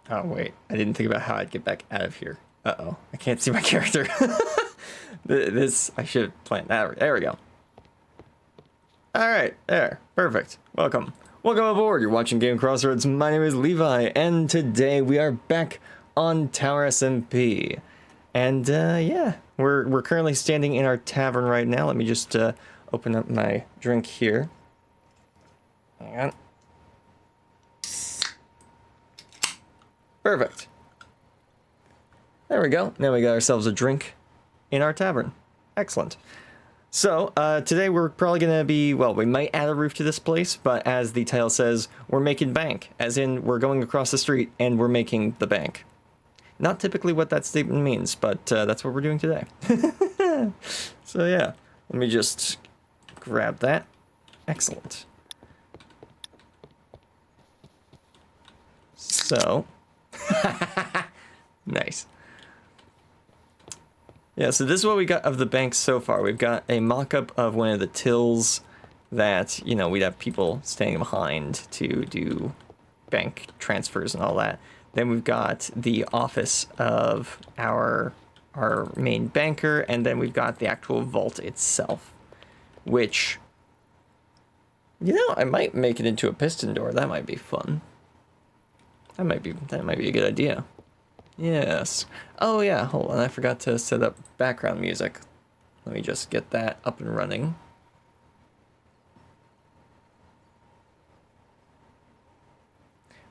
Oh, wait. I didn't think about how I'd get back out of here. Uh-oh. I can't see my character. This, I should have planned that. There we go. Alright, there. Perfect. Welcome. Welcome aboard. You're watching GameCrossRoads. My name is Levi, and today we are back on Tower SMP. And, yeah. We're currently standing in our tavern right now. Let me just, open up my drink here. Hang on. Perfect. There we go. Now we got ourselves a drink in our tavern. Excellent. So, today we're probably going to be, well, we might add a roof to this place, but as the title says, we're making bank. As in, we're going across the street and we're making the bank. Not typically what that statement means, but that's what we're doing today. So yeah, let me just grab that. Excellent. So, nice. Yeah, so this is what we got of the bank so far. We've got a mock-up of one of the tills that, you know, we'd have people standing behind to do bank transfers and all that. Then we've got the office of our main banker, and then we've got the actual vault itself, which, you know, I might make it into a piston door. That might be fun. That might be a good idea. Yes. Oh yeah, hold on. I forgot to set up background music. Let me just get that up and running.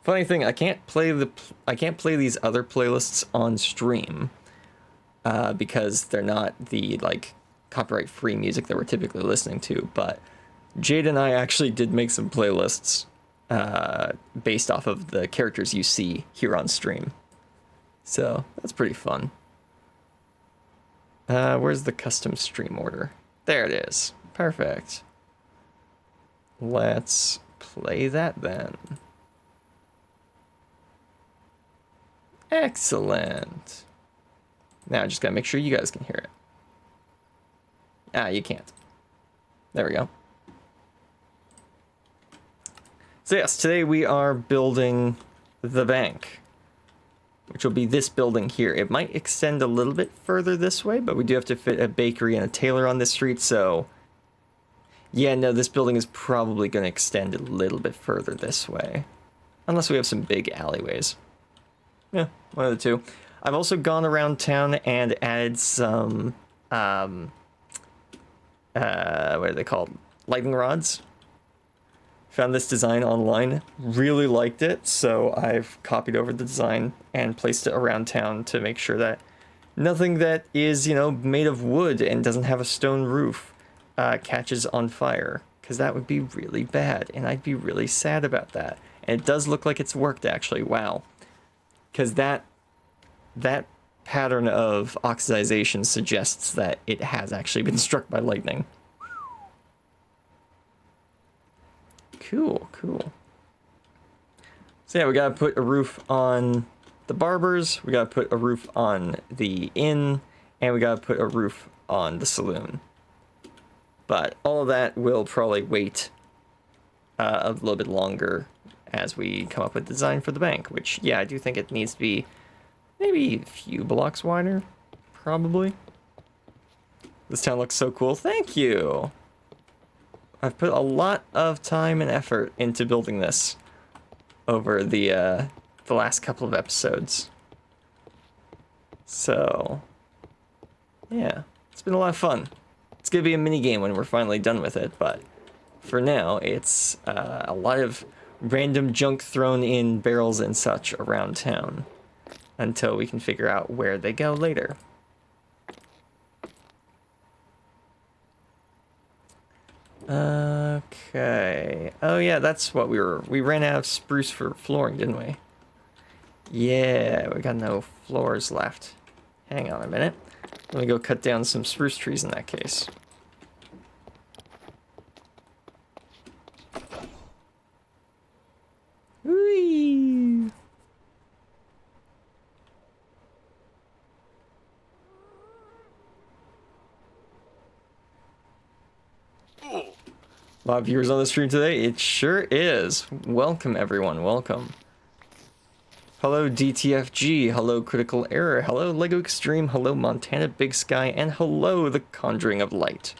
Funny thing, I can't play these other playlists on stream because they're not the like copyright-free music that we're typically listening to. But Jade and I actually did make some playlists based off of the characters you see here on stream. So that's pretty fun. Where's the custom stream order? There it is. Perfect. Let's play that then. Excellent. Now I just gotta make sure you guys can hear it. Ah, you can't. There we go. So yes, today we are building the bank, which will be this building here. It might extend a little bit further this way, but we do have to fit a bakery and a tailor on this street, so yeah, no, this building is probably going to extend a little bit further this way. Unless we have some big alleyways. Yeah, one of the two. I've also gone around town and added some, what are they called? Lightning rods. Found this design online, really liked it, so I've copied over the design and placed it around town to make sure that nothing that is, you know, made of wood and doesn't have a stone roof catches on fire, because that would be really bad, and I'd be really sad about that. And it does look like it's worked, actually. Wow. Because that pattern of oxidization suggests that it has actually been struck by lightning. Cool, cool. So yeah, we gotta put a roof on the barbers, we gotta put a roof on the inn, and we gotta put a roof on the saloon. But all of that will probably wait a little bit longer as we come up with design for the bank, which, yeah, I do think it needs to be maybe a few blocks wider, probably. This town looks so cool. Thank you! I've put a lot of time and effort into building this over the last couple of episodes. So, yeah, it's been a lot of fun. It's gonna be a mini game when we're finally done with it, but for now, it's a lot of random junk thrown in barrels and such around town until we can figure out where they go later. Okay. Oh yeah, that's what we ran out of spruce for flooring, didn't we? Yeah, we got no floors left. Hang on a minute. Let me go cut down some spruce trees in that case. Whee! A lot of viewers on the stream today. It sure is. Welcome, everyone. Welcome. Hello DTFG, hello Critical Error, hello Lego Extreme, hello Montana Big Sky, and hello The Conjuring of Light.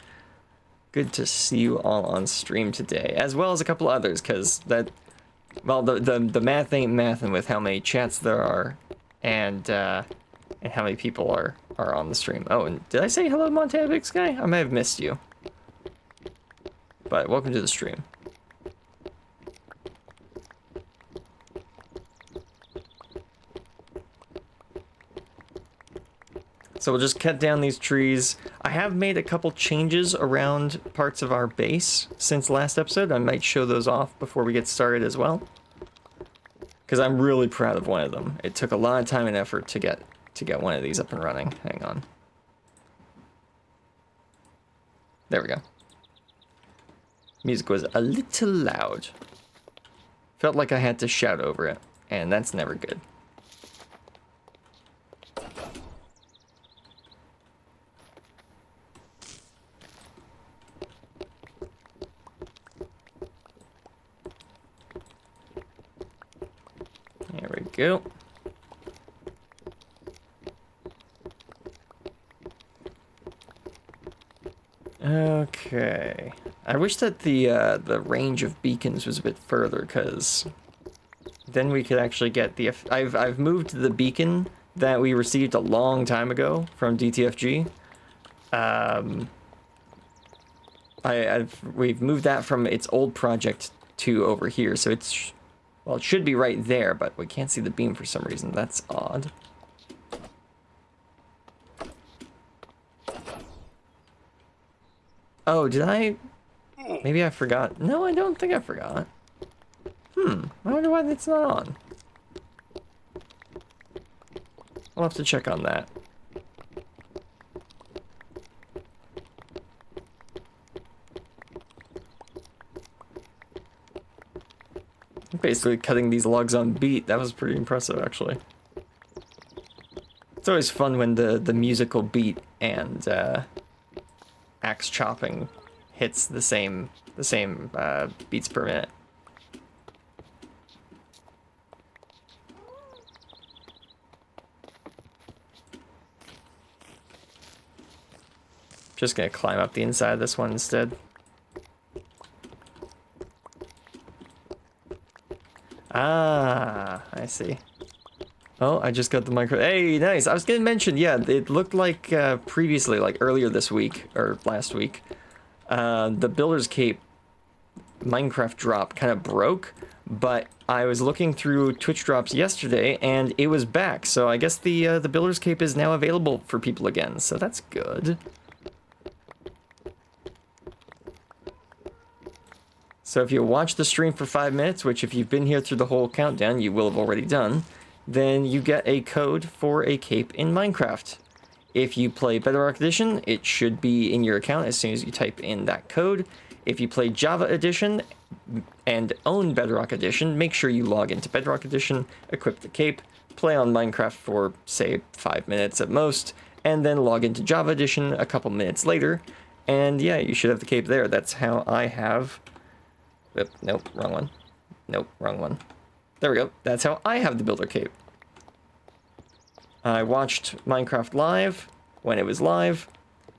Good to see you all on stream today, as well as a couple others, because that, well, the math ain't mathin' with how many chats there are, and how many people are on the stream. Oh, and did I say hello Montana Big Sky? I may have missed you. But welcome to the stream. So we'll just cut down these trees. I have made a couple changes around parts of our base since last episode. I might show those off before we get started as well, because I'm really proud of one of them. It took a lot of time and effort to get one of these up and running. Hang on. There we go. Music was a little loud. Felt like I had to shout over it, and that's never good. There we go. Okay. I wish that the range of beacons was a bit further, because then we could actually get the... I've moved the beacon that we received a long time ago from DTFG. We've moved that from its old project to over here, so it's... Well, it should be right there, but we can't see the beam for some reason. That's odd. Oh, did I... Maybe I forgot. No, I don't think I forgot. I wonder why it's not on. I'll have to check on that. Basically cutting these logs on beat. That was pretty impressive, actually. It's always fun when the musical beat and axe chopping hits the same beats per minute. Just gonna climb up the inside of this one instead. Ah, I see. Oh, I just got the micro. Hey, nice. I was gonna mention, yeah, it looked like previously, like earlier this week or last week, the Builder's Cape Minecraft drop kind of broke, but I was looking through Twitch drops yesterday and it was back. So I guess the Builder's Cape is now available for people again. So that's good. So if you watch the stream for 5 minutes, which if you've been here through the whole countdown, you will have already done, then you get a code for a cape in Minecraft. If you play Bedrock Edition, it should be in your account as soon as you type in that code. If you play Java Edition and own Bedrock Edition, make sure you log into Bedrock Edition, equip the cape, play on Minecraft for, say, 5 minutes at most, and then log into Java Edition a couple minutes later, and yeah, you should have the cape there. That's how I have... Nope, wrong one. Nope, wrong one. There we go. That's how I have the Builder Cape. I watched Minecraft live when it was live,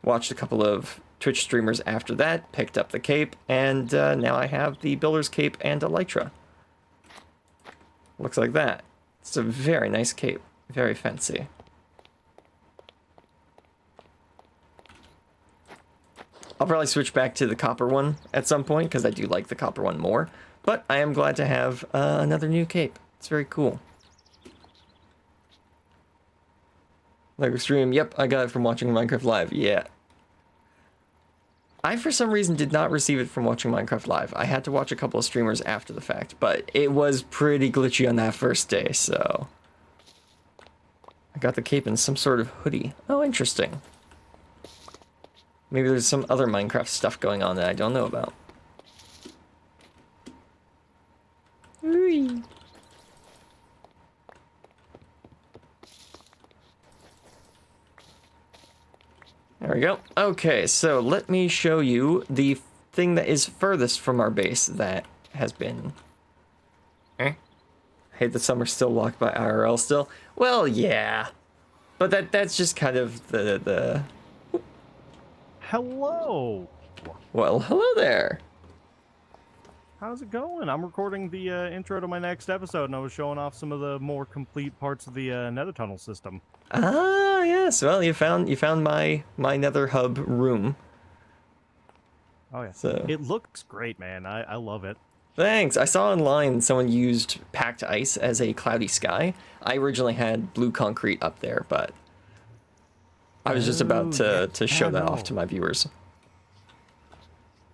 watched a couple of Twitch streamers after that, picked up the cape, and now I have the Builder's Cape and Elytra. Looks like that. It's a very nice cape. Very fancy. I'll probably switch back to the copper one at some point, because I do like the copper one more. But I am glad to have another new cape. It's very cool. Lego stream, yep, I got it from watching Minecraft Live, yeah. I, for some reason, did not receive it from watching Minecraft Live. I had to watch a couple of streamers after the fact, but it was pretty glitchy on that first day, so... I got the cape in some sort of hoodie. Oh, interesting. Maybe there's some other Minecraft stuff going on that I don't know about. Whee. There we go. Okay, so let me show you the thing that is furthest from our base that has been Hate that some are still locked by IRL still. Well, yeah. But that's just kind of the... Hello! Well, hello there. How's it going? I'm recording the intro to my next episode, and I was showing off some of the more complete parts of the nether tunnel system. Ah, yes. Well, you found my nether hub room. Oh yeah. So It looks great, man. I love it. thanks. I saw online someone used packed ice as a cloudy sky. I originally had blue concrete up there, but I was just about to show that off to my viewers.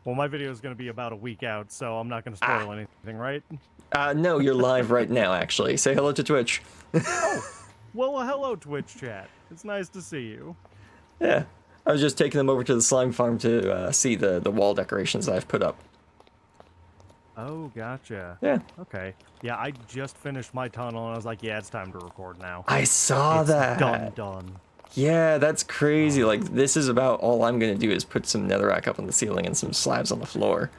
Well, my video is going to be about a week out, so I'm not going to spoil anything, right? No, you're live right now, actually. Say hello to Twitch. Oh, well, hello, Twitch chat. It's nice to see you. Yeah. I was just taking them over to the slime farm to see the wall decorations that I've put up. Oh, gotcha. Yeah. Okay. Yeah, I just finished my tunnel, and I was like, yeah, it's time to record now. I saw that. Done. Yeah, that's crazy. Like, this is about all I'm going to do is put some netherrack up on the ceiling and some slabs on the floor.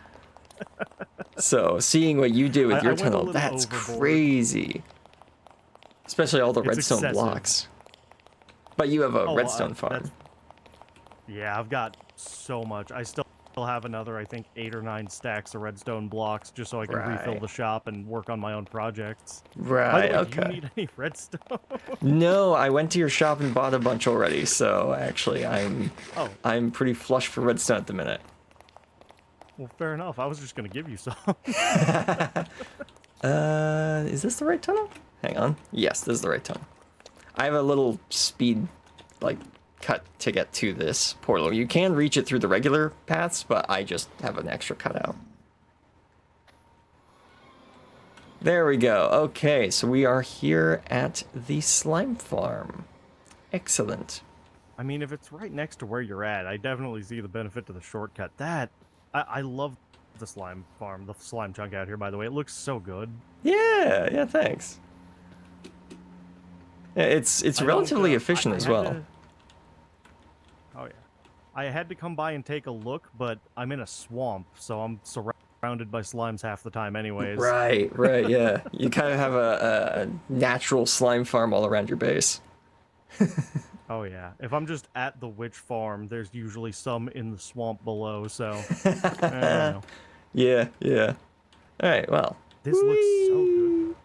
So, seeing what you did with your tunnel, that's crazy. Especially all the redstone blocks. But you have a redstone farm. Yeah, I've got so much. I still have another, I think, 8 or 9 stacks of redstone blocks just so I can refill the shop and work on my own projects. Right, By the way, okay. do you need any redstone? No, I went to your shop and bought a bunch already, so actually I'm pretty flush for redstone at the minute. Well, fair enough. I was just going to give you some. Is this the right tunnel? Hang on. Yes, this is the right tunnel. I have a little speed, like, cut to get to this portal. You can reach it through the regular paths, but I just have an extra cutout. There we go. Okay, so we are here at the slime farm. Excellent. I mean, if it's right next to where you're at, I definitely see the benefit to the shortcut. I love the slime farm, the slime chunk out here, by the way. It looks so good. Yeah, thanks. Yeah, it's relatively efficient as well. Oh, yeah. I had to come by and take a look, but I'm in a swamp, so I'm surrounded by slimes half the time anyways. Right, yeah. You kind of have a natural slime farm all around your base. Oh, yeah. If I'm just at the witch farm, there's usually some in the swamp below, so... I don't know. Yeah. All right, well. This looks so good.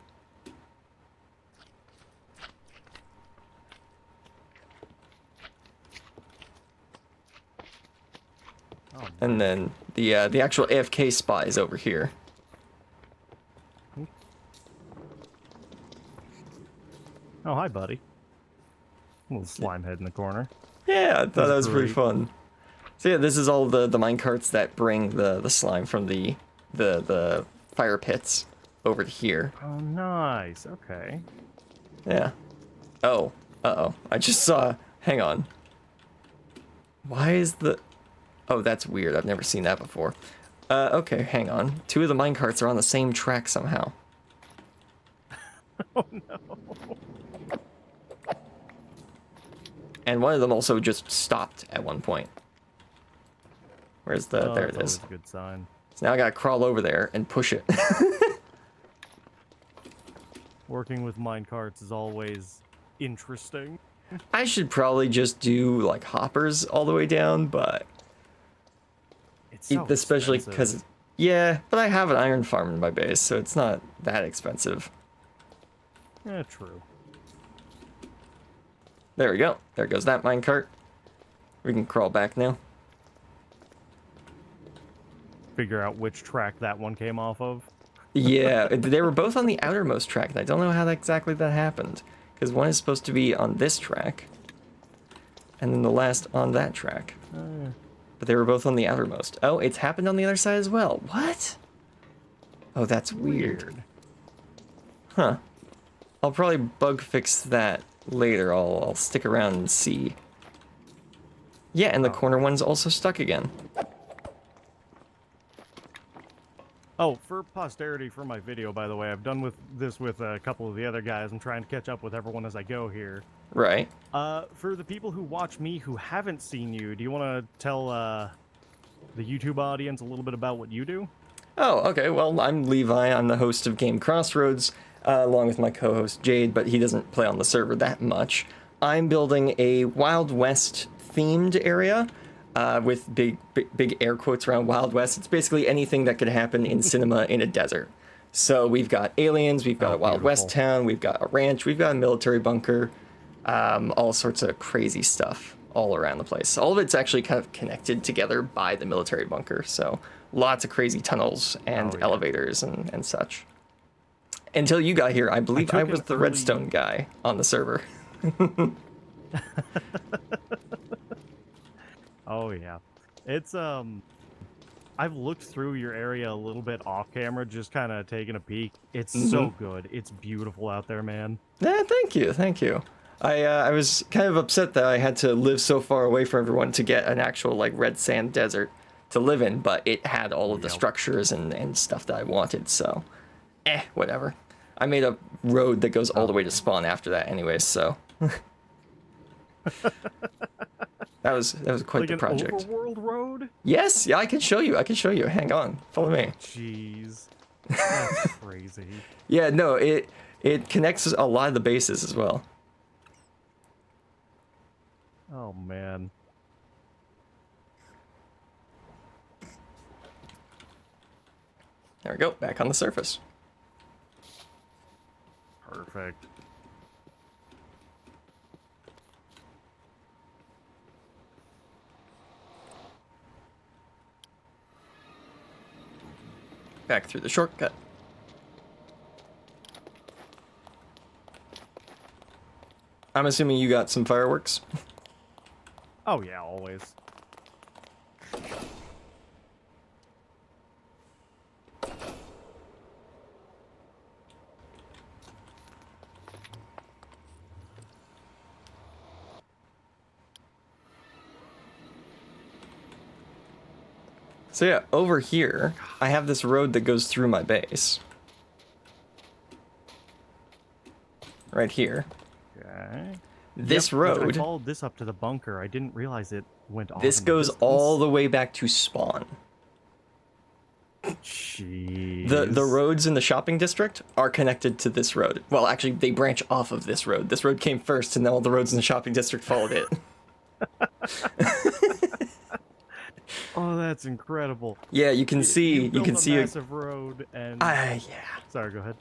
Oh, and then the actual AFK spot is over here. Oh, hi, buddy. Little slime head in the corner. Yeah, I thought that was pretty fun. So yeah, this is all the minecarts that bring the slime from the fire pits over to here. Oh, nice. Okay. Yeah. Oh. Uh-oh. I just saw... Hang on. Why is the... Oh, that's weird. I've never seen that before. Okay, hang on. 2 of the minecarts are on the same track somehow. Oh, no. And one of them also just stopped at one point. Where's the... there it is. That's a good sign. So now I gotta crawl over there and push it. Working with minecarts is always interesting. I should probably just do, like, hoppers all the way down, but... It's so especially expensive. because... Yeah, but I have an iron farm in my base, so it's not that expensive. Yeah, true. There we go. There goes that minecart. We can crawl back now. Figure out which track that one came off of. Yeah, they were both on the outermost track, and I don't know how exactly that happened. Because one is supposed to be on this track, and then the last on that track. But they were both on the outermost. Oh, it's happened on the other side as well. What? Oh, that's weird. Huh. I'll probably bug fix that later. I'll stick around and see. Yeah, and the corner one's also stuck again. Oh, for posterity for my video, by the way, I've done this with a couple of the other guys. I'm trying to catch up with everyone as I go here. Right. For the people who watch me who haven't seen you, do you want to tell the YouTube audience a little bit about what you do? Oh, okay. Well, I'm Levi. I'm the host of GameCrossRoads. along with my co-host Jade, but he doesn't play on the server that much. I'm building a Wild West themed area with big air quotes around Wild West. It's basically anything that could happen in cinema in a desert. So we've got aliens, we've got a Wild West town, we've got a ranch, we've got a military bunker, all sorts of crazy stuff all around the place. All of it's actually kind of connected together by the military bunker. So lots of crazy tunnels and elevators and such. Until you got here, I believe I was the redstone guy on the server. Oh yeah, it's I've looked through your area a little bit off camera, just kind of taking a peek. It's so good. It's beautiful out there, man. Yeah, thank you. I was kind of upset that I had to live so far away from everyone to get an actual like red sand desert to live in, but it had all of the structures and stuff that I wanted, so whatever. I made a road that goes all the way to spawn after that anyways, so that was quite like the project. An overworld road? Yes, yeah, I can show you. Hang on. Follow me. Jeez. That's crazy. Yeah, no, it connects a lot of the bases as well. Oh man. There we go, back on the surface. Perfect. Back through the shortcut. I'm assuming you got some fireworks. Oh yeah, always. So yeah, over here, I have this road that goes through my base. Right here. Okay. This I road, followed this up to the bunker. I didn't realize it went off. this goes all the way back to spawn. Jeez. The roads in the shopping district are connected to this road. Well, actually, they branch off of this road. This road came first, and then all the roads in the shopping district followed it. Oh, that's incredible. Yeah, you can see You built see a massive road and. yeah. Sorry, go ahead.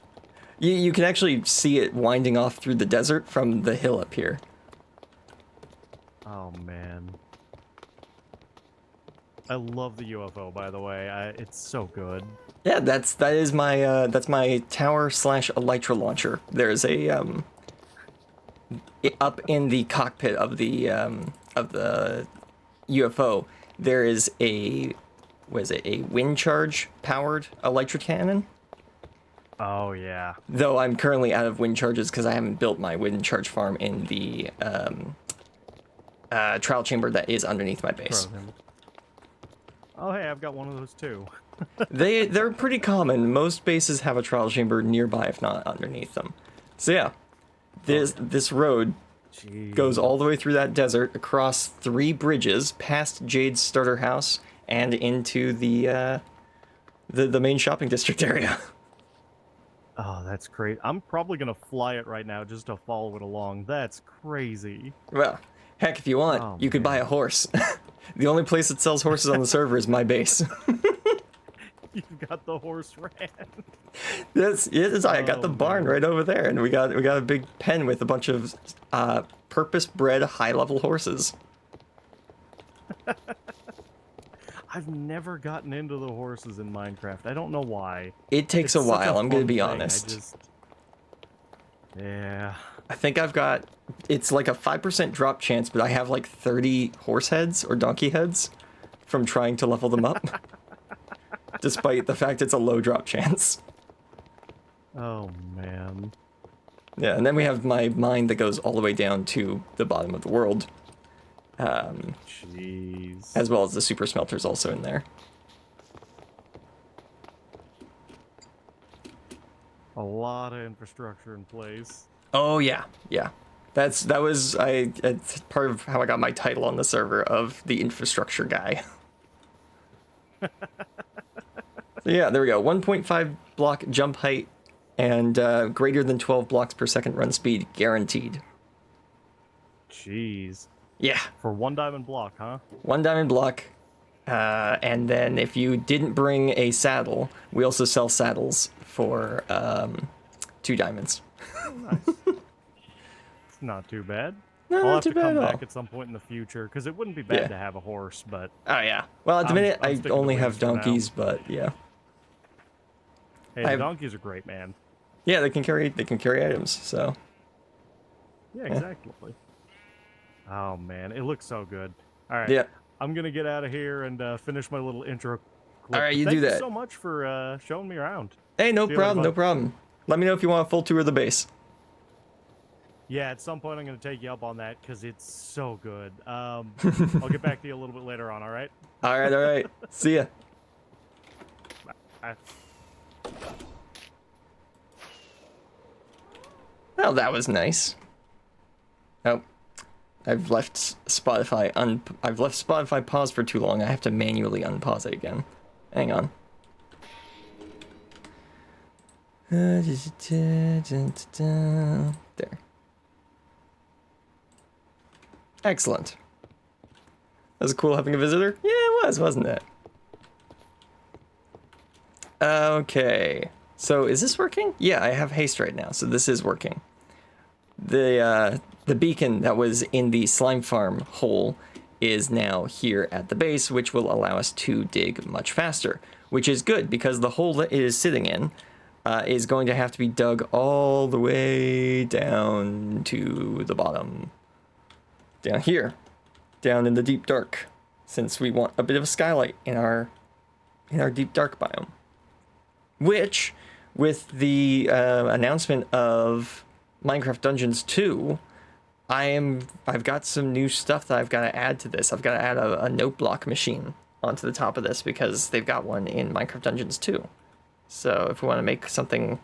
You can actually see it winding off through the desert from the hill up here. Oh man. I love the UFO, by the way. It's so good. Yeah, that's my tower / elytra launcher. There's a up in the cockpit of the UFO. There is a wind charge powered elytra cannon. Oh yeah. Though I'm currently out of wind charges because I haven't built my wind charge farm in the trial chamber that is underneath my base. Oh hey, I've got one of those too. They're pretty common. Most bases have a trial chamber nearby, if not underneath them. So yeah, this road goes all the way through that desert, across 3 bridges, past Jade's starter house, and into the main shopping district area. Oh, that's great. I'm probably gonna fly it right now just to follow it along. That's crazy. Well, heck, if you want, you could buy a horse. The only place that sells horses on the server is my base. You've got the horse ran. I got the barn right over there, and we got a big pen with a bunch of purpose-bred high-level horses. I've never gotten into the horses in Minecraft. I don't know why. It takes a while, I'm gonna be honest. Yeah. I think it's like a 5% drop chance, but I have like 30 horse heads or donkey heads from trying to level them up. Despite the fact it's a low drop chance. Oh, man. Yeah, and then we have my mine that goes all the way down to the bottom of the world. Jeez. As well as the super smelters also in there. A lot of infrastructure in place. Oh yeah, yeah. It's part of how I got my title on the server of the infrastructure guy. So yeah, there we go. 1.5 block jump height and greater than 12 blocks per second run speed guaranteed. Jeez. Yeah. For 1 diamond block, huh? 1 diamond block. And then if you didn't bring a saddle, we also sell saddles for 2 diamonds. Oh, nice. It's not too bad. No, I'll not have too to bad come at all. back at some point in the future, because it wouldn't be bad Yeah. to have a horse, but... Oh, yeah. Well, at the minute, I'm I sticking to only have wings for now. donkeys, but yeah. Hey, the donkeys are great, man. Yeah, they can carry items, so. Yeah, exactly. Oh, man, it looks so good. All right, Yeah. I'm going to get out of here and finish my little intro clip. All right, you Thank do that. you so much for showing me around. Hey, no See you later, problem, no bud. problem. Let me know if you want a full tour of the base. Yeah, at some point I'm going to take you up on that, because it's so good. I'll get back to you a little bit later on, all right? All right. See ya. Bye. Well, that was nice. Oh, I've left Spotify paused for too long. I have to manually unpause it again. Hang on. There. Excellent. Was it cool having a visitor? Yeah, it was, wasn't it? Okay. So is this working? Yeah, I have haste right now, so this is working. The beacon that was in the slime farm hole is now here at the base, which will allow us to dig much faster, which is good because the hole that it is sitting in is going to have to be dug all the way down to the bottom. Down here. Down in the deep dark, since we want a bit of a skylight in our deep dark biome. Which, with the announcement of Minecraft Dungeons 2, I've got some new stuff that I've got to add to this. I've got to add a note block machine onto the top of this because they've got one in Minecraft Dungeons 2. So if we want to make something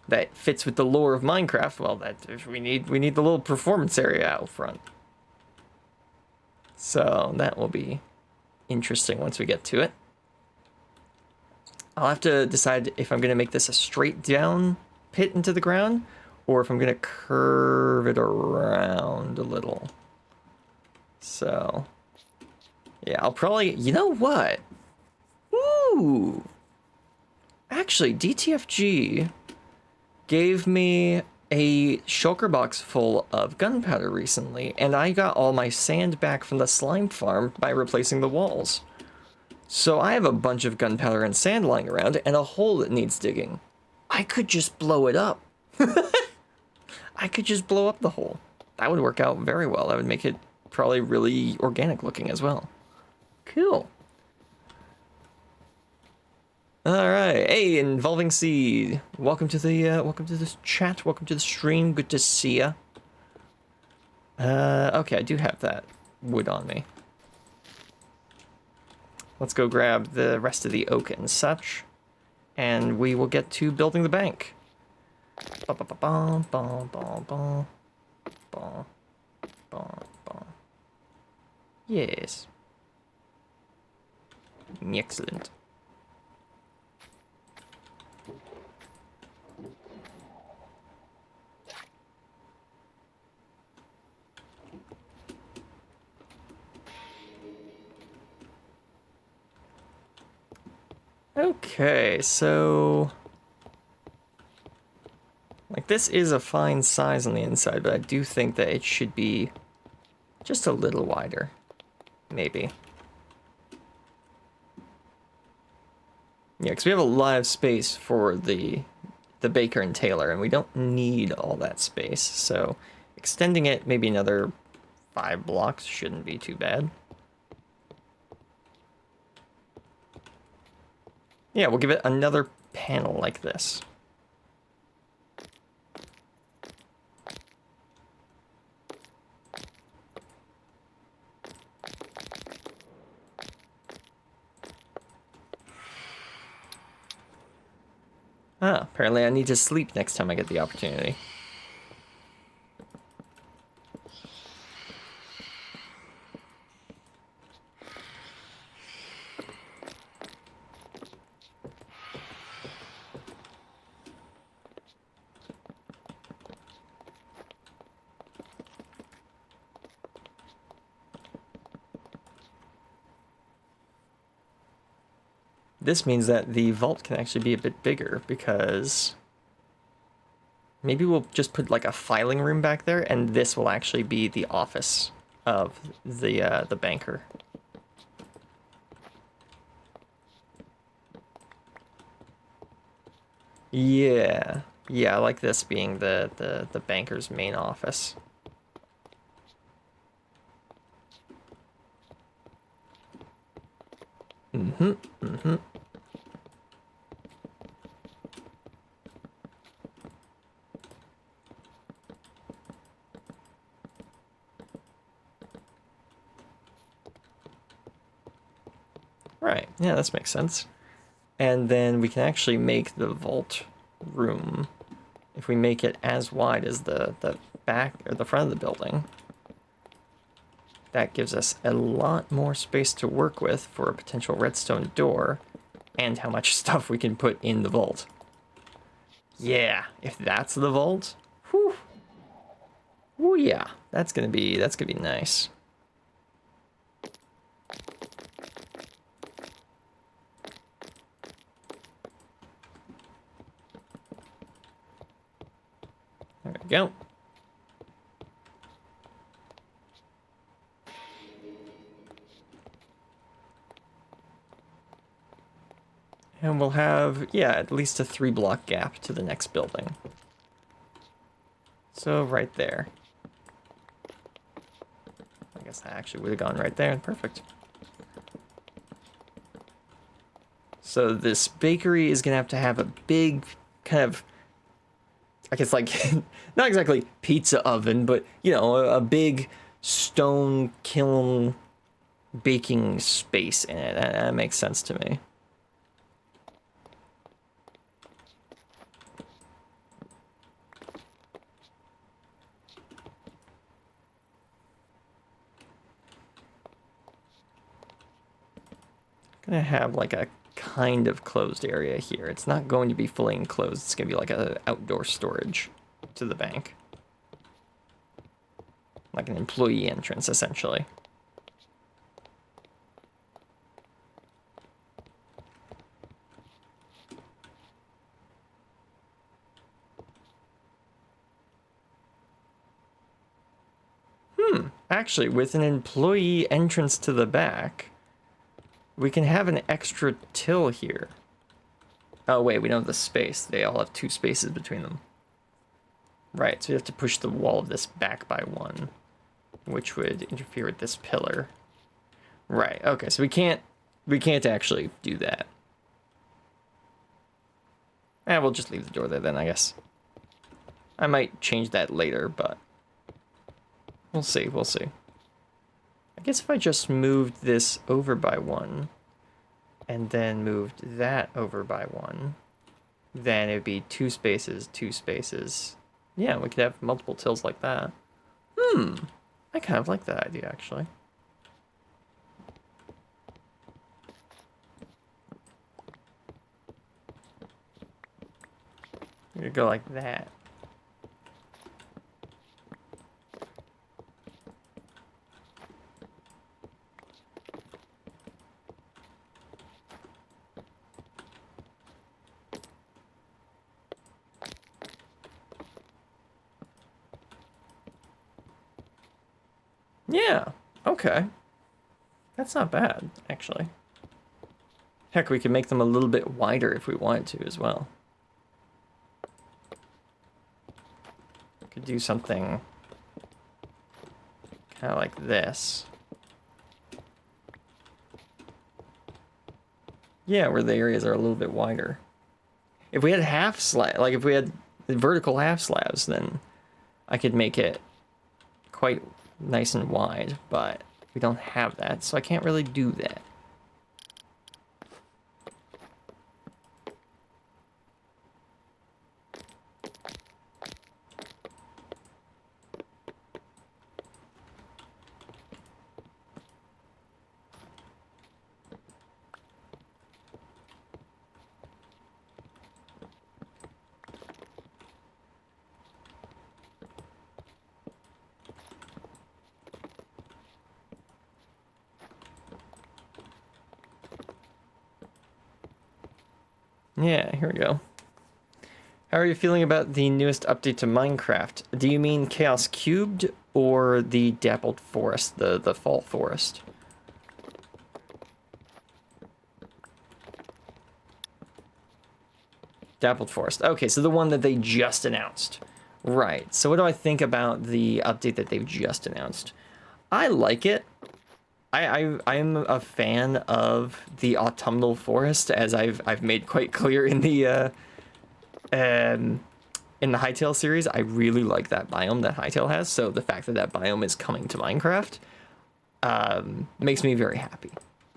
that fits with the lore of Minecraft, well, we need the little performance area out front. So that will be interesting once we get to it. I'll have to decide if I'm going to make this a straight down pit into the ground or if I'm going to curve it around a little. So, yeah, I'll probably... You know what? Ooh! Actually, DTFG gave me a shulker box full of gunpowder recently, and I got all my sand back from the slime farm by replacing the walls. So I have a bunch of gunpowder and sand lying around, and a hole that needs digging. I could just blow it up. I could just blow up the hole. That would work out very well. That would make it probably really organic looking as well. Cool. All right. Hey, Involving Seed. Welcome to this chat. Welcome to the stream. Good to see ya. Okay, I do have that wood on me. Let's go grab the rest of the oak and such, and we will get to building the bank. Yes. Excellent. Okay, so... Like, this is a fine size on the inside, but I do think that it should be just a little wider. Maybe. Yeah, because we have a lot of space for the baker and tailor, and we don't need all that space, so extending it maybe another 5 blocks shouldn't be too bad. Yeah, we'll give it another panel like this. Ah, apparently I need to sleep next time I get the opportunity. this means that the vault can actually be a bit bigger, because maybe we'll just put like a filing room back there, and this will actually be the office of the banker. Yeah, I like this being the banker's main office. Right, yeah, this makes sense. And then we can actually make the vault room, if we make it as wide as the back or the front of the building. That gives us a lot more space to work with for a potential redstone door, and how much stuff we can put in the vault. Yeah, if that's the vault, whew. Oh yeah, that's gonna be nice. There we go. And we'll have, yeah, at least a 3-block gap to the next building. So right there. I guess that actually would have gone right there. Perfect. So this bakery is going to have a big kind of, I guess, like, not exactly pizza oven, but, you know, a big stone kiln baking space in it. That makes sense to me. Gonna have like a kind of closed area here. It's not going to be fully enclosed. It's gonna be like an outdoor storage to the bank. Like an employee entrance, essentially. Actually, with an employee entrance to the back, we can have an extra till here. Oh wait, we don't have the space. They all have 2 spaces between them. Right, so we have to push the wall of this back by 1, which would interfere with this pillar. Right, okay, so we can't actually do that. We'll just leave the door there then, I guess. I might change that later, but we'll see. I guess if I just moved this over by 1, and then moved that over by 1, then it would be 2 spaces, 2 spaces. Yeah, we could have multiple tills like that. I kind of like that idea, actually. We could go like that. Yeah, okay. That's not bad, actually. Heck, we could make them a little bit wider if we wanted to as well. Could do something kind of like this. Yeah, where the areas are a little bit wider. If we had half slab, like if we had vertical half slabs, then I could make it quite nice and wide, but we don't have that, so I can't really do that. Yeah, here we go. How are you feeling about the newest update to Minecraft? Do you mean Chaos Cubed or the Dappled Forest, the Fall Forest? Dappled Forest. Okay, so the one that they just announced. Right. So what do I think about the update that they've just announced? I like it. I'm a fan of the autumnal forest, as I've made quite clear in the Hytale series. I really like that biome that Hytale has. So the fact that that biome is coming to Minecraft makes me very happy.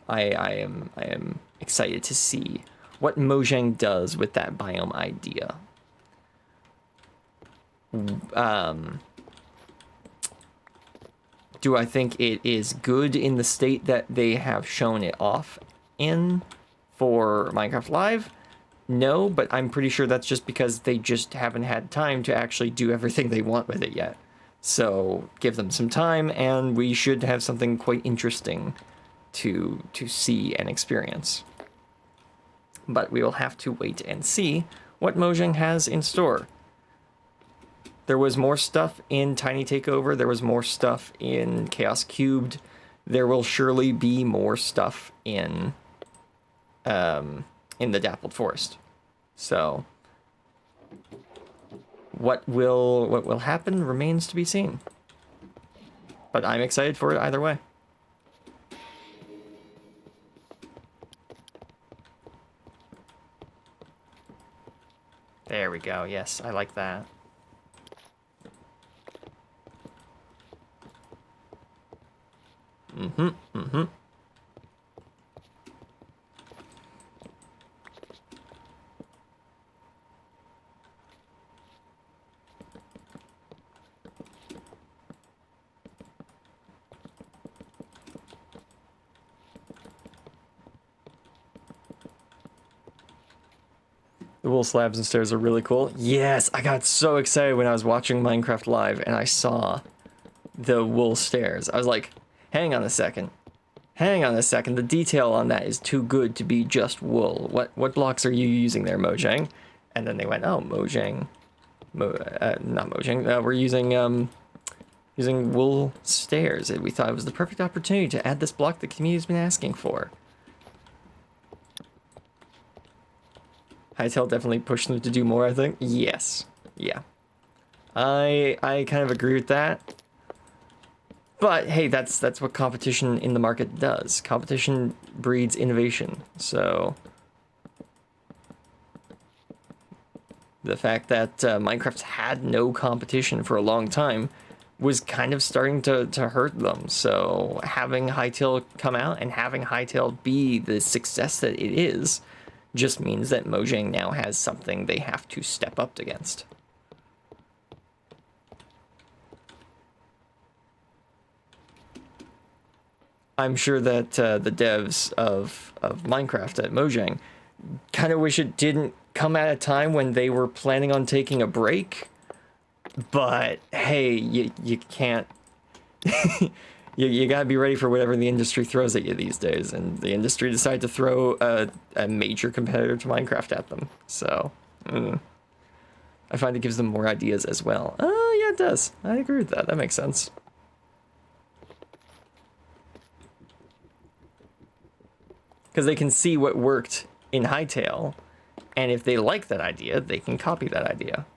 I am excited to see what Mojang does with that biome idea. Do I think it is good in the state that they have shown it off in for Minecraft Live? No, but I'm pretty sure that's just because they just haven't had time to actually do everything they want with it yet. So give them some time and we should have something quite interesting to see and experience. But we will have to wait and see what Mojang has in store. There was more stuff in Tiny Takeover. There was more stuff in Chaos Cubed. There will surely be more stuff in the Dappled Forest. So what will happen remains to be seen. But I'm excited for it either way. There we go. Yes, I like that. Mm-hmm. The wool slabs and stairs are really cool. Yes, I got so excited when I was watching Minecraft Live and I saw the wool stairs. I was like, hang on a second. Hang on a second. The detail on that is too good to be just wool. What blocks are you using there, Mojang? And then they went, oh, Mojang. Not Mojang. We're using wool stairs. And we thought it was the perfect opportunity to add this block the community's been asking for. Hytale definitely pushed them to do more, I think. Yes. Yeah. I kind of agree with that. But hey, that's what competition in the market does. Competition breeds innovation. So the fact that Minecraft's had no competition for a long time was kind of starting to hurt them. So having Hytale come out and having Hytale be the success that it is just means that Mojang now has something they have to step up against. I'm sure that the devs of Minecraft at Mojang kind of wish it didn't come at a time when they were planning on taking a break. But hey, you can't... you gotta be ready for whatever the industry throws at you these days. And the industry decided to throw a major competitor to Minecraft at them. So, I find it gives them more ideas as well. Oh, yeah, it does. I agree with that. That makes sense. Because they can see what worked in Hytale, and if they like that idea, they can copy that idea.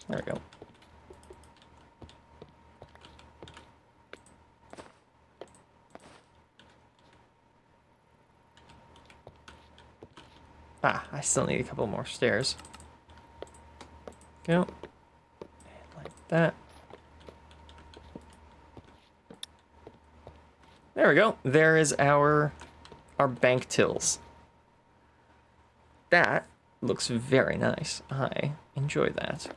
There we go. Ah, I still need a couple more stairs. Go. And like that. There we go. There is our bank tills. That looks very nice. I enjoy that.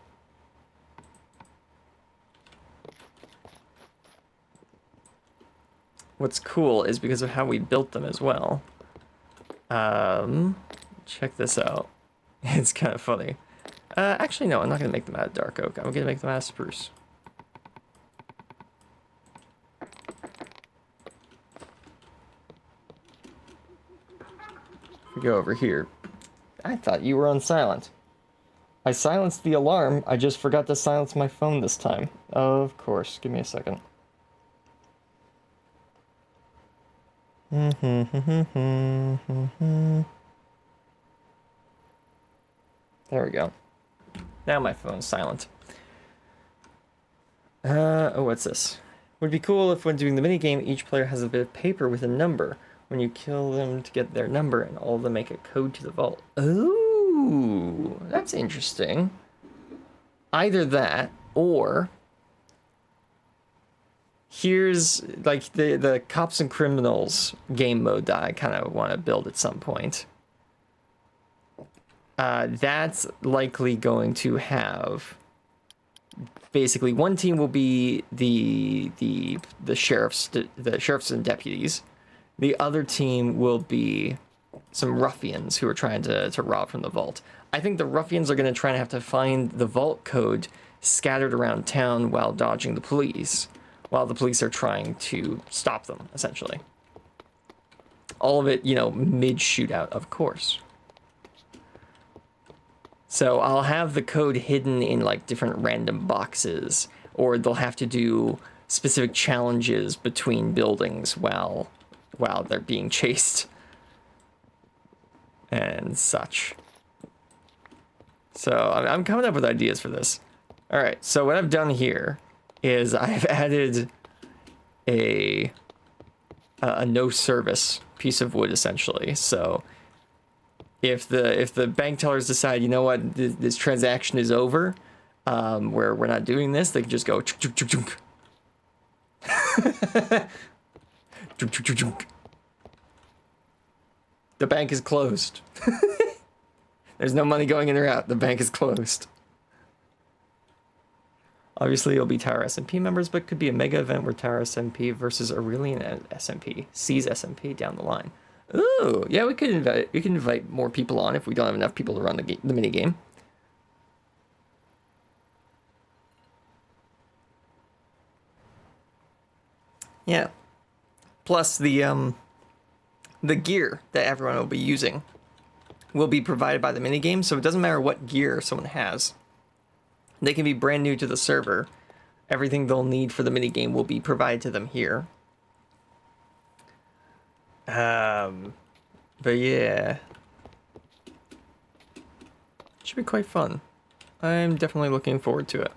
what's cool is because of how we built them as well. Check this out. It's kind of funny. Actually, no, I'm not going to make them out of dark oak. I'm going to make them out of spruce. We go over here. I thought you were on silent. I silenced the alarm. I just forgot to silence my phone this time. Of course. Give me a second. There we go. Now my phone's silent. Oh, what's this? Would be cool if when doing the minigame, each player has a bit of paper with a number. When you kill them to get their number, and all of them make a code to the vault. Ooh, that's interesting. Either that, or here's like the cops and criminals game mode that I kind of want to build at some point. That's likely going to have basically one team will be the sheriffs and deputies. The other team will be some ruffians who are trying to rob from the vault. I think the ruffians are going to try and have to find the vault code scattered around town while dodging the police, while the police are trying to stop them, essentially. All of it, mid-shootout, of course. So I'll have the code hidden in, like, different random boxes, or they'll have to do specific challenges between buildings while they're being chased and such. So I'm coming up with ideas for this. All right, so what I've done here is I've added a no service piece of wood, essentially. So if the bank tellers decide, you know what, this transaction is over, we're not doing this, they can just go chunk, chunk, chunk, chunk. The bank is closed. There's no money going in or out. The bank is closed. Obviously, it'll be Tower SMP members, but could be a mega event where Tower SMP versus Aurelian SMP sees SMP down the line. Ooh, yeah, we can invite more people on if we don't have enough people to run the mini game. Yeah. Plus the gear that everyone will be using will be provided by the minigame, so it doesn't matter what gear someone has. They can be brand new to the server. Everything they'll need for the minigame will be provided to them here. But yeah. Should be quite fun. I'm definitely looking forward to it.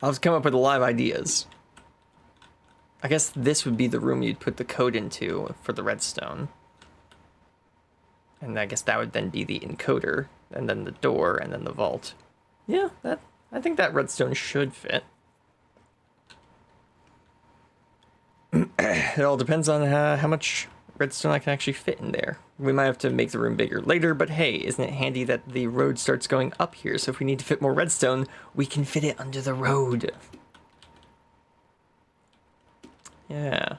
I'll just come up with a lot of ideas. I guess this would be the room you'd put the code into for the redstone. And I guess that would then be the encoder, and then the door, and then the vault. Yeah, I think that redstone should fit. It all depends on how much redstone I can actually fit in there. We might have to make the room bigger later, but hey, isn't it handy that the road starts going up here, so if we need to fit more redstone, we can fit it under the road. Yeah.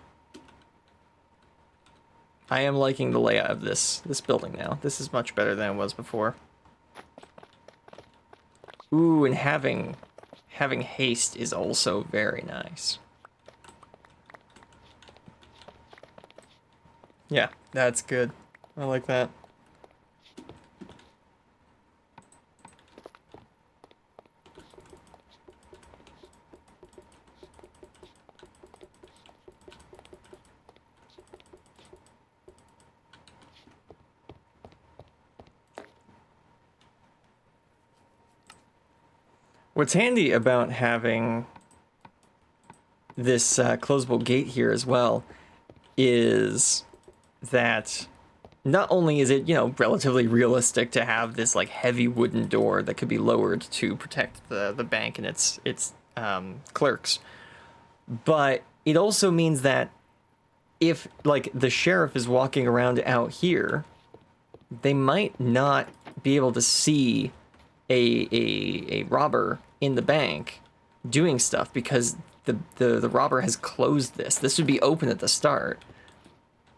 I am liking the layout of this building now. This is much better than it was before. Ooh, and having haste is also very nice. Yeah, that's good. I like that. What's handy about having this closable gate here as well is that not only is it, relatively realistic to have this like heavy wooden door that could be lowered to protect the bank and its clerks, but it also means that if like the sheriff is walking around out here, they might not be able to see a robber in the bank doing stuff because the robber has closed this. This would be open at the start,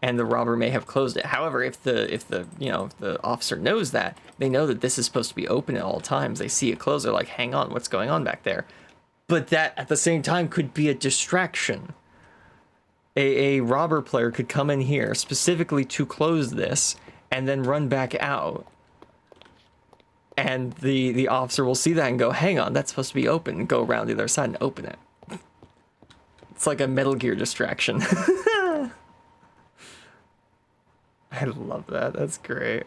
and the robber may have closed it. However, if the officer knows that, they know that this is supposed to be open at all times. They see it closed, they're like, hang on, what's going on back there? But that at the same time could be a distraction. A robber player could come in here specifically to close this and then run back out. And the officer will see that and go, hang on, that's supposed to be open, and go around the other side and open it. It's like a Metal Gear distraction. I love that. That's great.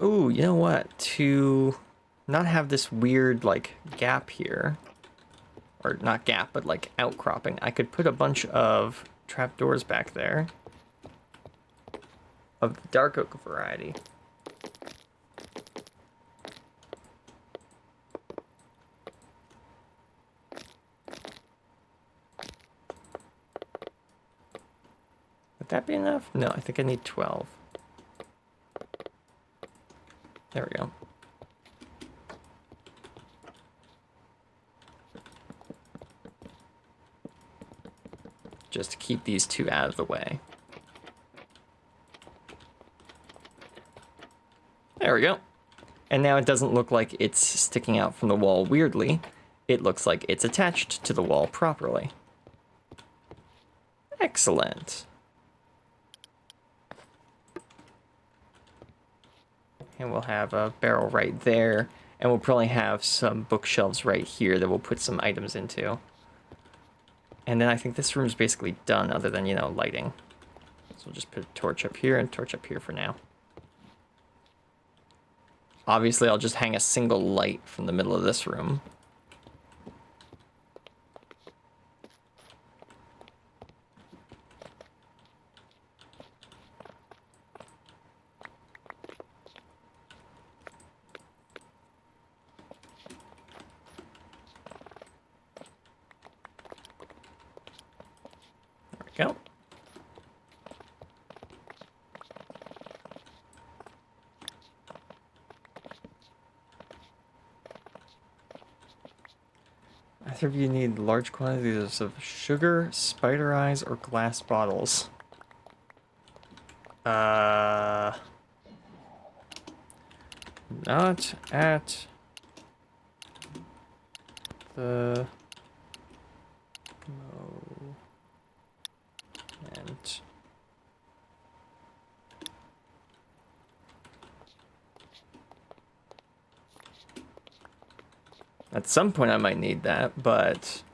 Ooh, you know what? To not have this weird, like, gap here, or not gap, but like outcropping, I could put a bunch of trapdoors back there of the dark oak variety. Would that be enough? No, I think I need 12. There we go. Just to keep these two out of the way. There we go. And now it doesn't look like it's sticking out from the wall weirdly. It looks like it's attached to the wall properly. Excellent. And we'll have a barrel right there. And we'll probably have some bookshelves right here that we'll put some items into. And then I think this room's basically done other than, you know, lighting. So we'll just put a torch up here and torch up here for now. Obviously, I'll just hang a single light from the middle of this room. Go. Either of you need large quantities of sugar, spider eyes, or glass bottles. Not at the moment. At some point I might need that, but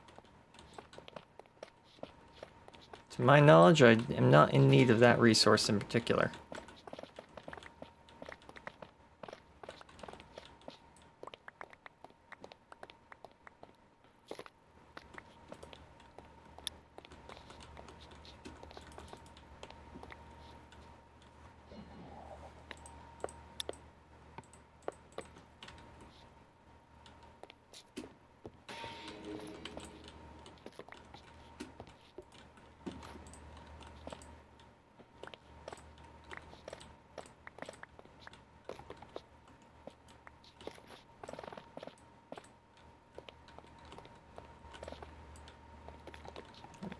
to my knowledge, I am not in need of that resource in particular.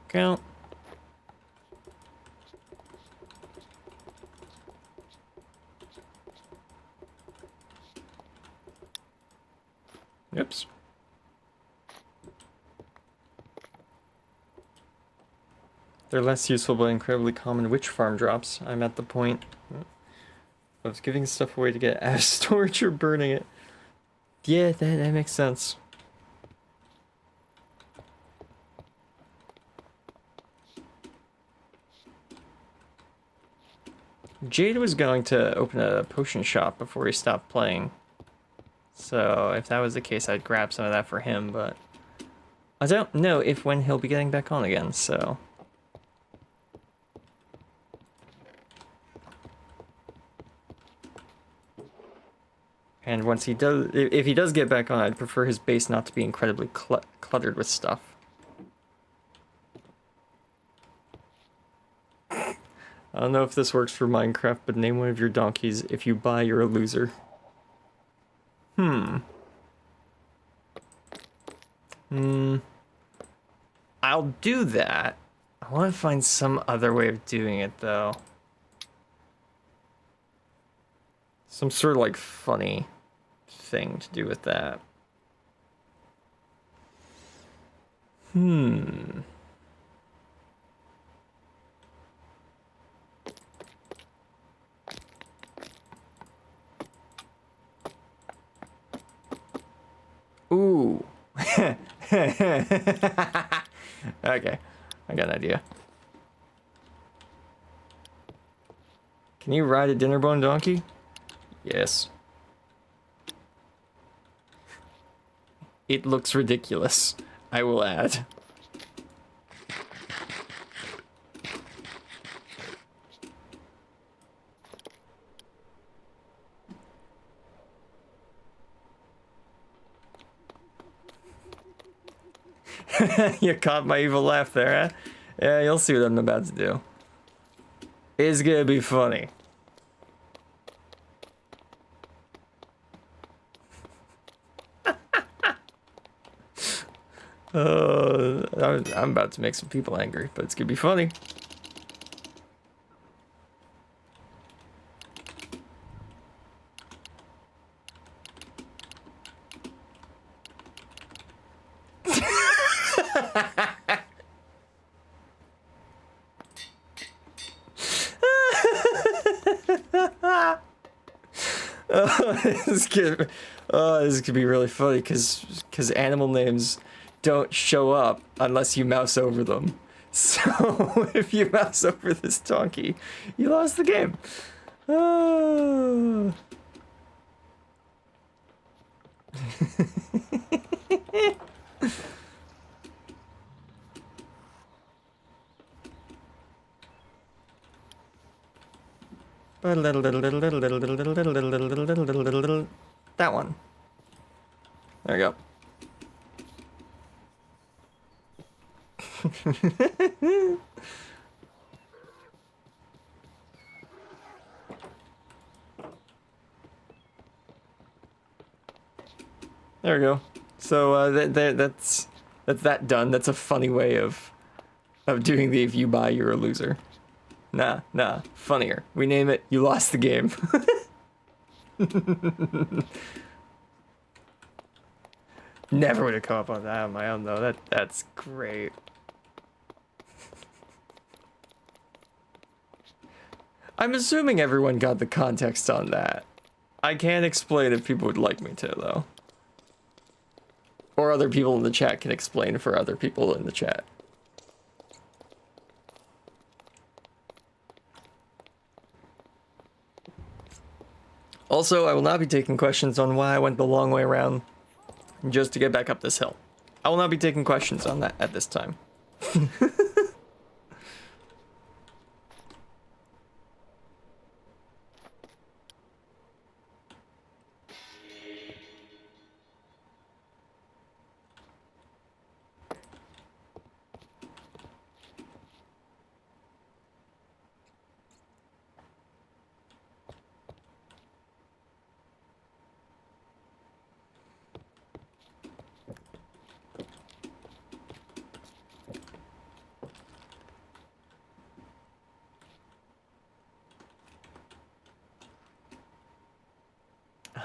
Count. Oops. They're less useful but incredibly common witch farm drops. I'm at the point of giving stuff away to get out of storage or burning it. Yeah, that makes sense. Jade was going to open a potion shop before he stopped playing. So if that was the case, I'd grab some of that for him, but I don't know if when he'll be getting back on again, so... And once he does, if he does get back on, I'd prefer his base not to be incredibly cluttered with stuff. I don't know if this works for Minecraft, but name one of your donkeys. If you buy, you're a loser. I'll do that. I want to find some other way of doing it, though. Some sort of, like, funny thing to do with that. Ooh. Okay, I got an idea. Can you ride a dinnerbone donkey? Yes. It looks ridiculous, I will add. You caught my evil laugh there, huh? Yeah, you'll see what I'm about to do. It's gonna be funny. I'm about to make some people angry, but it's gonna be funny. This could be really funny because animal names don't show up unless you mouse over them. So if you mouse over this donkey, you lost the game. Oh. That one. There we go. There we go. So that's that done. That's a funny way of doing the if you buy, you're a loser. Nah, funnier. We name it, you lost the game. Never would have come up on that on my own though. That's great. I'm assuming everyone got the context on that. I can't explain if people would like me to though. Or other people in the chat can explain for other people in the chat. Also, I will not be taking questions on why I went the long way around just to get back up this hill. I will not be taking questions on that at this time.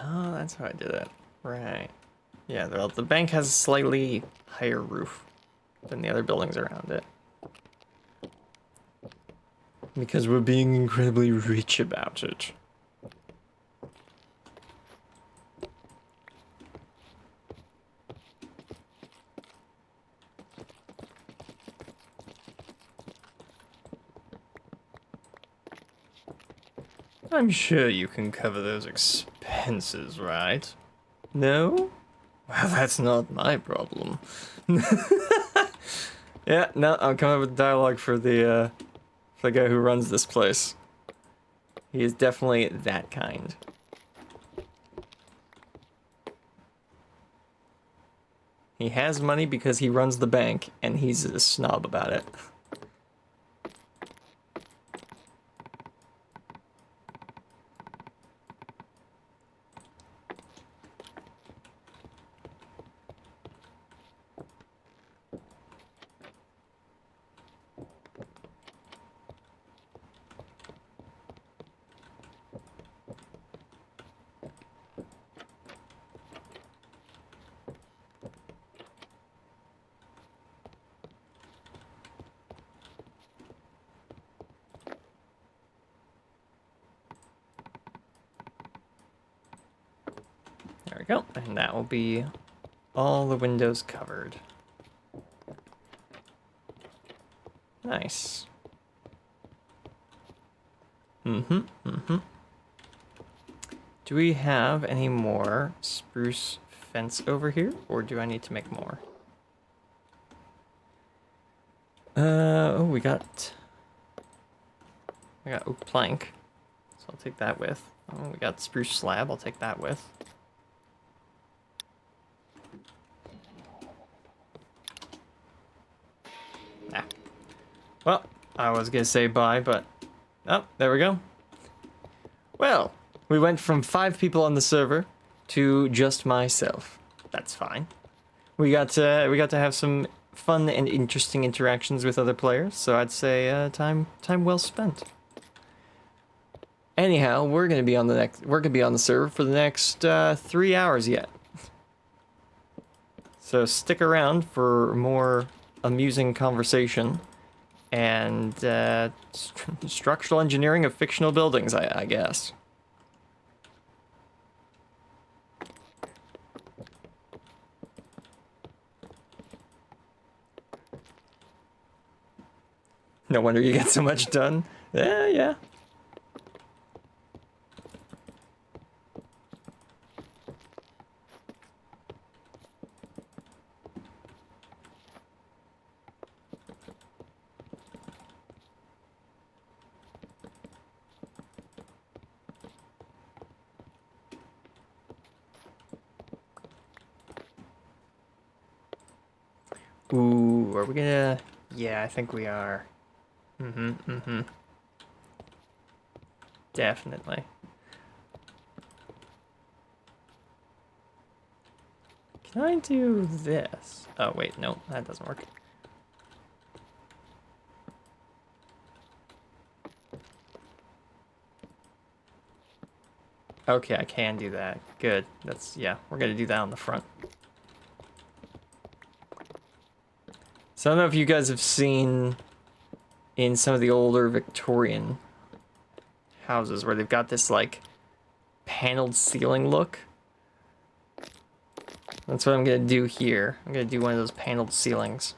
Oh, that's how I did it. Right. Yeah, the bank has a slightly higher roof than the other buildings around it. Because we're being incredibly rich about it. I'm sure you can cover those expenses, right? No? Well, that's not my problem. Yeah, no, I'm coming up with dialogue for the guy who runs this place. He is definitely that kind. He has money because he runs the bank, and he's a snob about it. There we go, and that will be all the windows covered. Nice. Mm-hmm. Do we have any more spruce fence over here, or do I need to make more? Oh, we got oak plank, so I'll take that with. Oh, we got spruce slab, I'll take that with. Nah. Well, I was gonna say bye, but oh, there we go. Well, we went from 5 people on the server to just myself. That's fine. We got to have some fun and interesting interactions with other players, so I'd say time well spent. Anyhow, we're gonna be on the server for the next 3 hours yet. So stick around for more amusing conversation and structural engineering of fictional buildings, I guess. No wonder you get so much done. Yeah. Ooh, are we gonna... Yeah, I think we are. Definitely. Can I do this? Oh, wait, no, that doesn't work. Okay, I can do that. Good. Yeah, we're gonna do that on the front. So I don't know if you guys have seen in some of the older Victorian houses where they've got this, like, paneled ceiling look. That's what I'm gonna do here. I'm gonna do one of those paneled ceilings.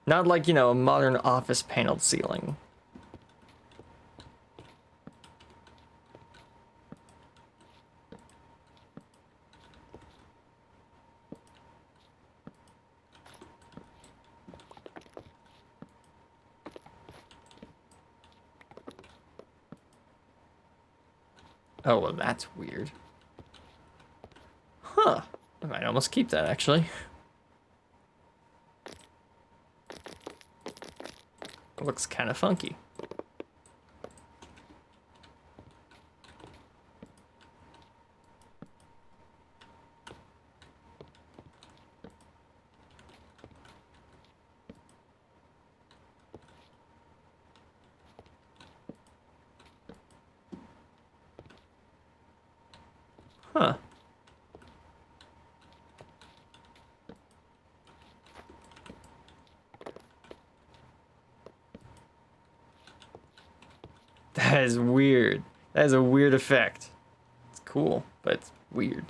Not like, you know, a modern office paneled ceiling. Oh, well, that's weird. Huh. I might almost keep that, actually. It looks kind of funky. Huh. That is weird. That is a weird effect. It's cool, but it's weird.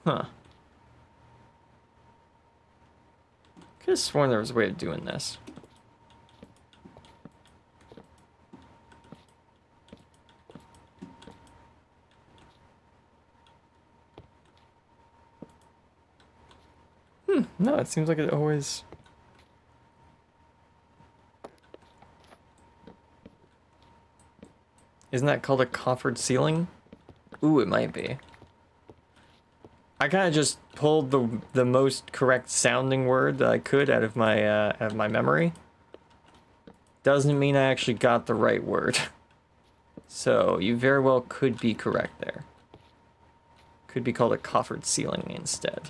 Huh. Could have sworn there was a way of doing this. No, it seems like it always... Isn't that called a coffered ceiling? Ooh, it might be. I kind of just pulled the most correct sounding word that I could out of my memory. Doesn't mean I actually got the right word. So you very well could be correct there. Could be called a coffered ceiling instead.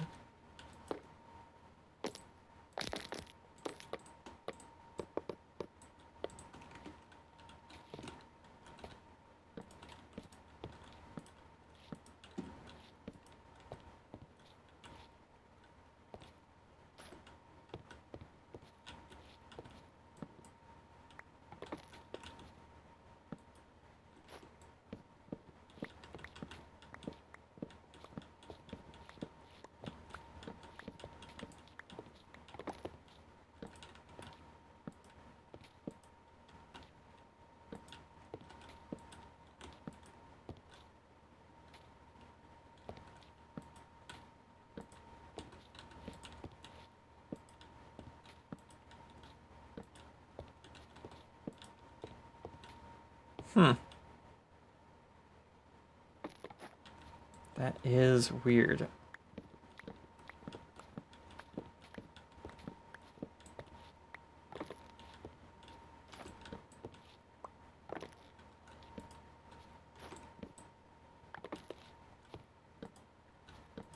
That is weird.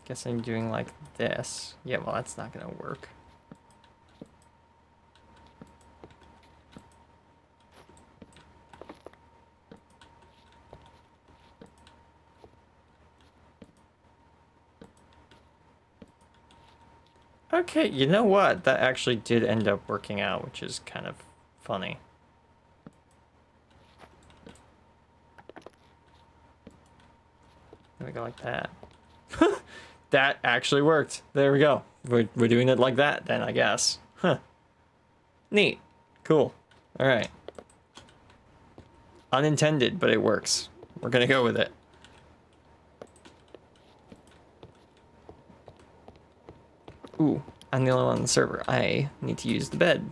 Guess I'm doing like this. Yeah, well, that's not gonna work. Okay, you know what? That actually did end up working out, which is kind of funny. There we go, like that. That actually worked. There we go. We're doing it like that then, I guess. Huh. Neat. Cool. All right. Unintended, but it works. We're gonna go with it. Ooh, I'm the only one on the server. I need to use the bed.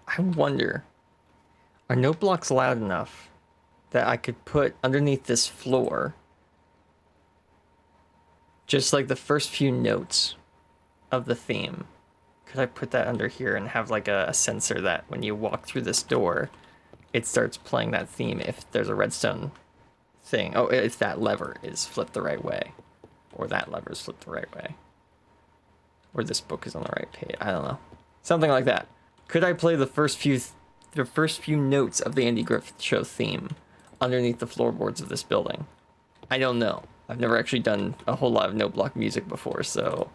I wonder, are note blocks loud enough that I could put underneath this floor just like the first few notes of the theme? Could I put that under here and have like a sensor that when you walk through this door, it starts playing that theme if there's a redstone thing? Oh, if that lever is flipped the right way, or that lever is flipped the right way, or this book is on the right page. I don't know, something like that. Could I play the first few notes of the Andy Griffith Show theme underneath the floorboards of this building? I don't know. I've never actually done a whole lot of note block music before, so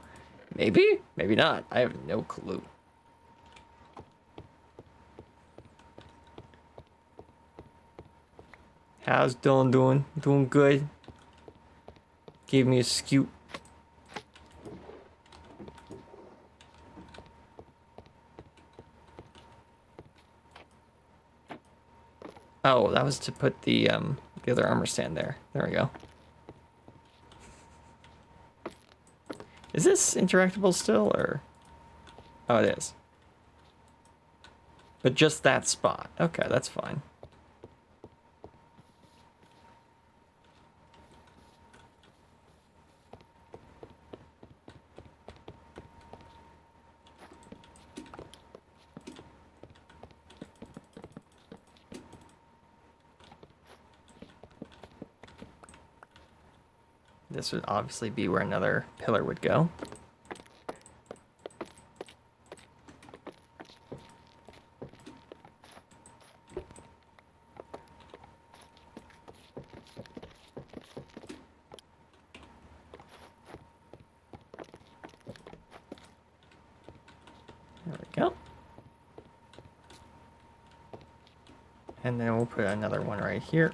maybe, maybe not. I have no clue. How's Dylan doing? Doing good. Gave me a scoop. Oh, that was to put the other armor stand there. There we go. Is this interactable still, or? Oh, it is. But just that spot. Okay, that's fine. This would obviously be where another pillar would go. There we go. And then we'll put another one right here.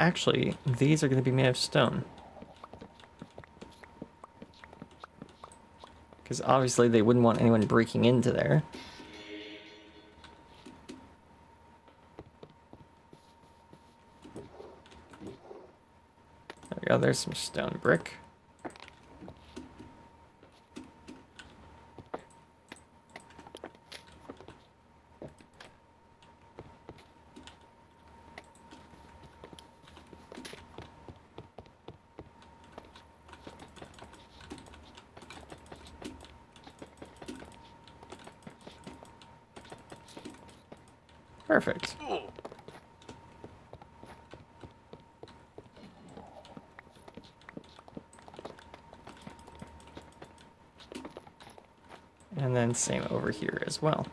Actually, these are going to be made of stone. Because obviously they wouldn't want anyone breaking into there. There we go, there's some stone brick. Perfect. And then same over here as well.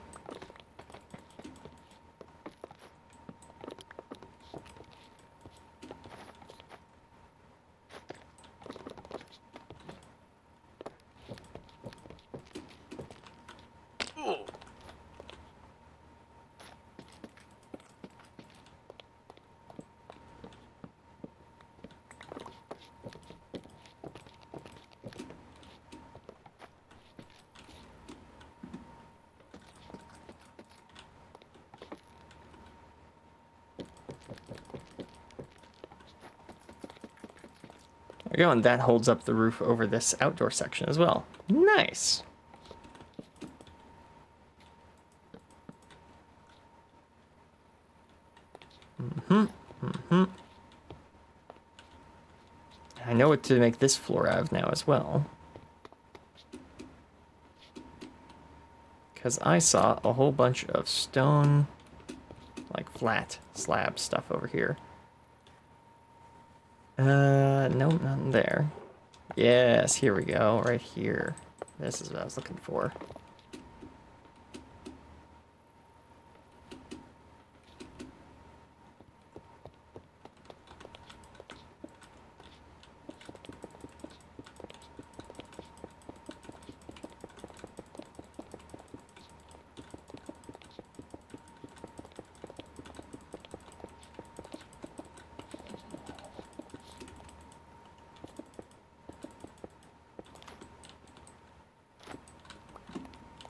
There we go, and that holds up the roof over this outdoor section as well. Nice. I know what to make this floor out of now as well. Because I saw a whole bunch of stone, like flat slab stuff over here. No, nothing there. Yes, here we go, right here. This is what I was looking for.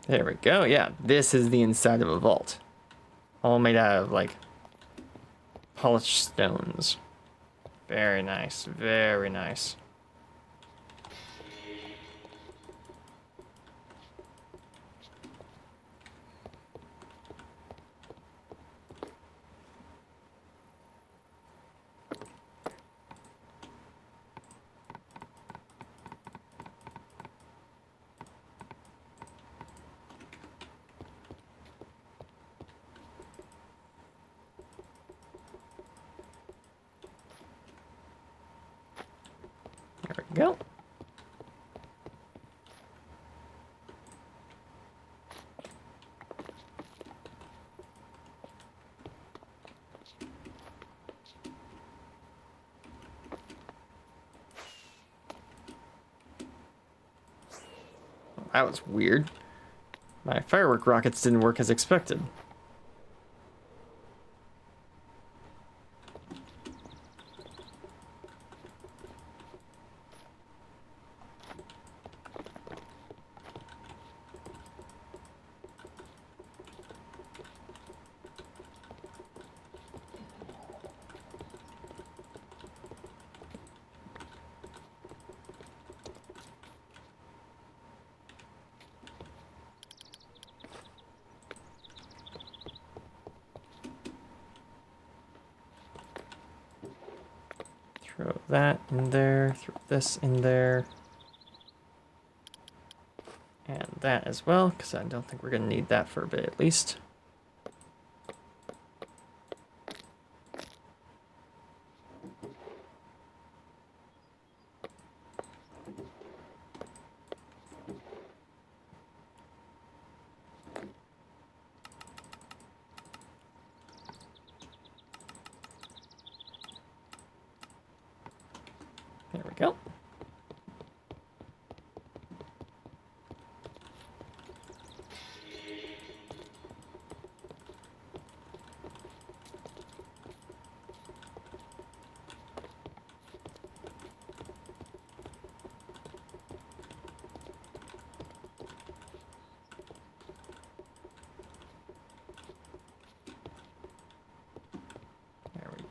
There we go. Yeah, this is the inside of a vault. All made out of, like, polished stones. Very nice. Very nice. There we go. That was weird. My firework rockets didn't work as expected. Throw that in there, throw this in there. And that as well, because I don't think we're going to need that for a bit at least. There we go.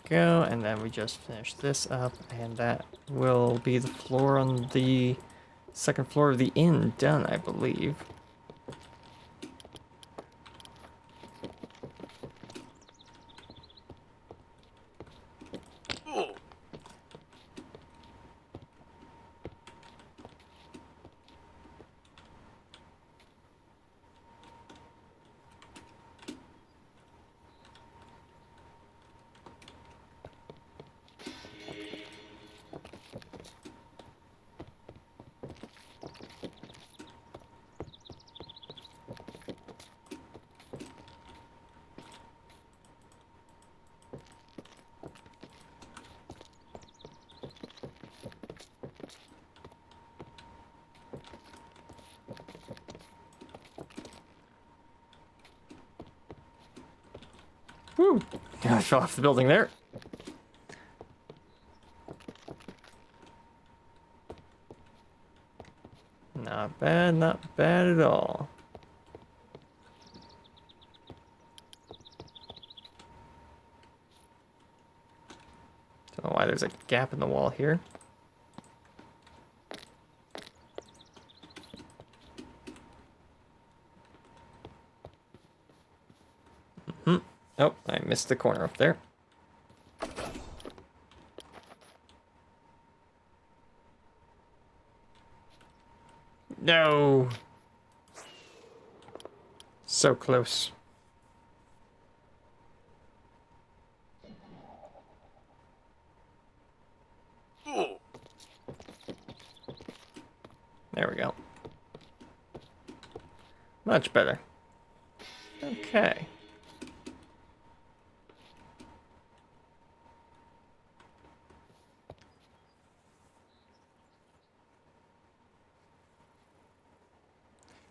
go, and then we just finish this up, and that will be the floor on the second floor of the inn done, I believe. Woo! I fell off the building there. Not bad, not bad at all. Don't know why there's a gap in the wall here. Oh, I missed the corner up there. No! So close. There we go. Much better. Okay.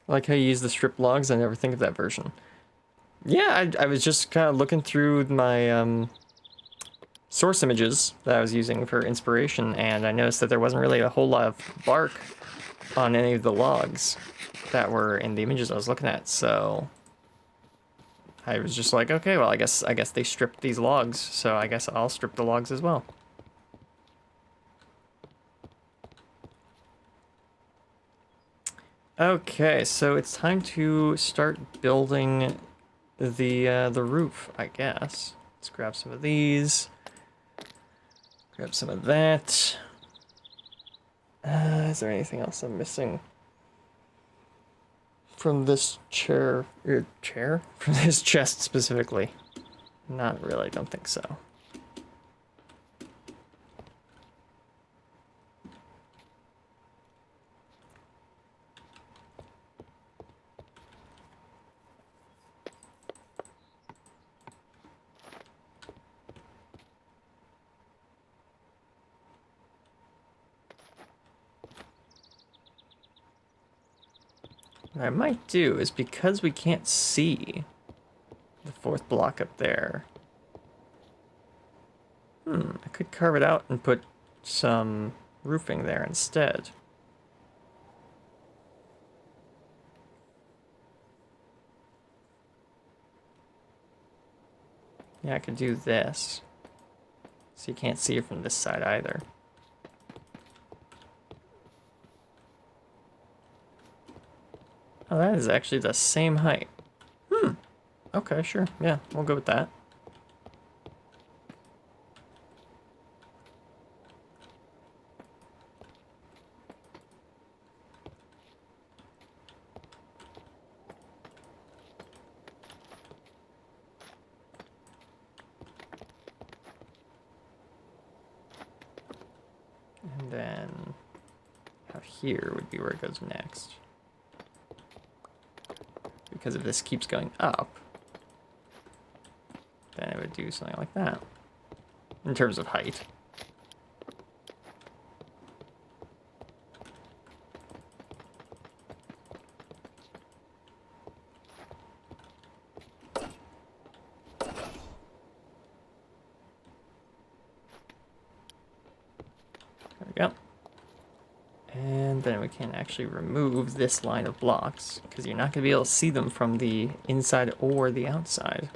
I like how you use the strip logs. I never think of that version. Yeah, I was just kind of looking through my source images that I was using for inspiration, and I noticed that there wasn't really a whole lot of bark on any of the logs that were in the images I was looking at, so I was just like, okay, well, I guess they stripped these logs, so I guess I'll strip the logs as well. Okay, so it's time to start building the roof, I guess. Let's grab some of these. Grab some of that. Is there anything else I'm missing from this chair? From this chest specifically? Not really, don't think so. What I might do is, because we can't see the fourth block up there, I could carve it out and put some roofing there instead. Yeah, I could do this, so you can't see it from this side either. Oh, that is actually the same height. Okay, sure. Yeah, we'll go with that. And then out here would be where it goes next. Because if this keeps going up, then it would do something like that, in terms of height. There we go. And then we can actually remove this line of blocks, because you're not going to be able to see them from the inside or the outside.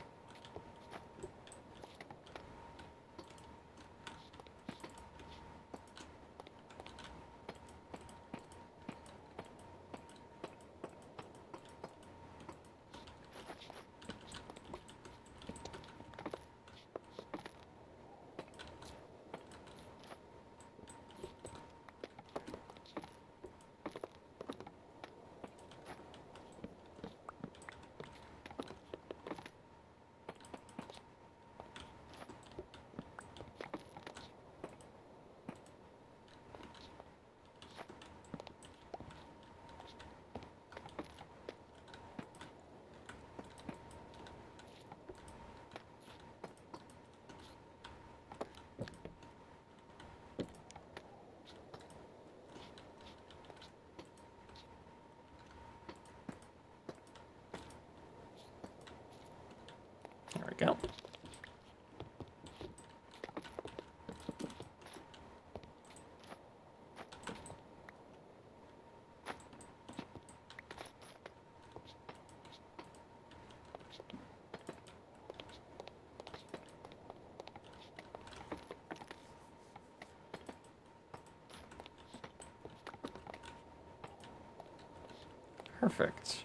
Perfect.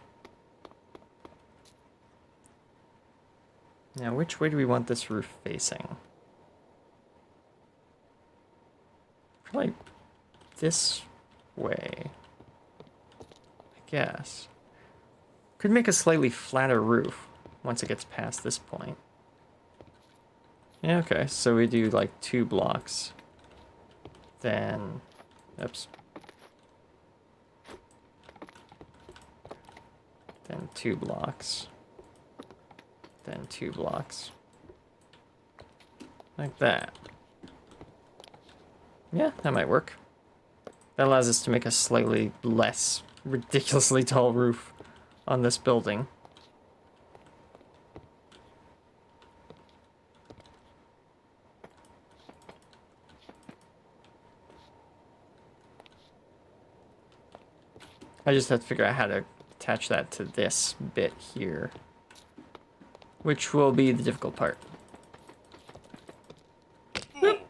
Now, which way do we want this roof facing? Probably this way, I guess. Could make a slightly flatter roof once it gets past this point. Yeah, okay, so we do like 2 blocks. Then, oops. Then 2 blocks. Then 2 blocks. Like that. Yeah, that might work. That allows us to make a slightly less ridiculously tall roof on this building. I just have to figure out how to attach that to this bit here, which will be the difficult part. Whoop.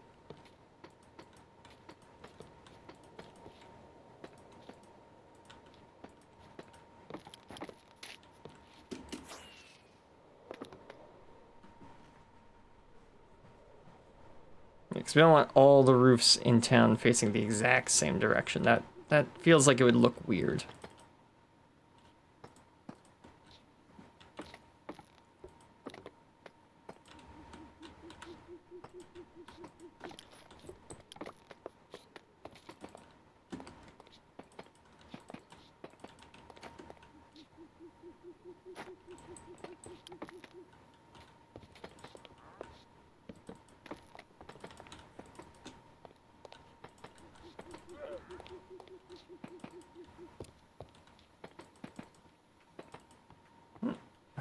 Because we don't want all the roofs in town facing the exact same direction. That feels like it would look weird.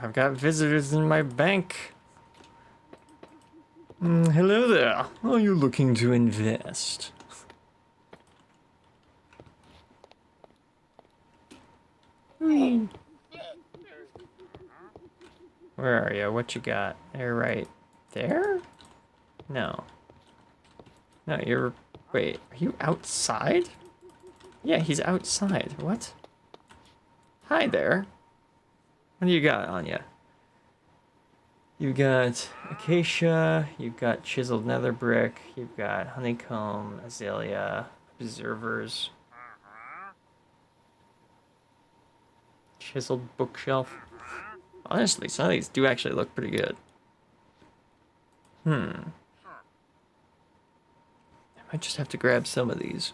I've got visitors in my bank. Hello there. Are you looking to invest? Where are you? What you got? You're right there? No. No, you're... Wait, are you outside? Yeah, he's outside. What? Hi there. What do you got on you? You've got acacia, you've got chiseled nether brick, you've got honeycomb, azalea, observers, chiseled bookshelf. Honestly, some of these do actually look pretty good. I might just have to grab some of these.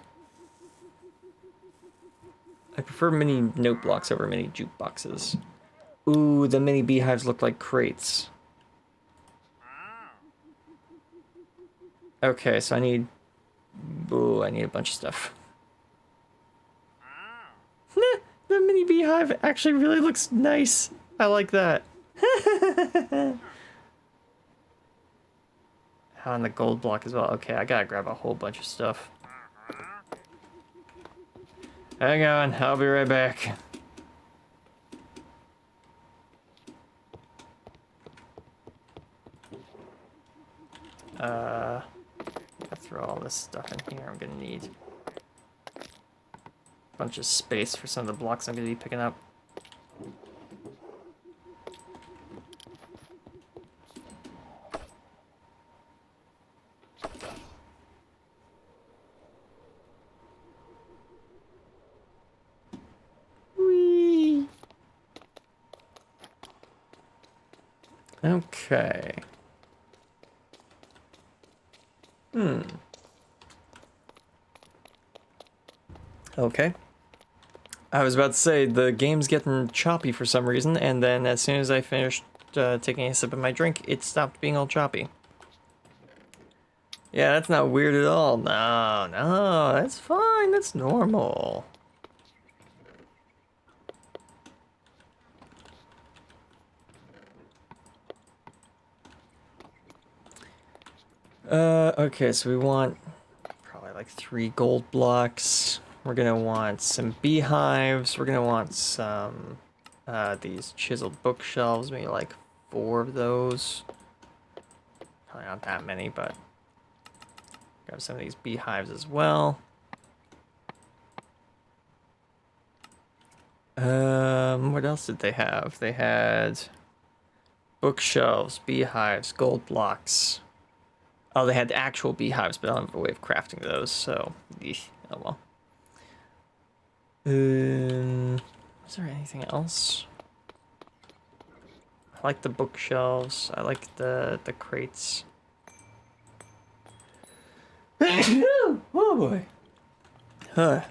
I prefer mini note blocks over mini jukeboxes. Ooh, the mini beehives look like crates. Okay, so I need... Ooh, I need a bunch of stuff. The mini beehive actually really looks nice. I like that. On the gold block as well. Okay, I gotta grab a whole bunch of stuff. Hang on, I'll be right back. I'll throw all this stuff in here. I'm gonna need a bunch of space for some of the blocks I'm gonna be picking up. Whee! Okay. Okay. I was about to say, the game's getting choppy for some reason, and then as soon as I finished taking a sip of my drink, it stopped being all choppy. Yeah, that's not weird at all. No, no, that's fine. That's normal. Okay, so we want probably like 3 gold blocks. We're gonna want some beehives. We're gonna want some, these chiseled bookshelves, maybe like 4 of those. Probably not that many, but grab some of these beehives as well. What else did they have? They had bookshelves, beehives, gold blocks. Oh, they had actual beehives, but I don't have a way of crafting those, so eesh, oh well. Is there anything else? I like the bookshelves. I like the crates. Oh boy. Huh.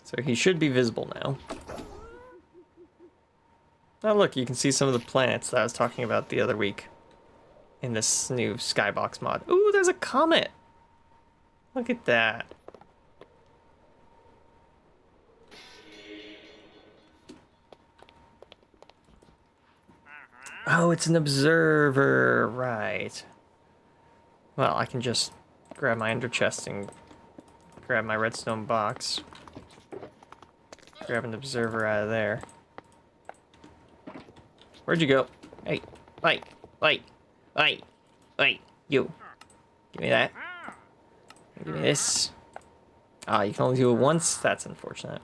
So he should be visible now. Oh look, you can see some of the planets that I was talking about the other week in this new skybox mod. Ooh, there's a comet! Look at that. Oh, it's an observer, right. Well, I can just grab my ender chest and grab my redstone box. Grab an observer out of there. Where'd you go? Hey, wait, you. Give me that. Give me this. Ah, you can only do it once? That's unfortunate.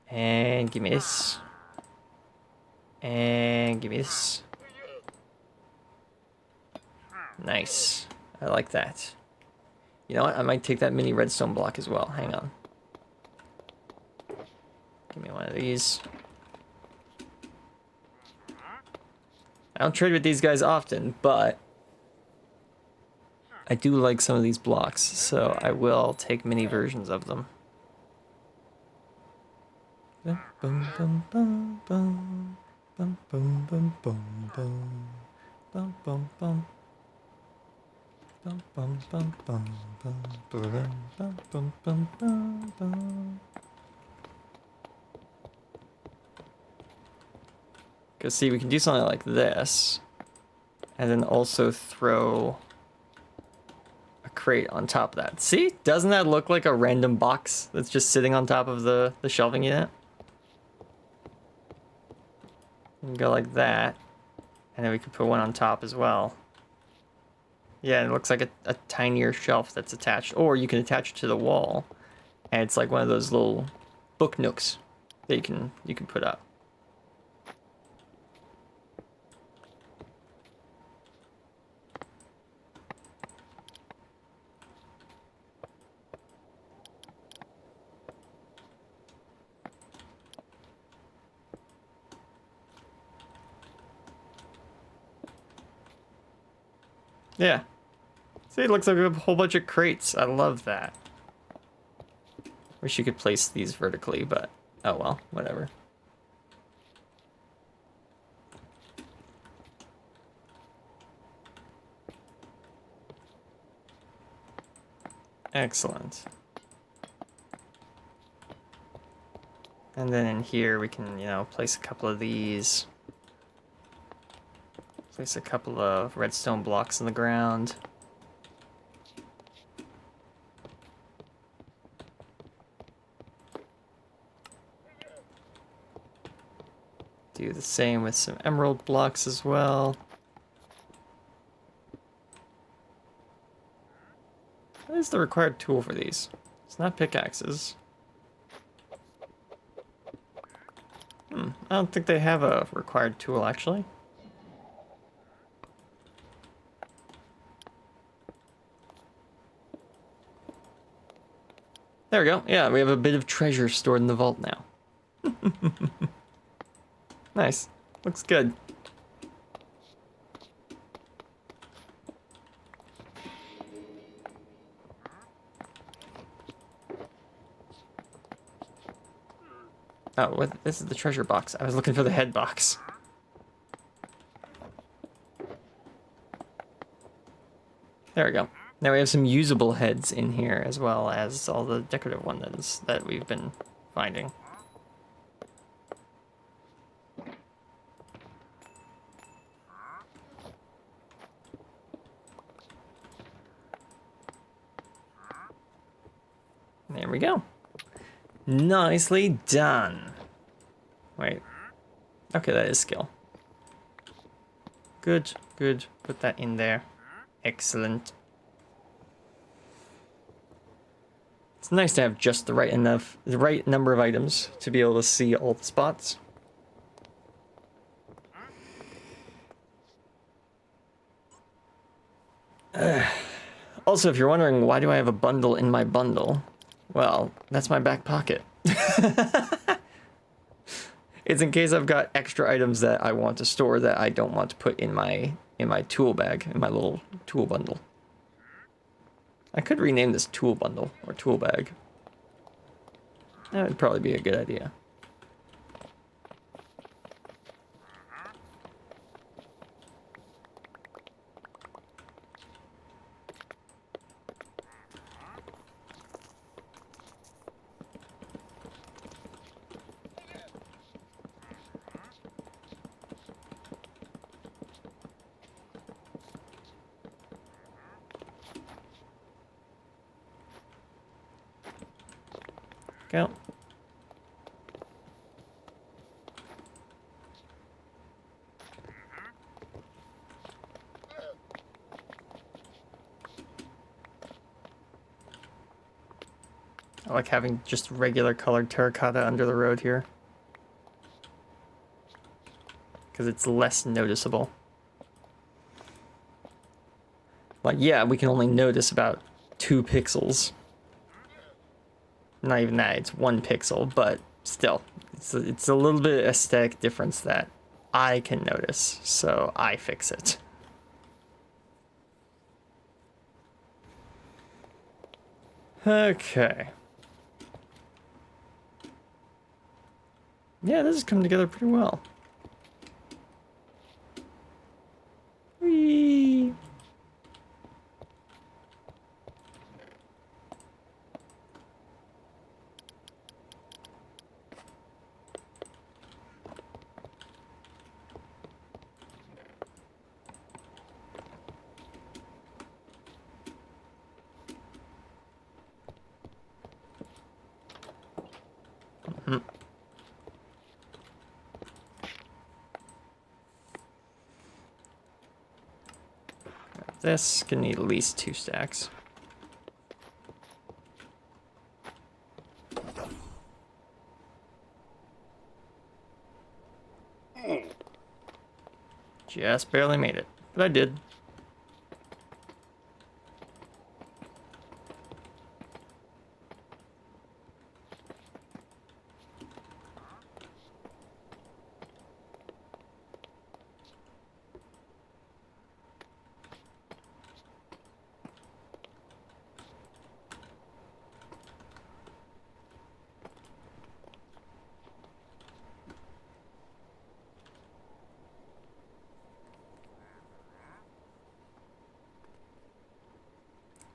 And give me this. And give me this. Nice. I like that. You know what? I might take that mini redstone block as well. Hang on. Give me one of these. I don't trade with these guys often, but I do like some of these blocks, so I will take mini versions of them. Bum, bum, bum, bum, bum, bum, bum, bum, bum, bum, bum, bum. Bum, bum, bum, bum, bum, bum, bum, bum, bum, bum. Because see, we can do something like this, and then also throw a crate on top of that. See? Doesn't that look like a random box that's just sitting on top of the shelving unit? We can go like that, and then we could put one on top as well. Yeah, it looks like a tinier shelf that's attached. Or you can attach it to the wall, and it's like one of those little book nooks that you can put up. Yeah. See, it looks like a whole bunch of crates. I love that. Wish you could place these vertically, but oh well, whatever. Excellent. And then in here we can, you know, place a couple of these. Place a couple of redstone blocks in the ground. Do the same with some emerald blocks as well. What is the required tool for these? It's not pickaxes. I don't think they have a required tool, actually. There we go. Yeah, we have a bit of treasure stored in the vault now. Nice. Looks good. Oh, what? This is the treasure box. I was looking for the head box. There we go. Now we have some usable heads in here, as well as all the decorative ones that we've been finding. we go. Nicely done. Wait. Okay, that is skill. Good, good. Put that in there. Excellent. It's nice to have just the right number of items to be able to see all the spots. Also, if you're wondering why do I have a bundle in my bundle, well, that's my back pocket. It's in case I've got extra items that I want to store that I don't want to put in my tool bag, in my little tool bundle. I could rename this tool bundle or tool bag. That would probably be a good idea. Go. I like having just regular colored terracotta under the road here, because it's less noticeable. Like, yeah, we can only notice about 2 pixels. Not even that, it's 1 pixel, but still, it's a little bit of aesthetic difference that I can notice, so I fix it. Okay. Yeah, this is coming together pretty well. Whee! This can need at least 2 stacks. Just barely made it, but I did.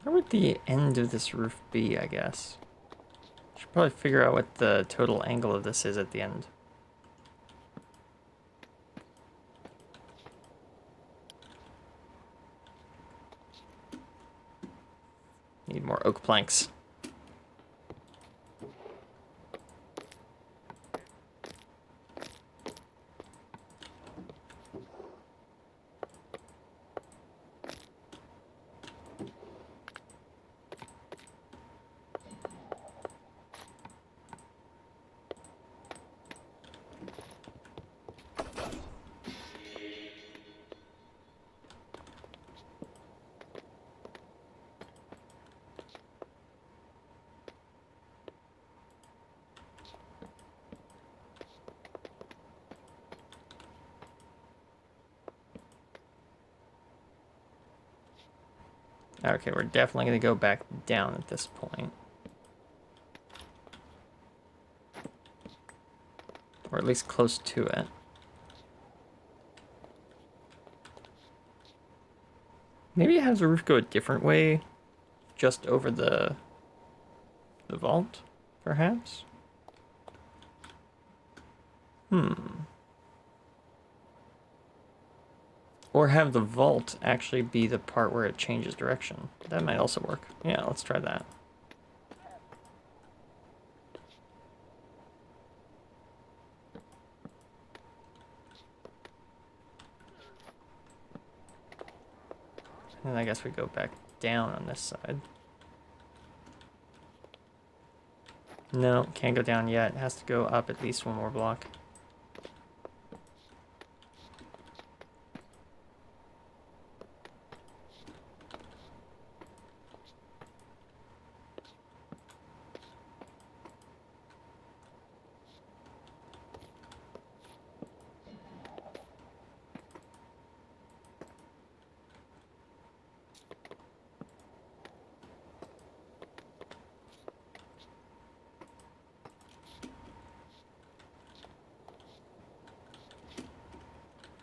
Where would the end of this roof be, I guess? Should probably figure out what the total angle of this is at the end. Need more oak planks. Okay, we're definitely going to go back down at this point. Or at least close to it. Maybe have the roof go a different way, just over the vault, perhaps? Or have the vault actually be the part where it changes direction. That might also work. Yeah, let's try that. And I guess we go back down on this side. No, can't go down yet. It has to go up at least one more block.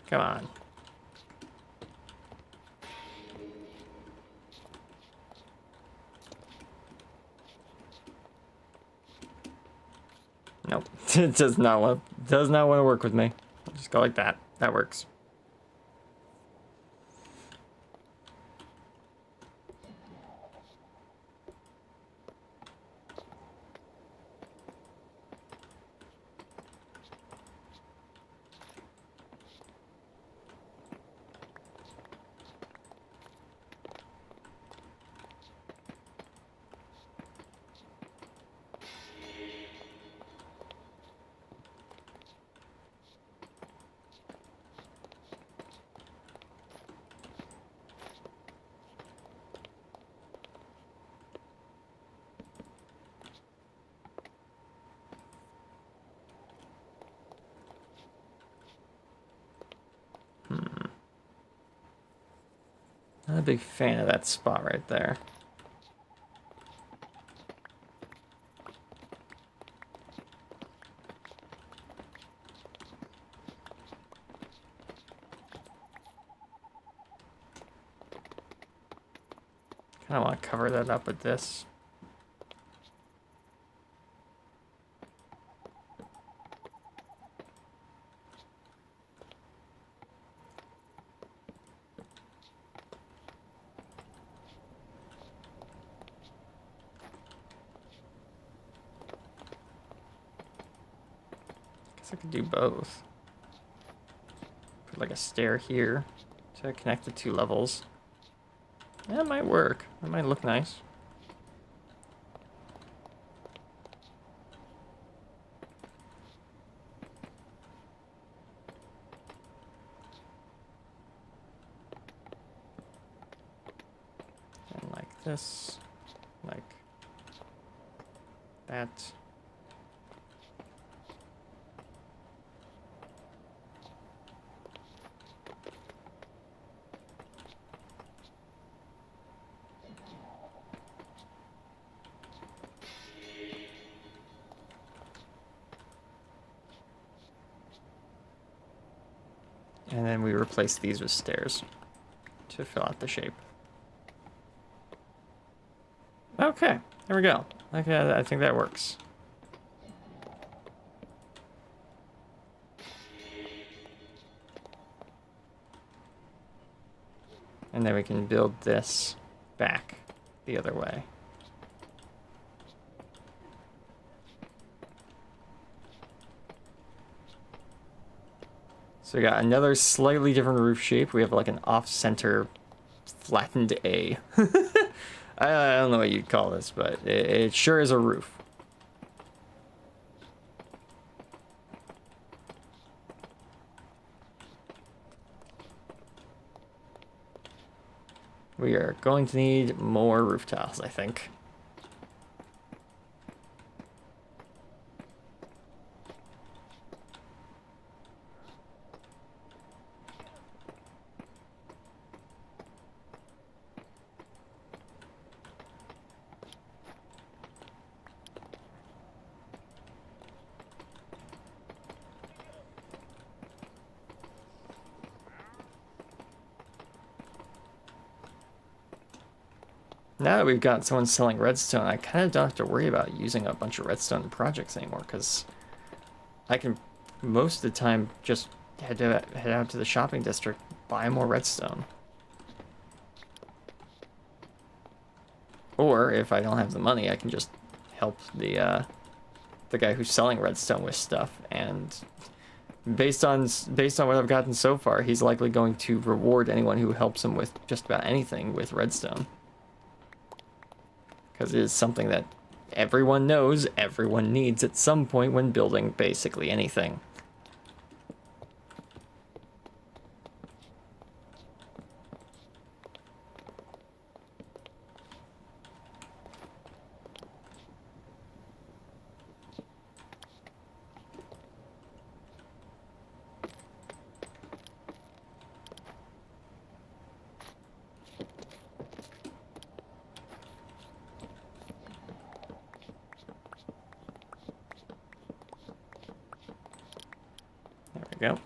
Come on. Nope. It does not want to work with me. I'll just go like that. That works. Not a big fan of that spot right there. Kind of want to cover that up with this. I could do both. Put like a stair here to connect the two levels. That might work. That might look nice. And like this, like that. And then we replace these with stairs to fill out the shape. Okay, there we go. Okay, I think that works. And then we can build this back the other way. So we got another slightly different roof shape. We have like an off-center flattened A. I don't know what you'd call this, but it sure is a roof. We are going to need more roof tiles, I think. Now that we've got someone selling redstone, I kind of don't have to worry about using a bunch of redstone projects anymore, because I can most of the time just head out to the shopping district, buy more redstone. Or if I don't have the money, I can just help the guy who's selling redstone with stuff and Based on what I've gotten so far, he's likely going to reward anyone who helps him with just about anything with redstone. Because it is something that everyone knows everyone needs at some point when building basically anything. There we go.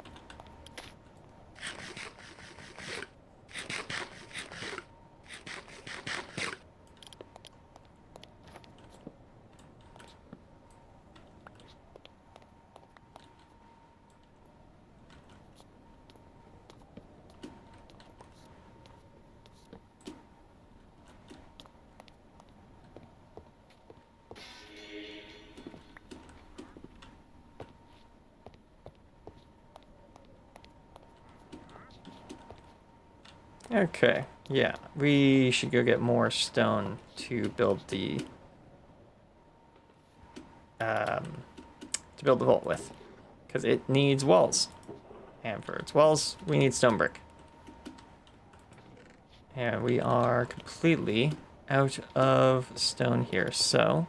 Okay, yeah, we should go get more stone to build the vault with, because it needs walls, and for its walls we need stone brick. And we are completely out of stone here, so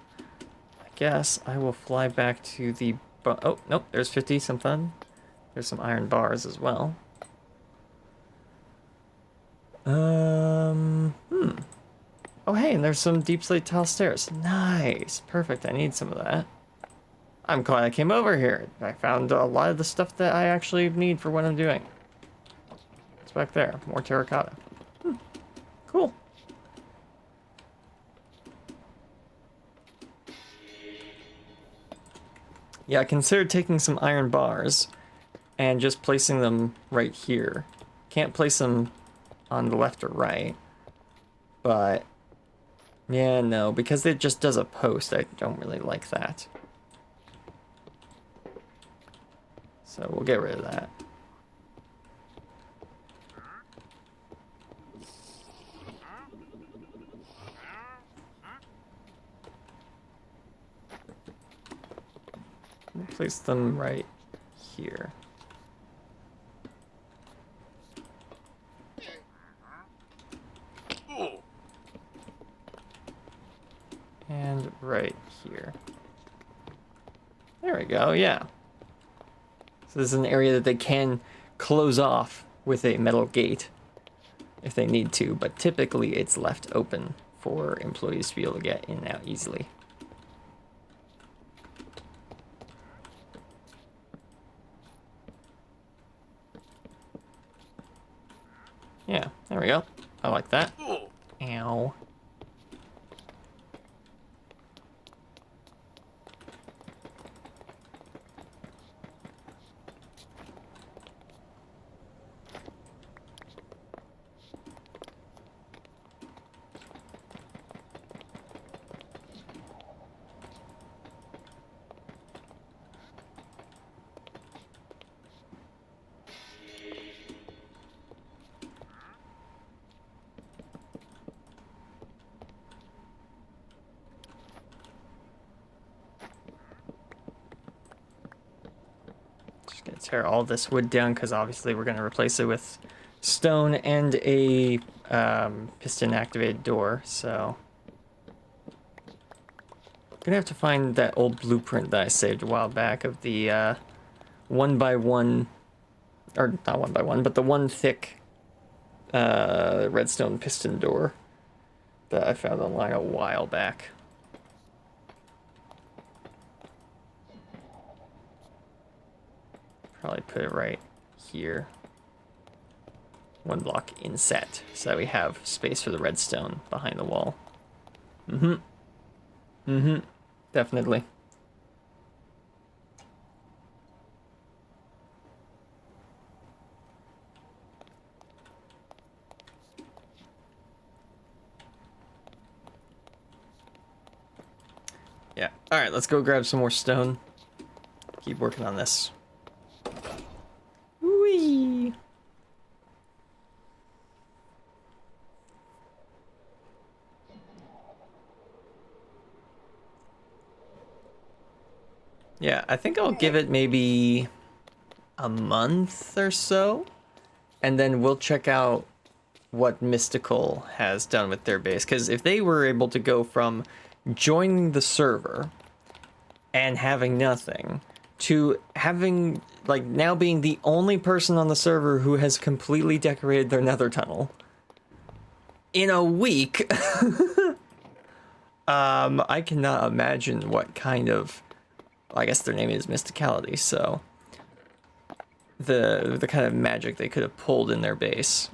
I guess I will fly back to the oh nope, there's 50 something. There's some iron bars as well. Oh, hey, and there's some deep slate tile stairs. Nice. Perfect. I need some of that. I'm glad I came over here. I found a lot of the stuff that I actually need for what I'm doing. It's back there. More terracotta. Cool. Yeah, I considered taking some iron bars and just placing them right here. Can't place them on the left or right. But yeah, no, because it just does a post, I don't really like that. So we'll get rid of that. We'll place them right here. And right here. There we go, yeah. So this is an area that they can close off with a metal gate if they need to, but typically it's left open for employees to be able to get in and out easily. Yeah, there we go. I like that. Ow. Just gonna tear all this wood down because obviously we're gonna replace it with stone and a piston activated door, so gonna have to find that old blueprint that I saved a while back of the 1x1, or not 1x1, but the one thick redstone piston door that I found online a while back. Probably put it right here. One block inset, so that we have space for the redstone behind the wall. Definitely. Yeah. All right, let's go grab some more stone. Keep working on this. Yeah, I think I'll give it maybe a month or so, and then we'll check out what Mystical has done with their base. Because if they were able to go from joining the server and having nothing to having, like, now being the only person on the server who has completely decorated their nether tunnel in a week, I cannot imagine what kind of, I guess their name is Mysticality, so the kind of magic they could have pulled in their base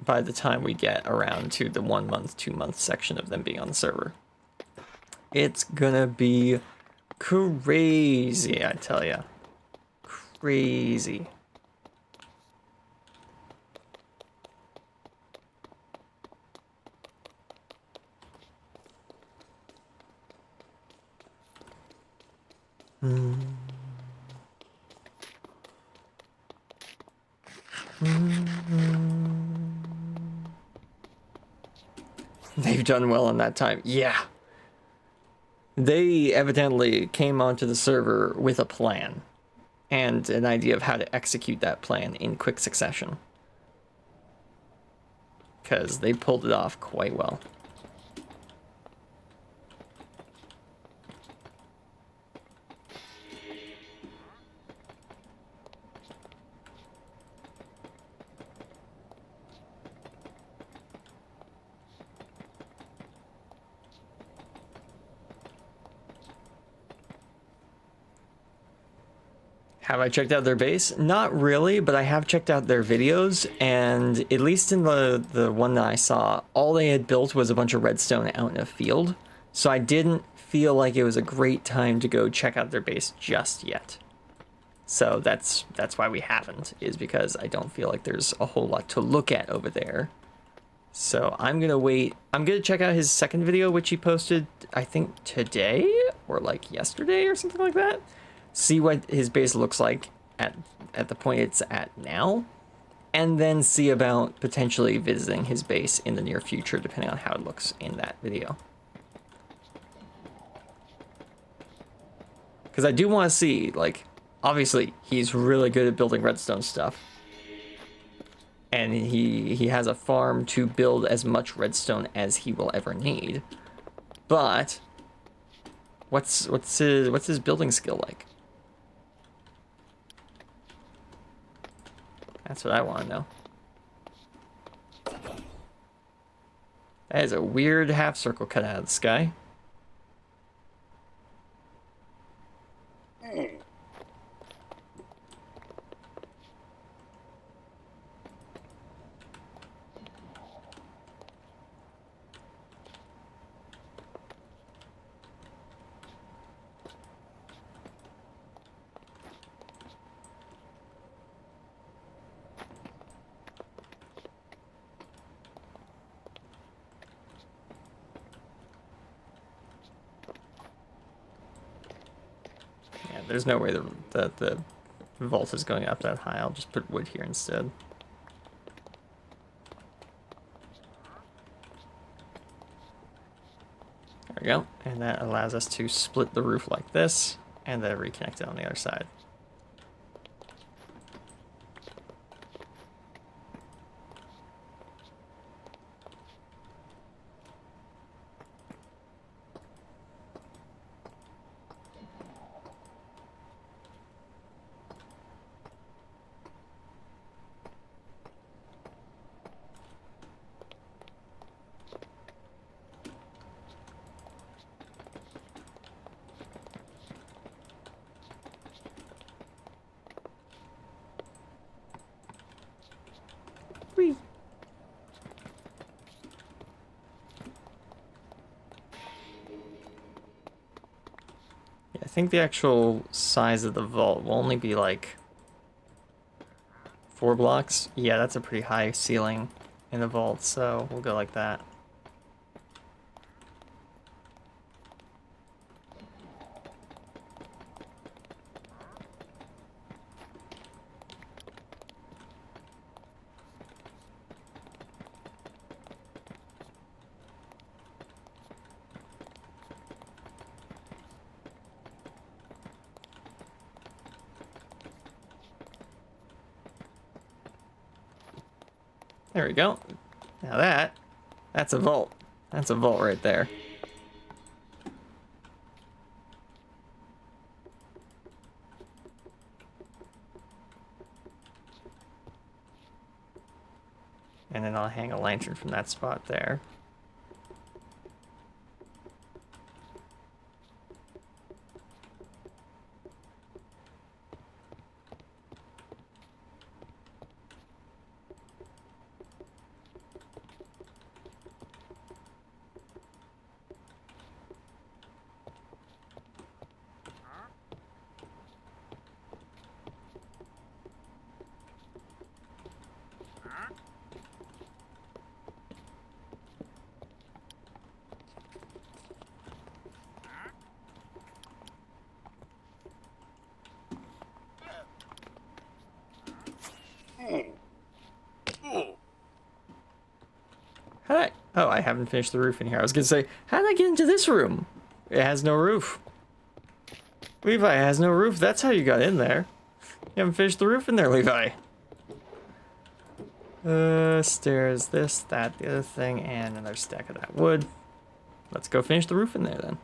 by the time we get around to the 1 month, 2 month section of them being on the server. It's gonna be crazy, I tell ya. Crazy. They've done well in that time. Yeah. They evidently came onto the server with a plan and an idea of how to execute that plan in quick succession. Because they pulled it off quite well. Have I checked out their base? Not really, but I have checked out their videos, and at least in the one that I saw, all they had built was a bunch of redstone out in a field, so I didn't feel like it was a great time to go check out their base just yet. So that's why we haven't, is because I don't feel like there's a whole lot to look at over there. So I'm gonna wait. I'm gonna check out his second video, which he posted, I think today, or like yesterday or something like that. See what his base looks like at the point it's at now, and then see about potentially visiting his base in the near future, depending on how it looks in that video. Because I do want to see, like, obviously he's really good at building redstone stuff, and he has a farm to build as much redstone as he will ever need. But what's his building skill like? That's what I want to know. That is a weird half circle cut out of the sky. There's no way that the vault is going up that high. I'll just put wood here instead. There we go. And that allows us to split the roof like this, and then reconnect it on the other side. Whee! Yeah, I think the actual size of the vault will only be like 4 blocks. Yeah, that's a pretty high ceiling in the vault, so we'll go like that. There we go. Now that's a vault. That's a vault right there. And then I'll hang a lantern from that spot there. Hi. Oh, I haven't finished the roof in here. I was gonna say, how did I get into this room? It has no roof. Levi has no roof. That's how you got in there. You haven't finished the roof in there, Levi. Stairs, this, that, the other thing, and another stack of that wood. Let's go finish the roof in there then.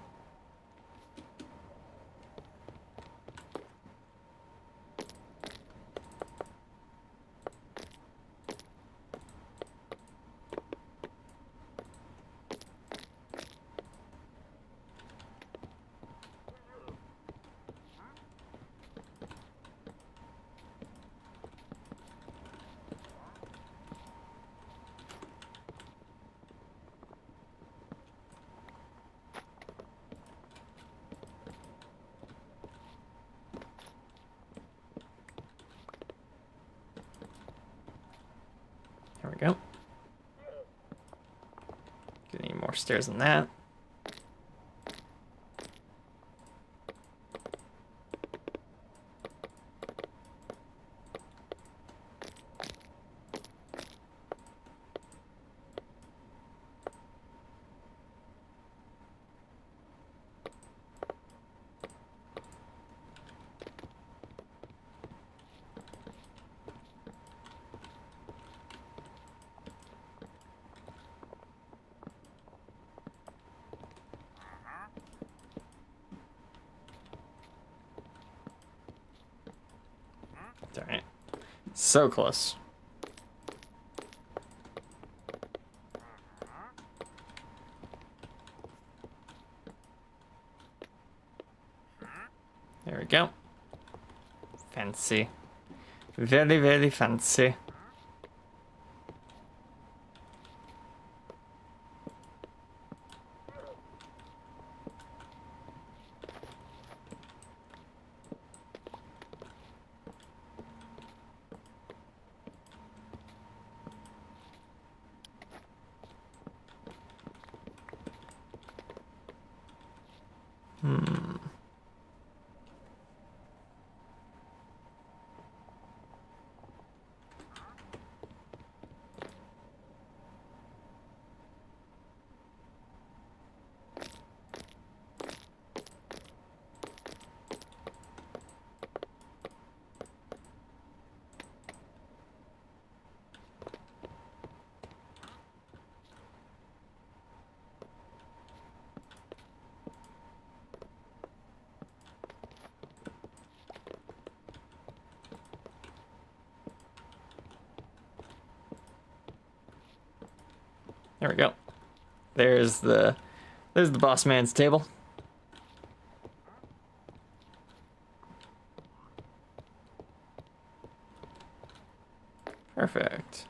There we go. Gonna need more stairs than that. Darn it. So close. There we go. Fancy. Very, very fancy. There we go. There's the boss man's table. Perfect.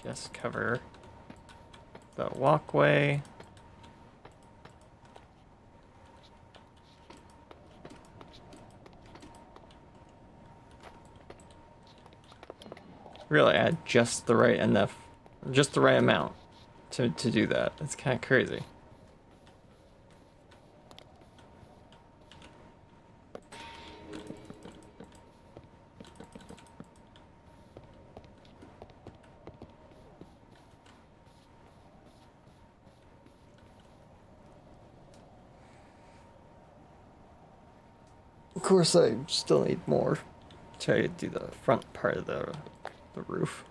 just cover the walkway. Really add just the right amount to do that. It's kind of crazy. Of course, I still need more to do the front part of the roof.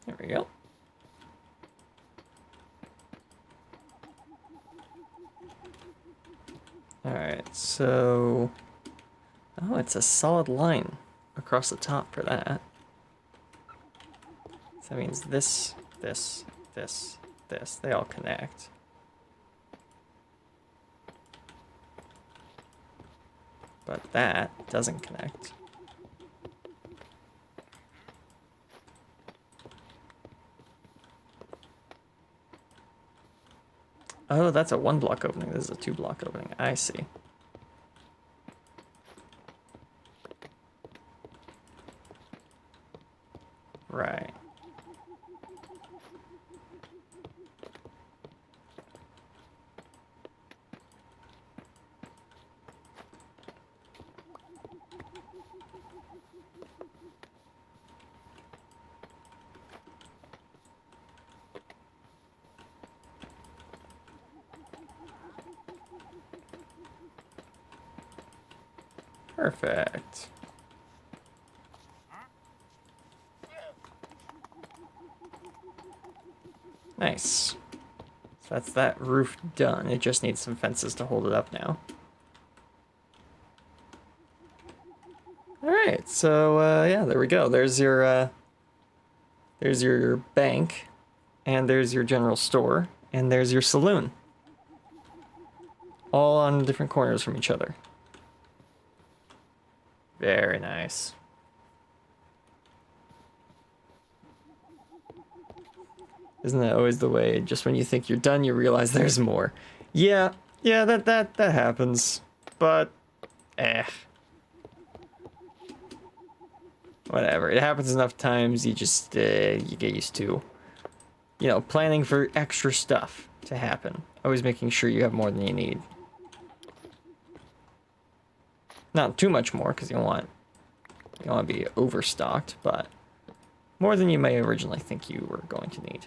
There we go. Alright, so... Oh, it's a solid line across the top for that. So that means this, this, this, this, they all connect. But that doesn't connect. Oh, that's a 1-block opening. This is a 2-block opening. I see. Right. Perfect. Nice. So that's that roof done. It just needs some fences to hold it up now. Alright, so yeah, there we go. There's your bank, and there's your general store, and there's your saloon. All on different corners from each other. Very nice. Isn't that always the way? Just when you think you're done, you realize there's more. Yeah, that happens. But, whatever. It happens enough times, you just, you get used to, you know, planning for extra stuff to happen. Always making sure you have more than you need. Not too much more, because you don't want to be overstocked, but more than you may originally think you were going to need.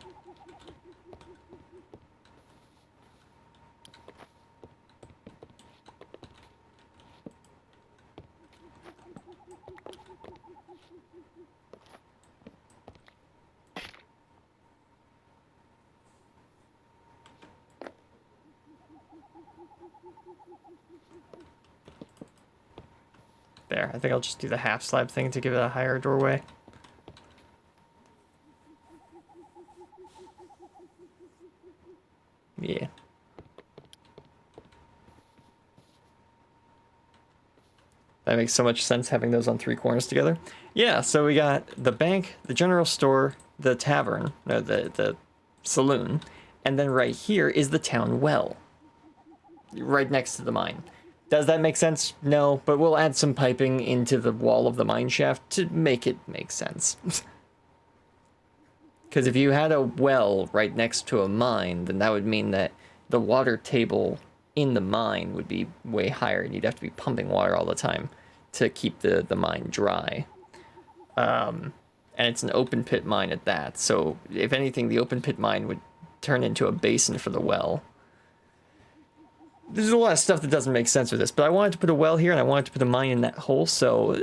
There, I think I'll just do the half slab thing to give it a higher doorway. Yeah. That makes so much sense having those on 3 corners together. Yeah, so we got the bank, the general store, the tavern, no, the saloon, and then right here is the town well. Right next to the mine. Does that make sense? No, but we'll add some piping into the wall of the mine shaft to make it make sense. Because if you had a well right next to a mine, then that would mean that the water table in the mine would be way higher, and you'd have to be pumping water all the time to keep the mine dry. And it's an open pit mine at that. So if anything, the open pit mine would turn into a basin for the well. There's a lot of stuff that doesn't make sense with this, but I wanted to put a well here and I wanted to put a mine in that hole, so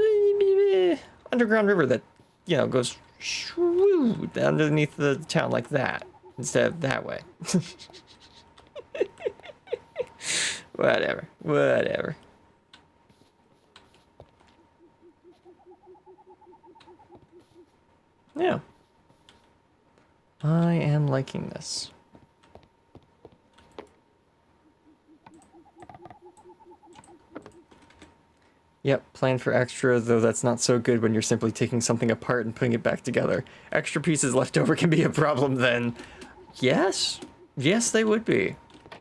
underground river that, you know, goes underneath the town like that instead of that way. Whatever. Yeah. I am liking this. Yep, plan for extra, though that's not so good when you're simply taking something apart and putting it back together. Extra pieces left over can be a problem then. Yes. Yes, they would be.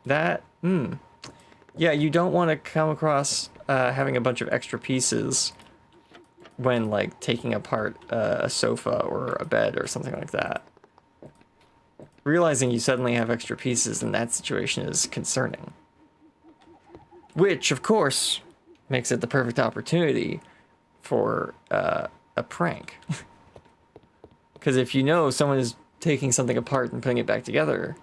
That, Yeah, you don't want to come across having a bunch of extra pieces when, like, taking apart a sofa or a bed or something like that. Realizing you suddenly have extra pieces in that situation is concerning. Which, of course, makes it the perfect opportunity for a prank. Because if you know someone is taking something apart and putting it back together,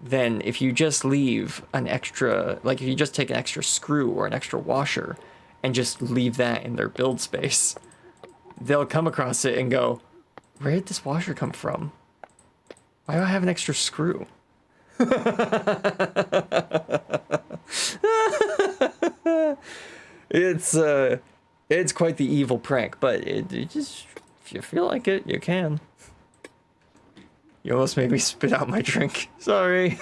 then if you just leave an extra, like if you just take an extra screw or an extra washer and just leave that in their build space, they'll come across it and go, where did this washer come from? Why do I have an extra screw? It's quite the evil prank, but it just, if you feel like it, you can. You almost made me spit out my drink. Sorry.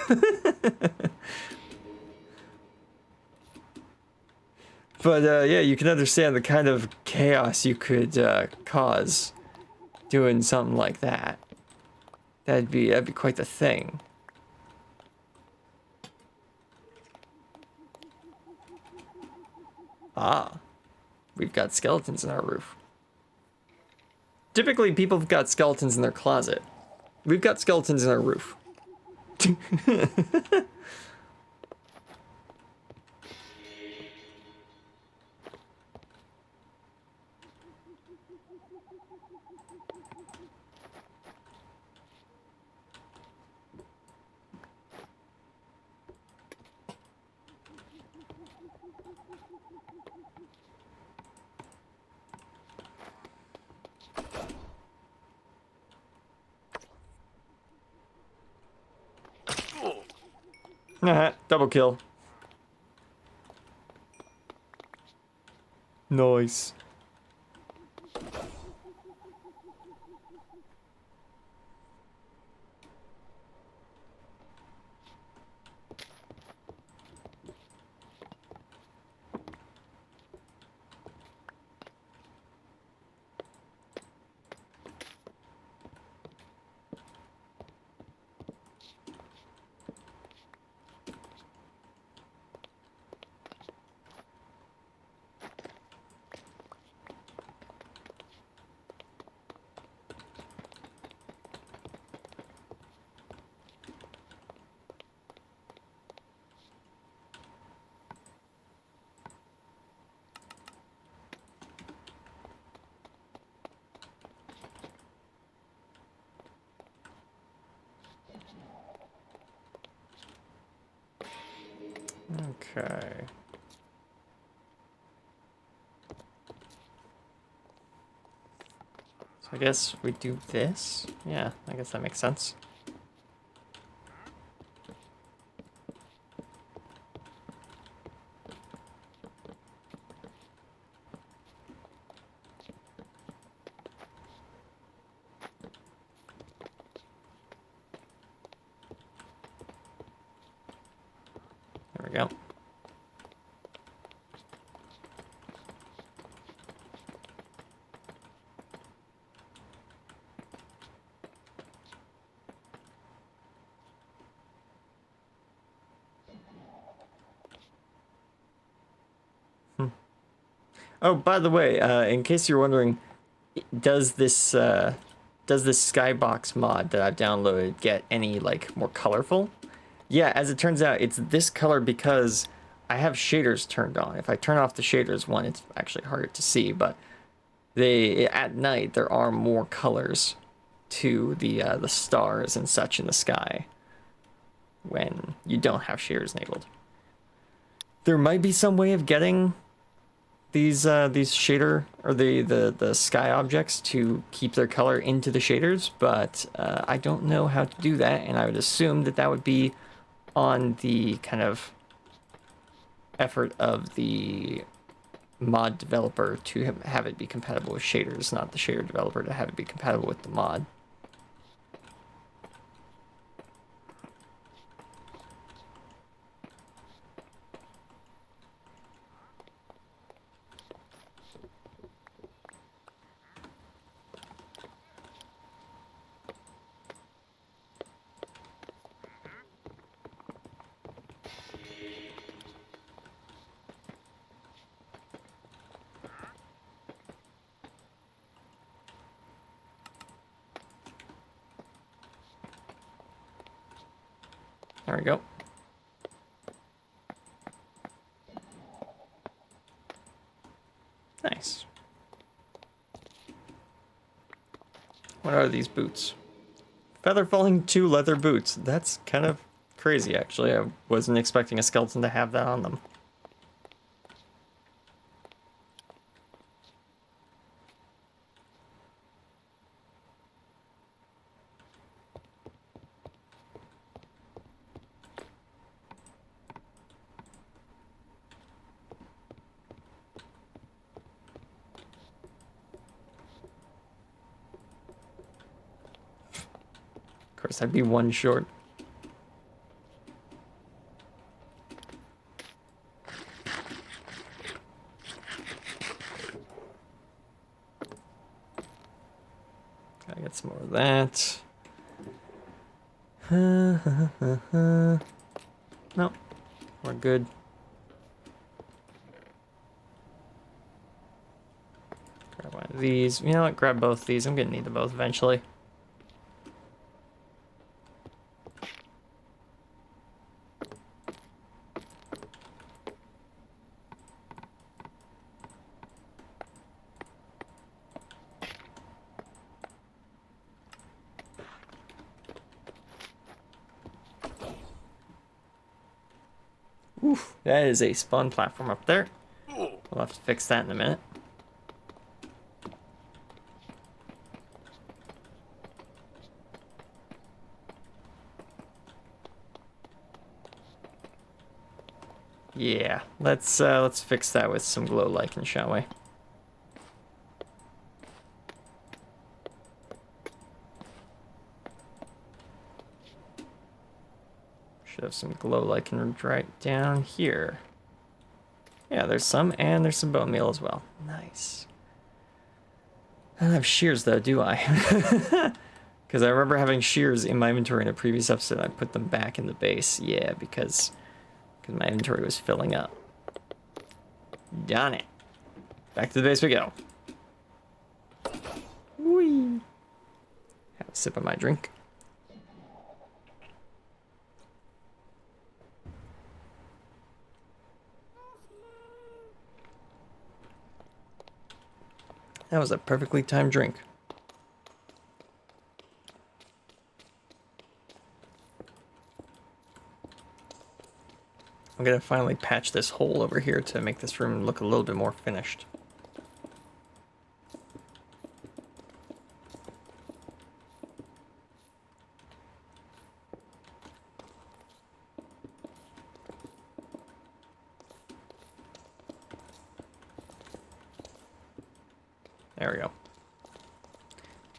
But yeah, you can understand the kind of chaos you could cause doing something like that. That'd be quite the thing. Ah, we've got skeletons in our roof. Typically, people have got skeletons in their closet. We've got skeletons in our roof. Double kill. Nice. Okay. So I guess we do this? Yeah, I guess that makes sense. There we go. Oh, by the way, in case you're wondering, does this skybox mod that I've downloaded get any, like, more colorful? Yeah, as it turns out, it's this color because I have shaders turned on. If I turn off the shaders one, it's actually harder to see, but at night there are more colors to the stars and such in the sky when you don't have shaders enabled. There might be some way of getting these shader or the sky objects to keep their color into the shaders, but I don't know how to do that, and I would assume that that would be on the kind of effort of the mod developer to have it be compatible with shaders, not the shader developer to have it be compatible with the mod. There we go. Nice. What are these boots? Feather falling 2 leather boots. That's kind of crazy, actually. I wasn't expecting a skeleton to have that on them. Of course, I'd be 1 short. Gotta get some more of that. No, we're good. Grab one of these. You know what? Grab both these. I'm gonna need them both eventually. Oof, that is a spawn platform up there. We'll have to fix that in a minute. Yeah, let's fix that with some glow lichen, shall we? Should have some glow lichen right down here. Yeah, there's some, and there's some bone meal as well. Nice. I don't have shears though, do I? Because I remember having shears in my inventory in a previous episode. I put them back in the base. Yeah, because my inventory was filling up. Darn it. Back to the base we go. Whee! Have a sip of my drink. That was a perfectly timed drink. I'm gonna finally patch this hole over here to make this room look a little bit more finished. There we go.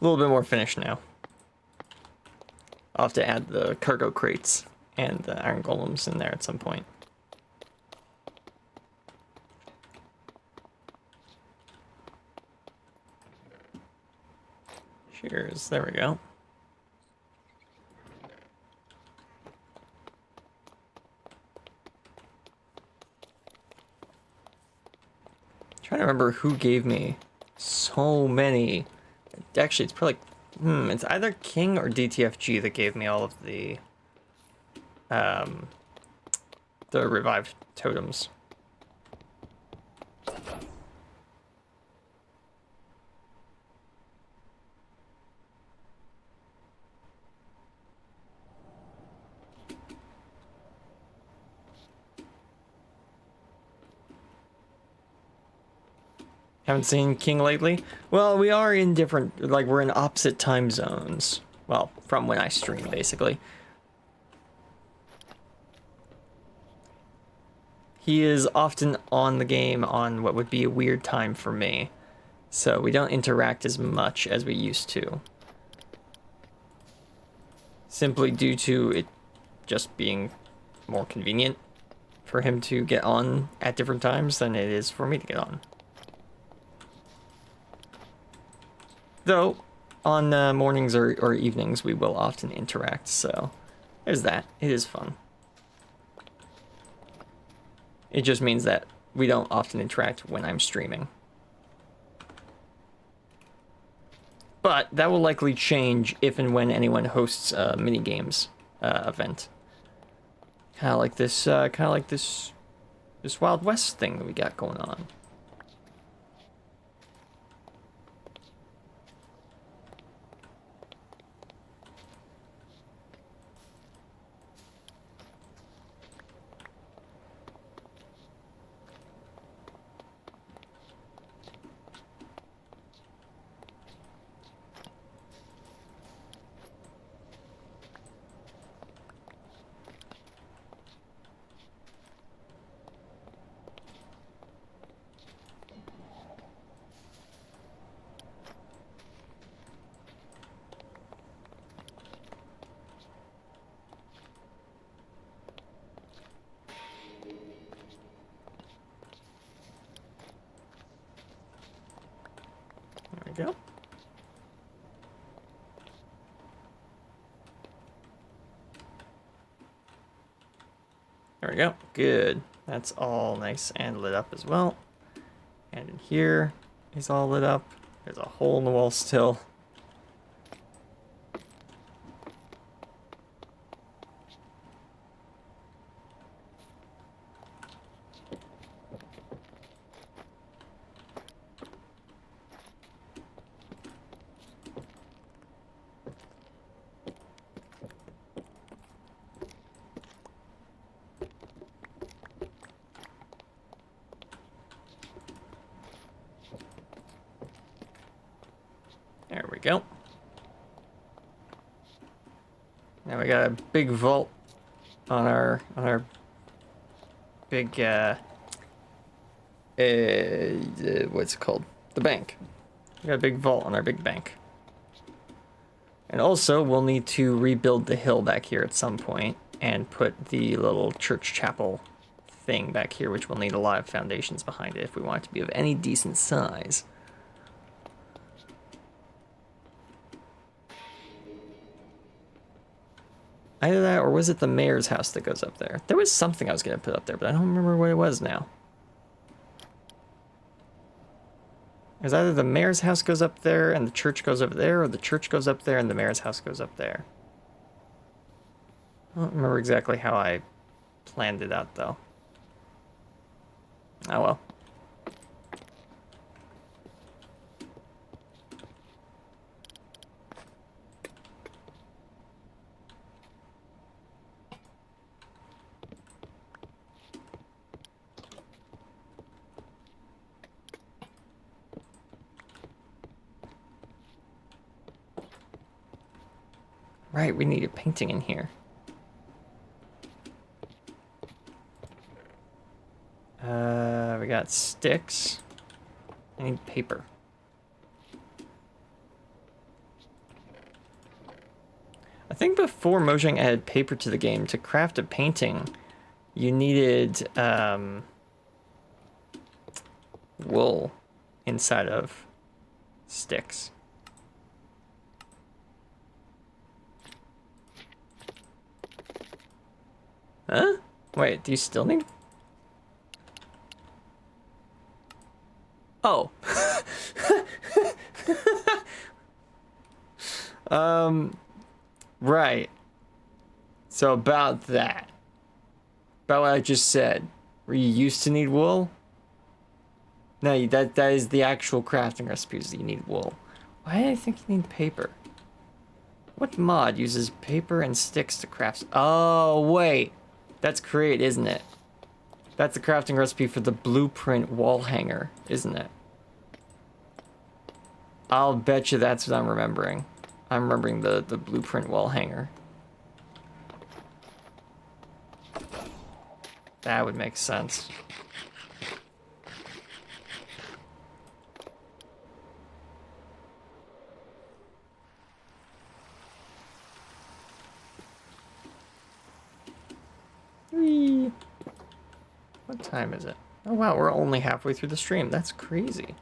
A little bit more finished now. I'll have to add the cargo crates and the iron golems in there at some point. Cheers, there we go. Trying to remember who gave me so many. Actually, it's probably it's either King or DTFG that gave me all of the revived totems. Haven't seen King lately? Well, we are in different, like, we're in opposite time zones. Well, from when I stream, basically. He is often on the game on what would be a weird time for me. So we don't interact as much as we used to. Simply due to it just being more convenient for him to get on at different times than it is for me to get on. Though, on mornings or evenings, we will often interact, so there's that. It is fun. It just means that we don't often interact when I'm streaming. But that will likely change if and when anyone hosts a mini-games event. Kind of like this Wild West thing that we got going on. There we go. There we go. Good. That's all nice and lit up as well. And in here is all lit up. There's a hole in the wall still. There we go. Now we got a big vault on our big what's it called? The bank. We got a big vault on our big bank. And also we'll need to rebuild the hill back here at some point and put the little church chapel thing back here, which will need a lot of foundations behind it if we want it to be of any decent size. Either that, or was it the mayor's house that goes up there? There was something I was going to put up there, but I don't remember what it was now. It was either the mayor's house goes up there and the church goes over there, or the church goes up there and the mayor's house goes up there. I don't remember exactly how I planned it out, though. Oh well. Right, we need a painting in here. We got sticks. I need paper. I think before Mojang added paper to the game, to craft a painting, you needed wool inside of sticks. Huh? Wait, do you still need... Oh. Right. So about that. About what I just said. Where you used to need wool? No, that is the actual crafting recipes that you need wool. Why did I think you need paper? What mod uses paper and sticks to craft? Oh, wait. That's Create, isn't it? That's the crafting recipe for the blueprint wall hanger, isn't it? I'll bet you that's what I'm remembering. I'm remembering the blueprint wall hanger. That would make sense. Whee! What time is it? Oh wow, we're only halfway through the stream. That's crazy.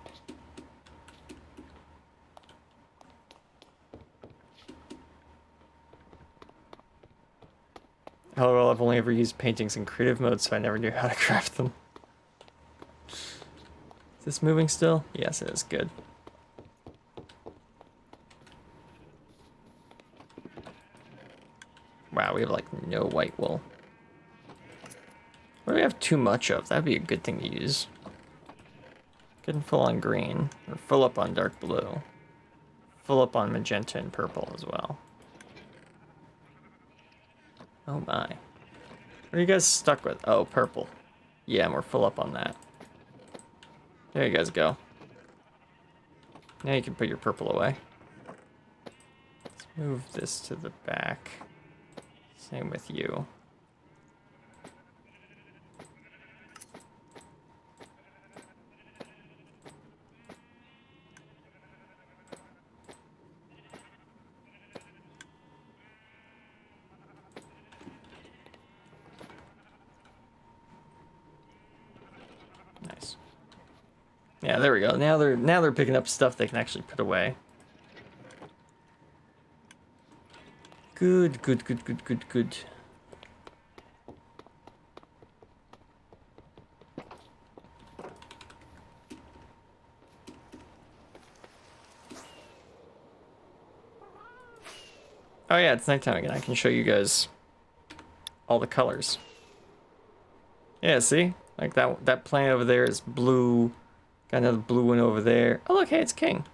Oh well, I've only ever used paintings in creative mode, so I never knew how to craft them. Is this moving still? Yes, it is. Good. Wow, we have like no white wool. What do we have too much of? That'd be a good thing to use. Getting full on green, or full up on dark blue. Full up on magenta and purple as well. Oh my. What are you guys stuck with? Oh, purple. Yeah, and we're full up on that. There you guys go. Now you can put your purple away. Let's move this to the back. Same with you. Nice. Yeah, there we go. Now they're picking up stuff they can actually put away. Good, good, good, good, good, good. Oh yeah, it's nighttime again. I can show you guys all the colors. Yeah, see? Like that plant over there is blue. Got another blue one over there. Oh look, hey, it's king.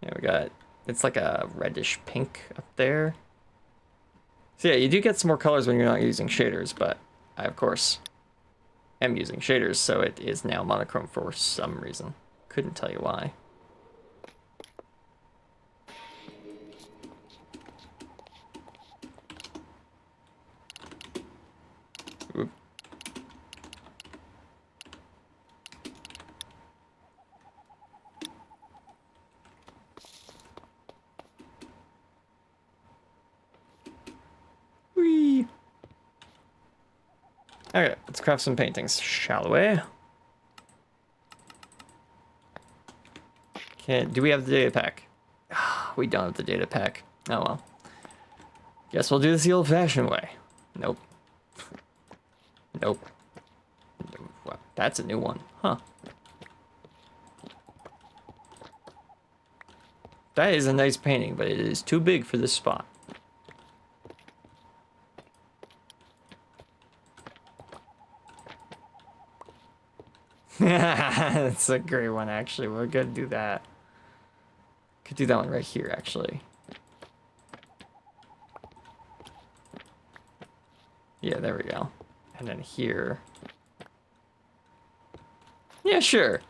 Yeah, we got, it's like a reddish pink up there. So yeah, you do get some more colors when you're not using shaders, but I of course am using shaders, so it is now monochrome for some reason. Couldn't tell you why. Oop. Whee! Okay, let's craft some paintings, shall we? Okay, do we have the data pack? We don't have the data pack. Oh well. Guess we'll do this the old-fashioned way. Nope. Nope. Well, that's a new one. Huh. That is a nice painting, but it is too big for this spot. That's a great one, actually. We're gonna do that. Could do that one right here, actually. Yeah, there we go. And then here. Yeah, sure.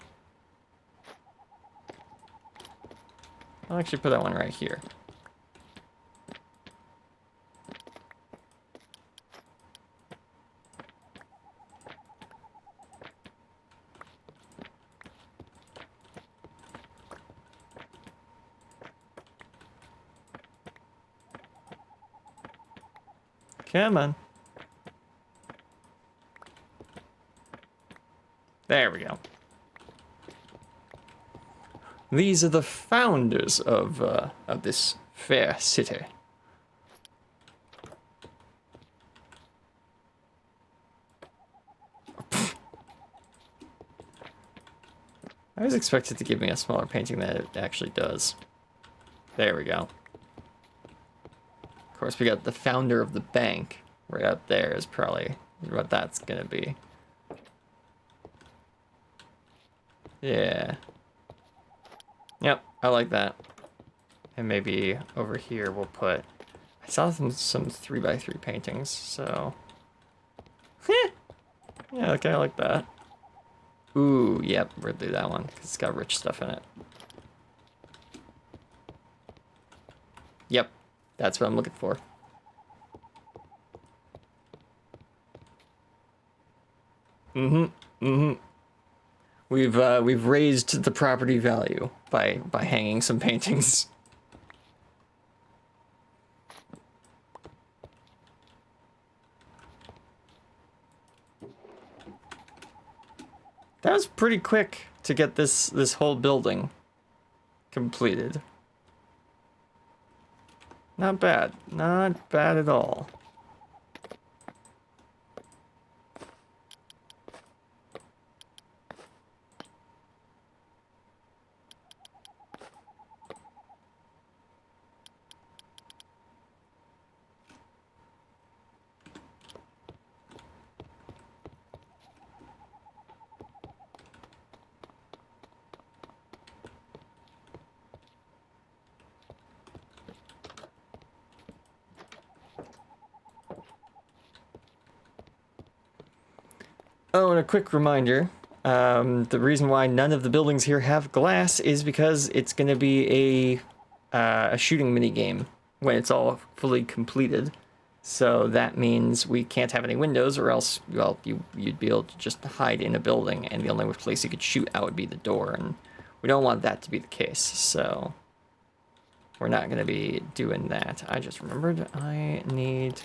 I'll actually put that one right here. Come on. There we go. These are the founders of this fair city. I was expected to give me a smaller painting than it actually does. There we go. Of course, we got the founder of the bank right up there is probably what that's gonna be. Yeah. Yep, I like that. And maybe over here we'll put... I saw some 3x3 paintings, so... yeah, okay, I like that. Ooh, yep, we're gonna do that one, because it's got rich stuff in it. Yep, that's what I'm looking for. We've raised the property value by hanging some paintings. That was pretty quick to get this whole building completed. Not bad. Not bad at all. Oh, and a quick reminder, the reason why none of the buildings here have glass is because it's going to be a shooting minigame when it's all fully completed. So that means we can't have any windows, or else, well, you'd be able to just hide in a building, and the only place you could shoot out would be the door, and we don't want that to be the case, so we're not going to be doing that. I just remembered I need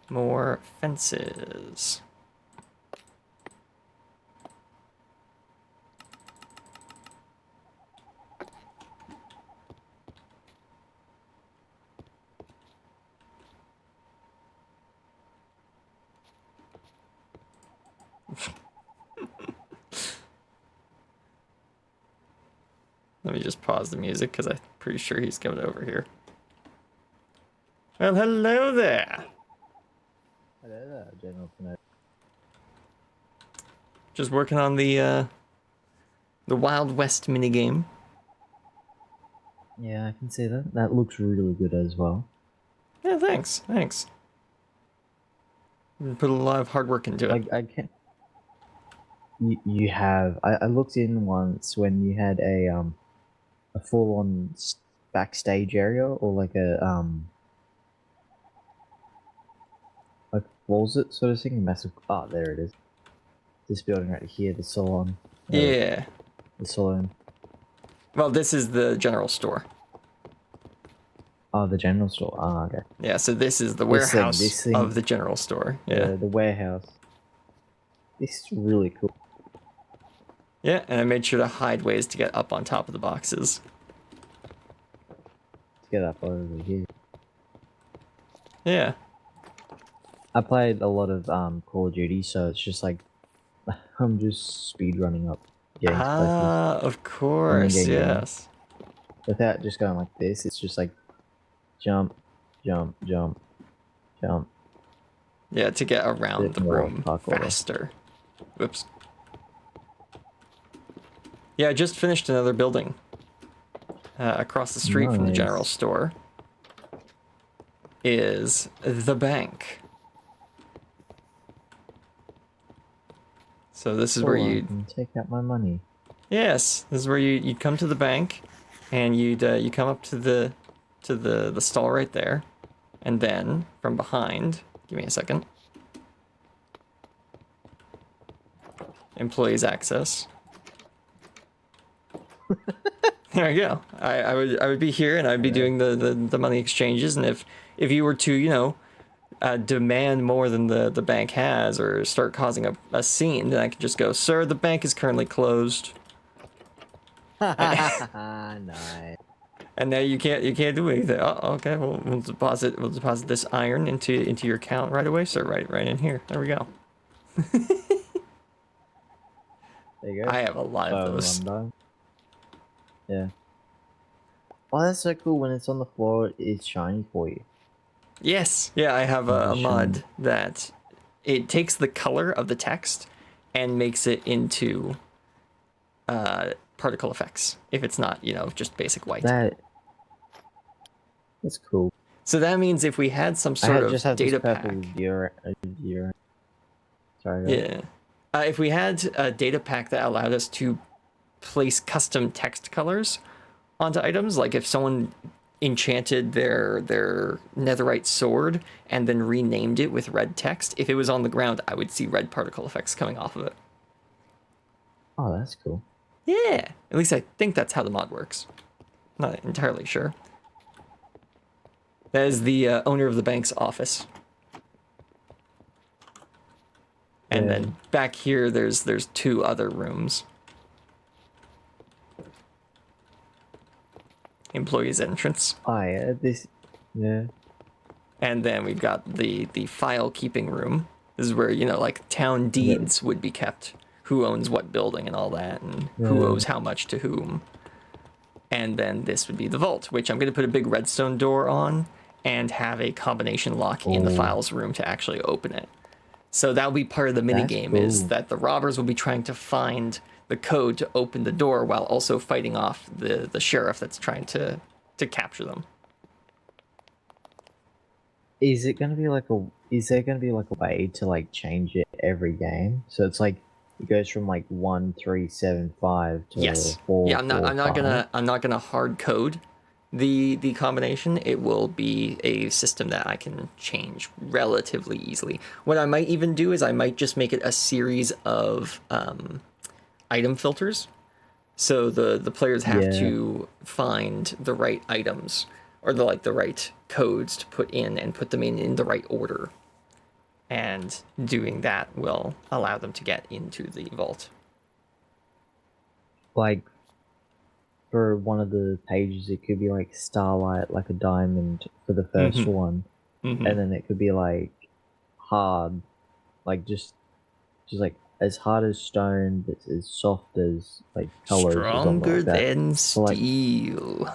more fences. Let me just pause the music because I'm pretty sure he's coming over here. Well, hello there. Hello there, General Fnatic. Just working on the Wild West minigame. Yeah, I can see that. That looks really good as well. Yeah, thanks. Put a lot of hard work into it. I can't. You have. I looked in once when you had a full-on backstage area, or like a like, what was it sort of thing? A massive. Oh, there it is. This building right here, the salon. Yeah. The salon. Well, this is the general store. Oh, the general store. Ah, okay. Yeah, so this is the This warehouse thing. of the general store. Yeah. The warehouse. This is really cool. Yeah, and I made sure to hide ways to get up on top of the boxes. Let's get up over here. Yeah. I played a lot of Call of Duty, so it's just like I'm just speed running up games places Of course, getting yes. without just going like this. It's just like jump, jump, jump, jump. Yeah, to get around the room parkour. faster. Whoops. Yeah, I just finished another building across the street from the general store. Is the bank. So this is where you can take out my money. Yes, this is where you'd come to the bank, and you come up to the stall right there, and then from behind, give me a second. Employees access. There you go. I would be here, and I'd be doing the money exchanges, and if you were to, you know, demand more than the bank has, or start causing a scene, then I could just go, sir, the bank is currently closed. Nice. And now you can't do anything. Oh, okay. Well, we'll deposit this iron into your account right away, sir. Right in here. There we go. There you go. I have a lot of those. Yeah. Oh, that's so cool. When it's on the floor, it's shiny for you. Yes. Yeah, I have a mod that it takes the color of the text and makes it into particle effects. If it's not, you know, just basic white. That's cool. So that means if we had some sort of data pack. Sorry. Yeah. If we had a data pack that allowed us to place custom text colors onto items, like if someone enchanted their netherite sword and then renamed it with red text, if it was on the ground, I would see red particle effects coming off of it. Oh, that's cool. Yeah, at least I think that's how the mod works. Not entirely sure. That is the owner of the bank's office. And Yeah. then back here, there's 2 other rooms. Employees entrance. Oh, yeah, yeah. And then we've got the file keeping room. This is where, like town deeds would be kept. Who owns what building and all that, and who owes how much to whom. And then this would be the vault, which I'm going to put a big redstone door on and have a combination lock in the files room to actually open it. So that'll be part of the mini game, is that the robbers will be trying to find the code to open the door while also fighting off the sheriff that's trying to capture them. Is there gonna be like a way to like change it every game? So it's like it goes from like 1375 to Yes. 4. Yeah, I'm not gonna hard code the combination. It will be a system that I can change relatively easily. What I might even do is I might just make it a series of item filters. So the players have to find the right items, or the right codes to put in and put them in the right order. And doing that will allow them to get into the vault. Like for one of the pages, it could be like starlight, like a diamond for the first one, and then it could be like hard, like just like as hard as stone, but as soft as like colors. Stronger like than so, like, steel.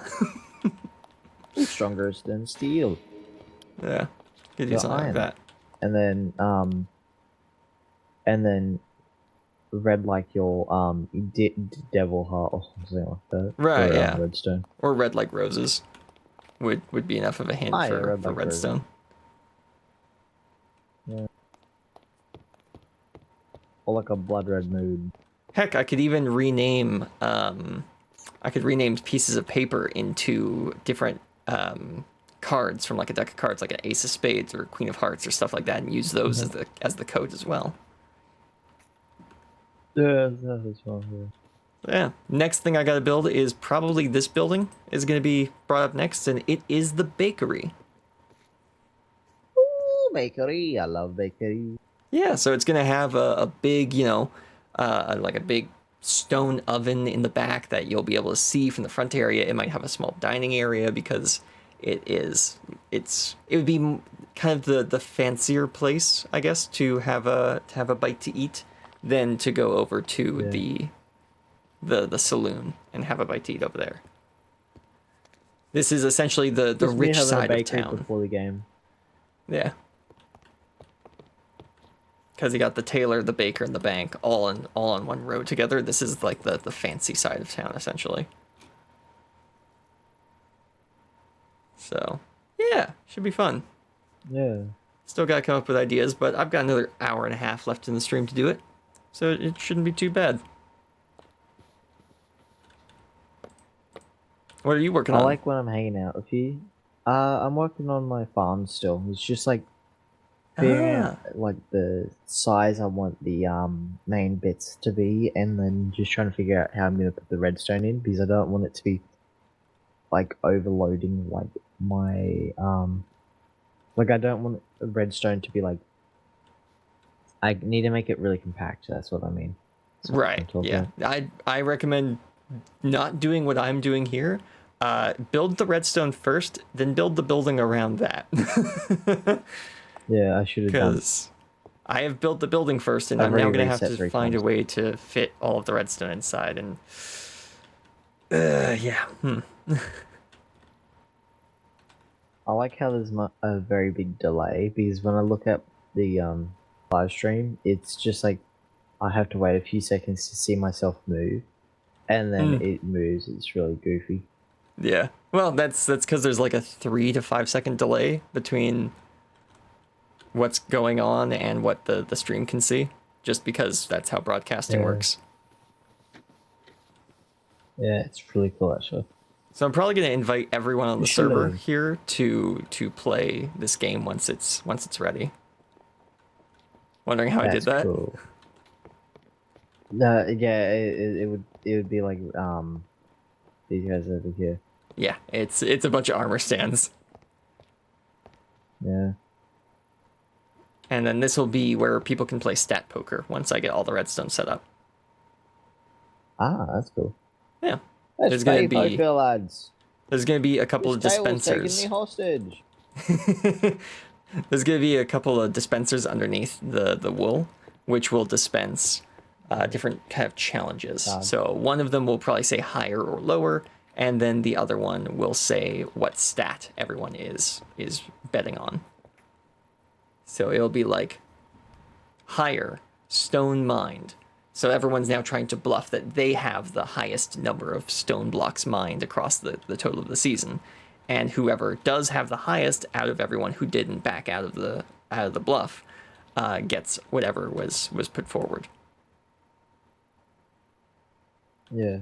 stronger than steel. Yeah, could do something like that. And then red like your devil heart or something like that. Right, or, yeah. Redstone. Or red like roses would be enough of a hint for like redstone. Yeah. Or like a blood red mood. Heck, I could even rename pieces of paper into different cards from like a deck of cards, like an ace of spades or queen of hearts or stuff like that, and use those as the code as well. Yeah, that's fine. Yeah. Next thing I gotta build is probably this building is gonna be brought up next, and it is the bakery. Ooh, bakery! I love bakery. Yeah, so it's gonna have a big, like a big stone oven in the back that you'll be able to see from the front area. It might have a small dining area because it would be kind of the fancier place, I guess, to have a bite to eat than to go over to the saloon and have a bite to eat over there. This is essentially the rich side of town. Before the game. Yeah. Because you got the tailor, the baker, and the bank all on one road together. This is like the fancy side of town, essentially. So, yeah, should be fun. Yeah. Still got to come up with ideas, but I've got another hour and a half left in the stream to do it. So it shouldn't be too bad. What are you working on? I like when I'm hanging out with you. I'm working on my farm still. It's just like figuring out like the size I want the main bits to be, and then just trying to figure out how I'm gonna put the redstone in, because I don't want it to be like overloading like my like I don't want the redstone to be like, I need to make it really compact. That's what I mean. Right. Yeah. I recommend not doing what I'm doing here. Build the redstone first, then build the building around that. Yeah, I should have done. Because I have built the building first, and I'm now going to have to find a way to fit all of the redstone inside. And yeah. I like how there's a very big delay, because when I look at the live stream, it's just like I have to wait a few seconds to see myself move, and then it moves. It's really goofy. Yeah. Well, that's because there's like a 3 to 5 second delay between what's going on and what the stream can see. just because that's how broadcasting Yeah. works. Yeah, it's really cool actually. So I'm probably going to invite everyone on the You should server have. here to play this game once it's ready. Wondering how I did that? Cool. No, yeah, it would be like these guys over here. Yeah, it's a bunch of armor stands. Yeah. And then this will be where people can play stat poker once I get all the redstone set up. Ah, that's cool. Yeah. Let's There's gonna play be poker, lads. there's gonna be a couple This of table's taking dispensers. me hostage. There's gonna be a couple of dispensers underneath the wool, which will dispense different kind of challenges. So one of them will probably say higher or lower, and then the other one will say what stat everyone is betting on. So it'll be like higher stone mined. So everyone's now trying to bluff that they have the highest number of stone blocks mined across the total of the season. And whoever does have the highest out of everyone who didn't back out of the bluff gets whatever was put forward. Yeah.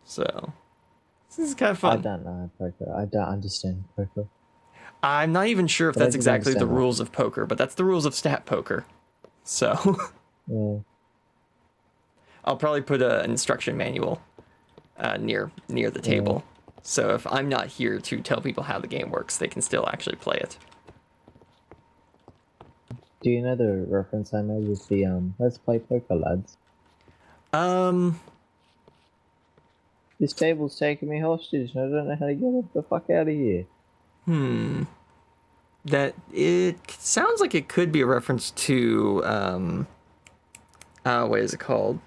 So this is kind of I fun. don't know poker. I don't understand poker. I'm not even sure if But I that's did exactly the understand that. rules of poker, but that's the rules of stat poker. So Yeah. I'll probably put an instruction manual near the table. So if I'm not here to tell people how the game works, they can still actually play it. Do you know the reference I made with the let's play poker, lads? This table's taking me hostage and I don't know how to get the fuck out of here. That it sounds like it could be a reference to what is it called?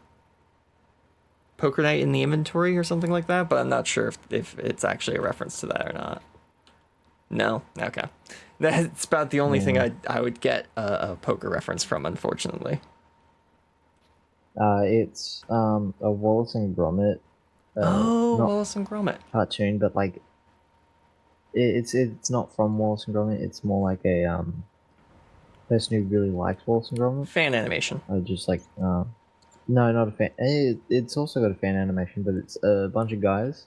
Poker Night in the Inventory or something like that, but I'm not sure if it's actually a reference to that or not. No? Okay. That's about the only thing I would get a poker reference from, unfortunately. It's a Wallace and Gromit. Oh, not Wallace and Gromit. cartoon, but like it's not from Wallace and Gromit. It's more like a person who really likes Wallace and Gromit. Fan animation. I just like no, not a fan. It's also got a fan animation, but it's a bunch of guys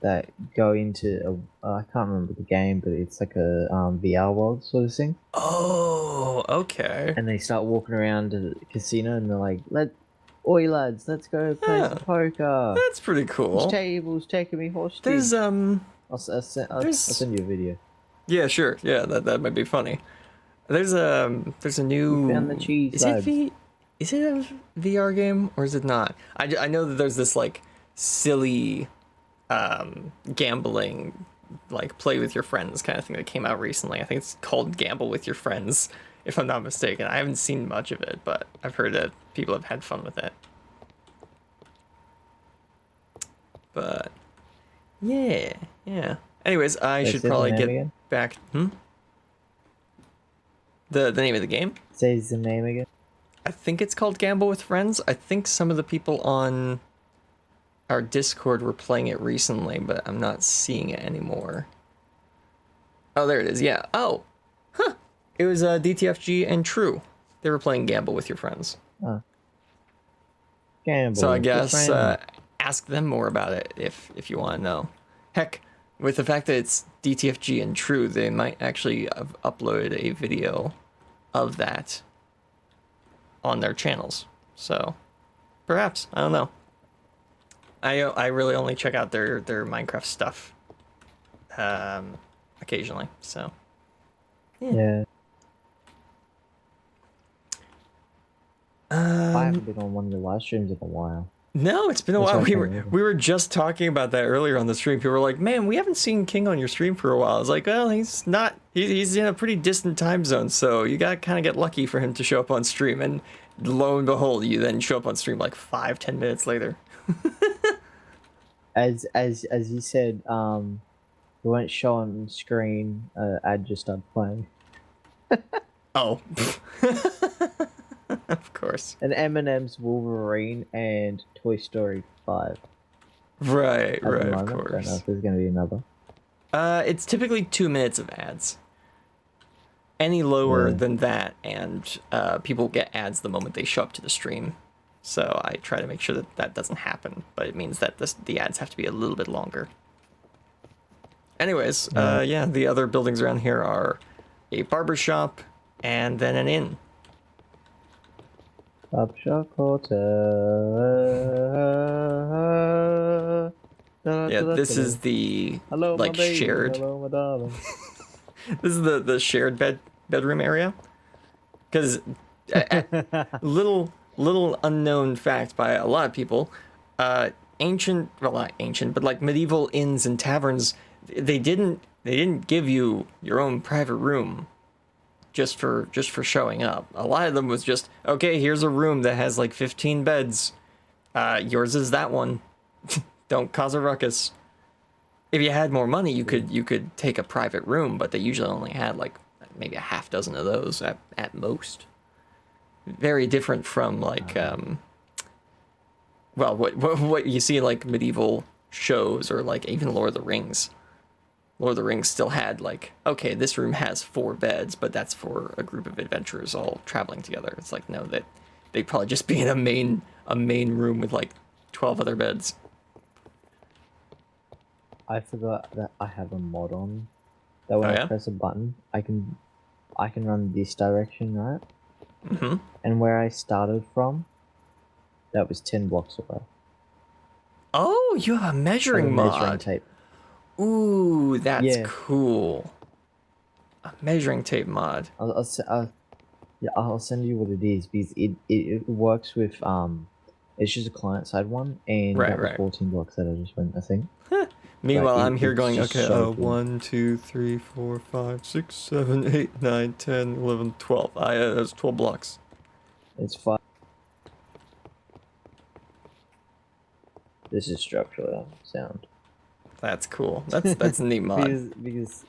that go into I can't remember the game, but it's like a VR world sort of thing. Oh, okay. And they start walking around the casino, and they're like, "Oi lads, let's go play some poker." That's pretty cool. This table's taking me hostage. There's I'll send you a video. Yeah, sure. Yeah, that might be funny. There's a new. We found the cheese, Is lads. is it a VR game or is it not? I know that there's this like silly gambling, like play with your friends kind of thing that came out recently. I think it's called Gamble with Your Friends, if I'm not mistaken. I haven't seen much of it, but I've heard that people have had fun with it. But yeah. Anyways, I should probably get again? back. The name of the game? Say the name again. I think it's called Gamble with Friends. I think some of the people on our Discord were playing it recently, but I'm not seeing it anymore. Oh, there it is. Yeah. Oh, huh. It was DTFG and True. They were playing Gamble with Your Friends. Gamble. So I with your guess friends. ask them more about it if you want to know. Heck, with the fact that it's DTFG and True, they might actually have uploaded a video of that on their channels. So perhaps, I don't know. I really only check out their Minecraft stuff occasionally. So Yeah. I haven't been on one of your live streams in a while. No, it's been a That's while. okay. We were just talking about that earlier on the stream. People were like, "Man, we haven't seen King on your stream for a while." I was like, "Well, he's not. He's in a pretty distant time zone, so you gotta kind of get lucky for him to show up on stream." And lo and behold, you then show up on stream like 5-10 minutes later. As you said, it won't show on screen. Ad just started playing. Oh, of course. And Eminem's Wolverine and Toy Story 5. Right, At the of moment. Don't know course. if there's going to be another. It's typically 2 minutes of ads. Any lower Yeah. than that, and people get ads the moment they show up to the stream. So I try to make sure that that doesn't happen, but it means that the ads have to be a little bit longer. Anyways, Right. yeah, the other buildings around here are a barber shop and then an inn. Upshot Hotel. Yeah, this is the Hello, my like baby. shared. Hello, my darling. This is the shared bedroom area. Because little unknown fact by a lot of people, ancient, well, not ancient, but like medieval inns and taverns, they didn't give you your own private room just for showing up. A lot of them was just, okay, here's a room that has like 15 beds. Yours is that one. Don't cause a ruckus. If you had more money, you could take a private room, but they usually only had like maybe a half dozen of those at most. Very different from like well, what you see in like medieval shows or like even Lord of the Rings. Lord of the Rings still had like, okay, this room has 4 beds, but that's for a group of adventurers all traveling together. It's like, no, that they'd probably just be in a main room with like 12 other beds. I forgot that I have a mod on. That when Oh, I yeah? press a button, I can run this direction, right? Mm-hmm. And where I started from, that was 10 blocks away. Oh, you have a I have a measuring measuring mod. tape. Ooh, that's Yeah. cool. A measuring tape mod. I'll send you what it is because it works with it's just a client side one, and that was Right. 14 blocks that I just went, I think. Meanwhile, I'm here it's going, just okay, so good. 1, 2, 3, 4, 5, 6, 7, 8, 9, 10, 11, 12. That's 12 blocks. It's fun. This is structurally sound. That's cool. That's a neat mod. because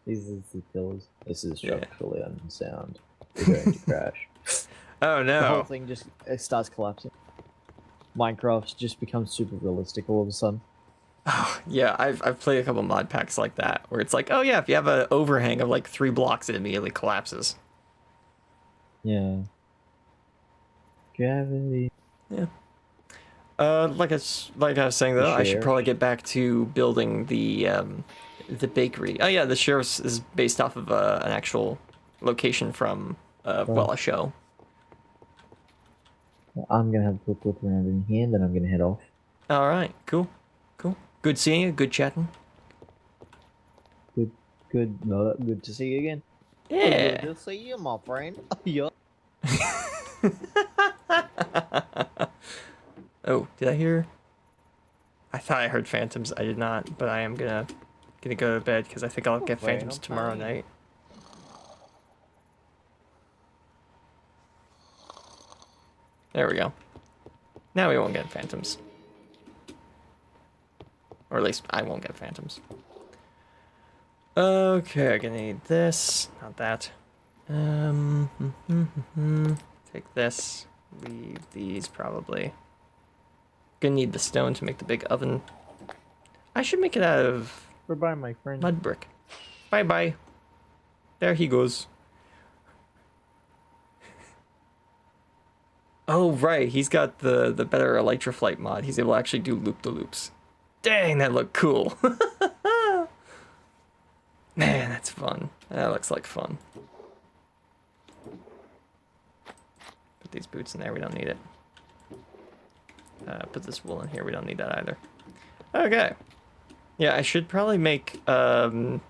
these is the pillars. This is Yeah. structurally unsound. We're going to crash. Oh The whole no. thing just starts collapsing. Minecraft just becomes super realistic all of a sudden. Oh, yeah, I've played a couple mod packs like that where it's like, oh yeah, if you have an overhang of like 3 blocks, it immediately collapses. Yeah. Gravity. Yeah. Like I was saying The though, I should sheriff. probably get back to building the bakery. Oh yeah, the sheriff's is based off of an actual location from well, a show. I'm gonna have a quick look around in here, and then I'm gonna head off. All right, cool. Good seeing you. Good chatting. Good. No, good to see you again. Yeah. Good to see you, my friend. Yeah. Oh, did I hear? I thought I heard phantoms. I did not, but I am gonna go to bed because I think I'll get phantoms tomorrow night. There we go. Now we won't get phantoms. Or at least I won't get phantoms. Okay, I'm gonna need this, not that. Take this. Leave these probably. Gonna need the stone to make the big oven. I should make it out of Goodbye, my friend. mud brick. Bye bye. There he goes. Oh right, he's got the better Electroflight mod. He's able to actually do loop-the-loops. Dang, that looked cool. Man, that's fun. That looks like fun. Put these boots in there, we don't need it. Put this wool in here, we don't need that either. Okay. Yeah, I should probably make the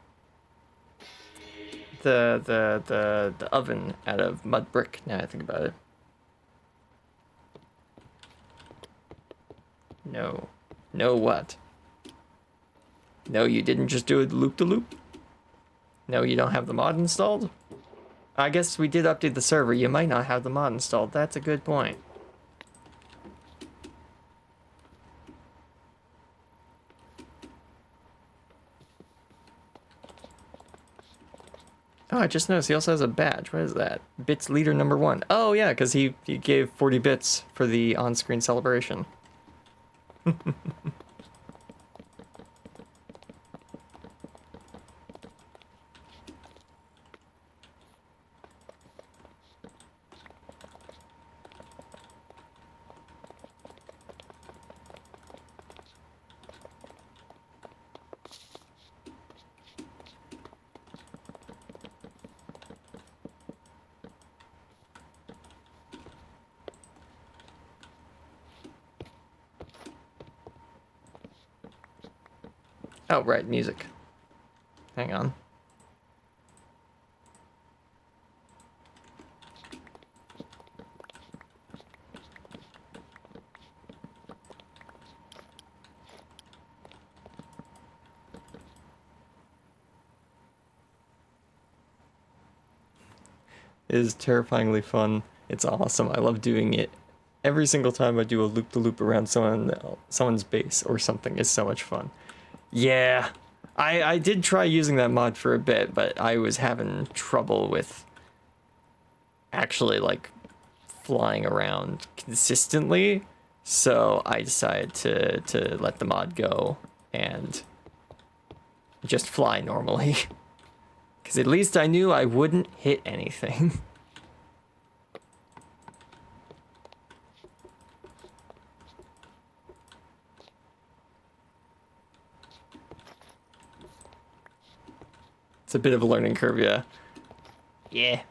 oven out of mud brick now I think about it. No. No what? No, you didn't just do a loop-de-loop? No, you don't have the mod installed? I guess we did update the server. You might not have the mod installed. That's a good point. Oh, I just noticed he also has a badge. What is that? Bits leader number 1. Oh, yeah, because he gave 40 bits for the on-screen celebration. Oh, right, music. Hang on. It is terrifyingly fun. It's awesome. I love doing it. Every single time I do a loop-the-loop around someone's base or something is so much fun. Yeah, I did try using that mod for a bit, but I was having trouble with actually like flying around consistently, so I decided to let the mod go and just fly normally. Because at least I knew I wouldn't hit anything. It's a bit of a learning curve, yeah. Yeah.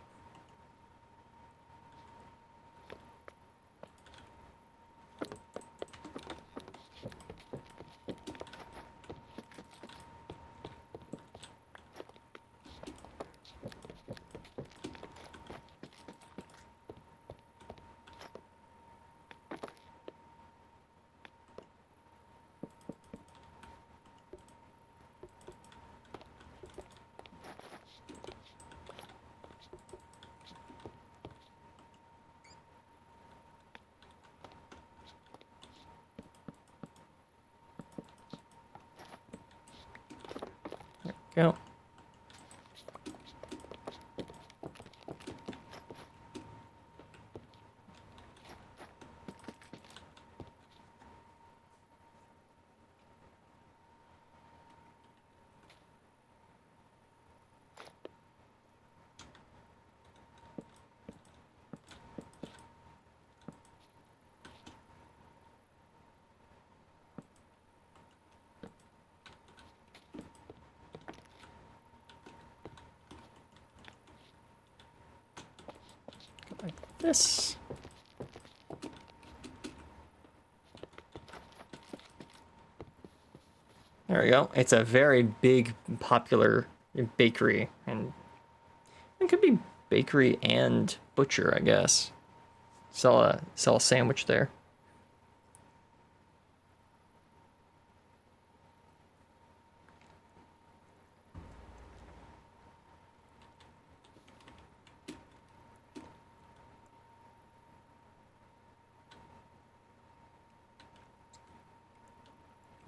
Go. Like this. There we go. It's a very big, popular bakery, and it could be bakery and butcher, I guess. Sell a sandwich there.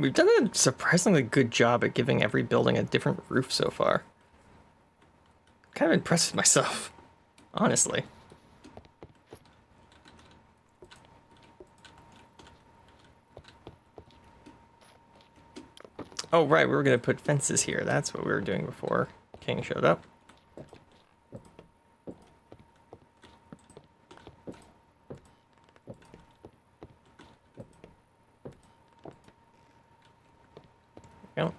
We've done a surprisingly good job at giving every building a different roof so far. Kind of impressed with myself, honestly. Oh, right, we were gonna put fences here. That's what we were doing before King showed up. There we go.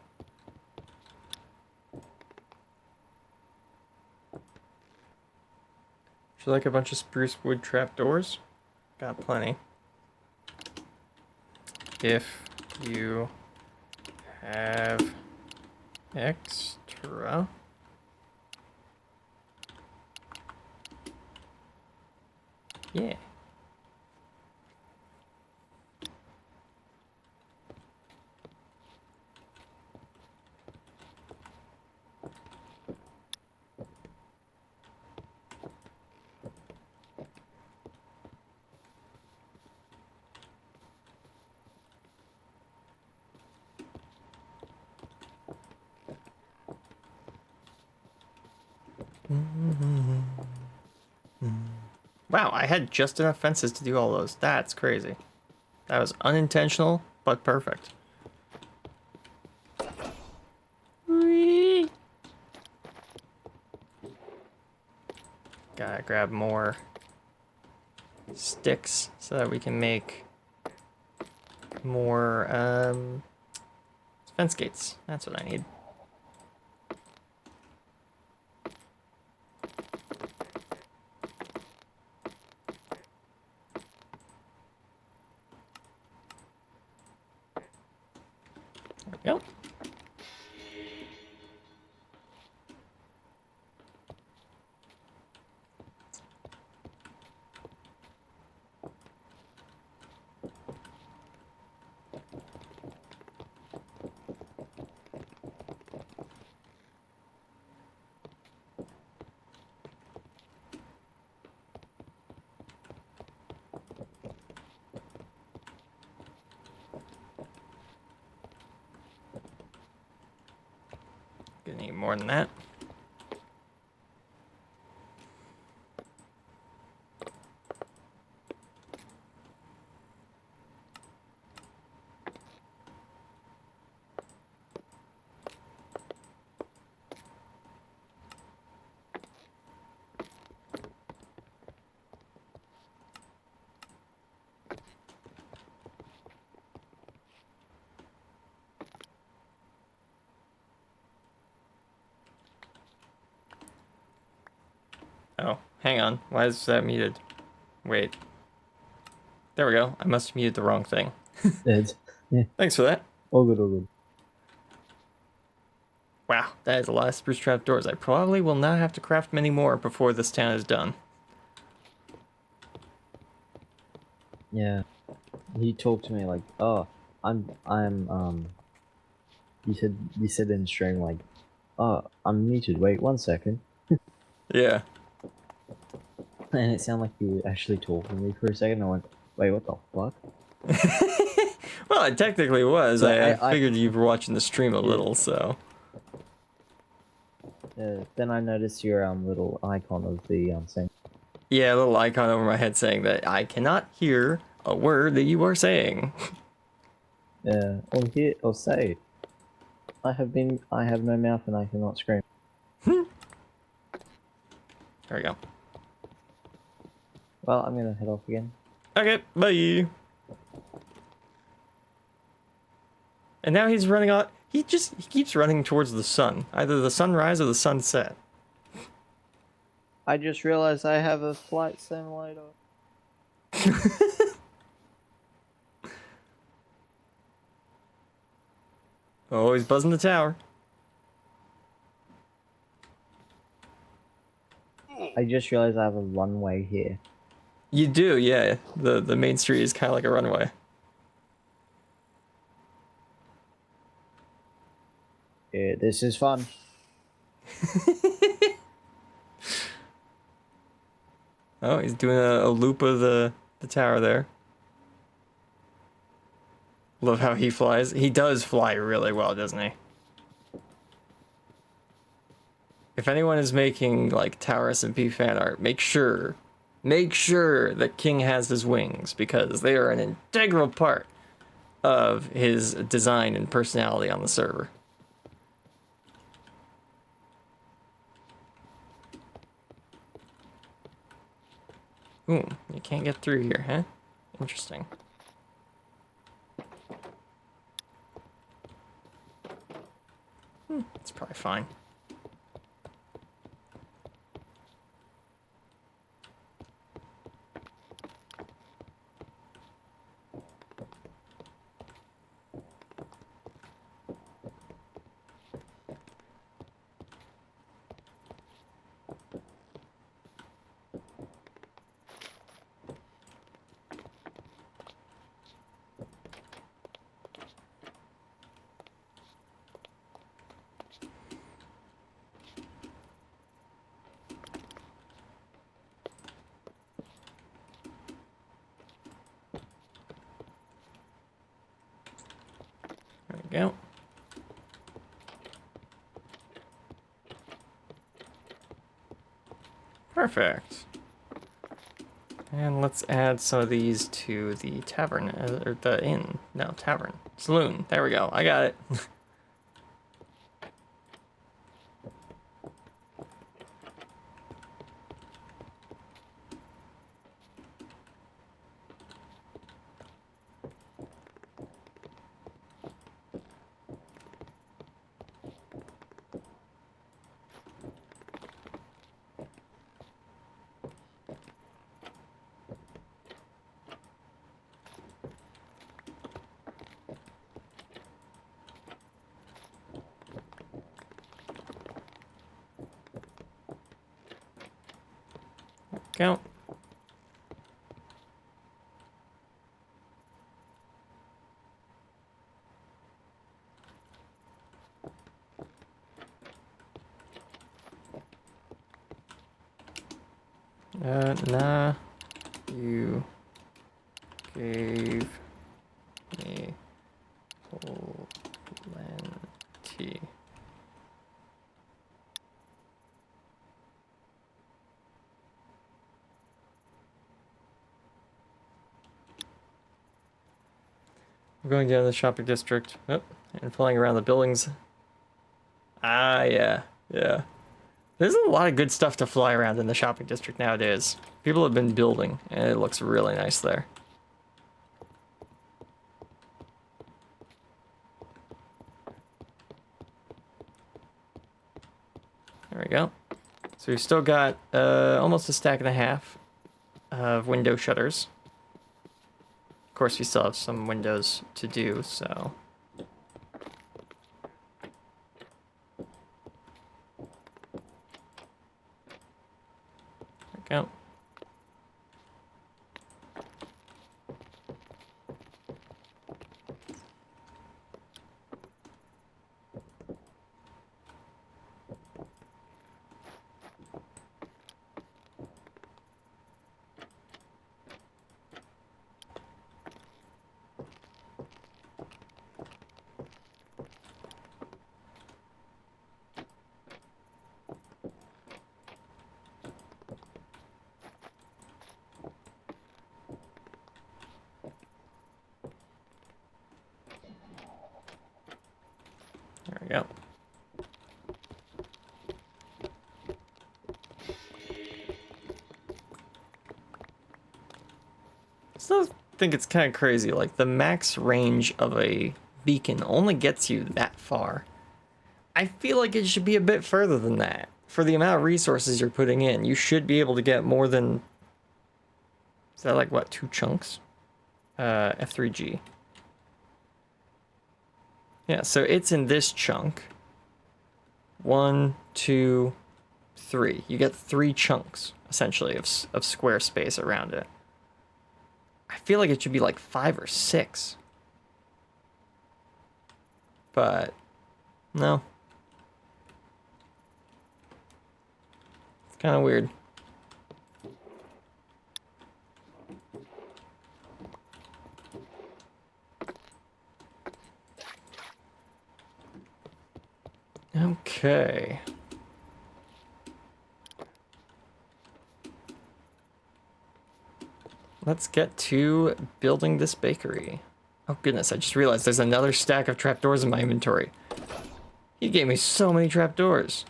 Would you like a bunch of spruce wood trapdoors? Got plenty. If you have extra. Yeah. Wow, I had just enough fences to do all those. That's crazy. That was unintentional, but perfect. Whee! Gotta grab more sticks so that we can make more fence gates. That's what I need. There we go. more than that. Oh, hang on. Why is that muted? Wait. There we go. I must have muted the wrong thing. Dead. Yeah. Thanks for that. All good, all good. Wow, that is a lot of spruce trapdoors. I probably will not have to craft many more before this town is done. Yeah. He talked to me like, oh, you said in stream like, oh, I'm muted, wait 1 second. Yeah. And it sounded like you were actually talking to me for a second. I went, wait, what the fuck? Well, it technically was. So I I figured you were watching the stream a little, so. then I noticed your little icon of the thing. Yeah, a little icon over my head saying that I cannot hear a word that you are saying. Or say, I have no mouth and I cannot scream. There we go. Well, I'm gonna head off again. Okay, bye. And now he's running on. He keeps running towards the sun, either the sunrise or the sunset. I just realized I have a flight simulator. Oh, he's buzzing the tower. I just realized I have a runway here. You do, yeah. The main street is kind of like a runway. Yeah, this is fun. Oh, he's doing a loop of the tower there. Love how he flies. He does fly really well, doesn't he? If anyone is making like Tower SMP fan art, make sure that King has his wings, because they are an integral part of his design and personality on the server. Ooh, you can't get through here, huh? Interesting. It's probably fine. There we go. Perfect. And let's add some of these to the tavern, or the inn. No, tavern. Saloon. There we go. I got it. Go. Nah. You gave me plenty. We're going down the shopping district. Oh, and flying around the buildings. Ah, yeah. Yeah. There's a lot of good stuff to fly around in the shopping district nowadays. People have been building, and it looks really nice there. There we go. So we've still got almost a stack and a half of window shutters. Of course, we still have some windows to do, so... There we go. There we go. Still think it's kind of crazy. Like, the max range of a beacon only gets you that far. I feel like it should be a bit further than that. For the amount of resources you're putting in, you should be able to get more than... Is that like, what, 2 chunks? F3G. Yeah, so it's in this chunk. 1, 2, 3. You get 3 chunks, essentially, of square space around it. I feel like it should be like 5 or 6. But, no. It's kind of weird. Okay. Let's get to building this bakery. Oh goodness, I just realized there's another stack of trapdoors in my inventory. He gave me so many trapdoors.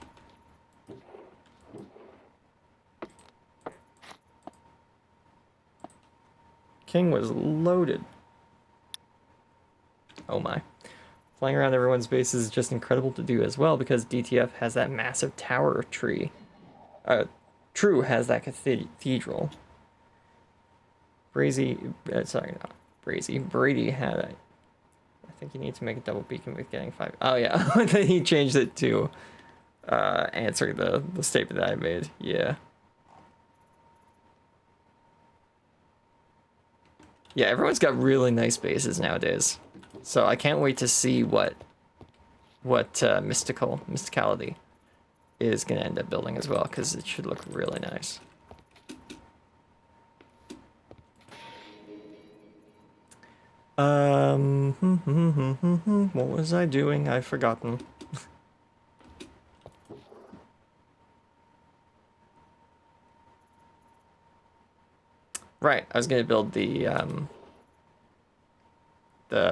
King was loaded. Oh my. Flying around everyone's base is just incredible to do as well because DTF has that massive tower tree. True has that cathedral. Brady had it. I think you need to make a double beacon with getting 5. Oh yeah, then he changed it to answering the statement that I made. Yeah. Yeah, everyone's got really nice bases nowadays. So I can't wait to see what mysticality is gonna end up building as well, because it should look really nice. What was I doing? I've forgotten. Right, I was gonna build the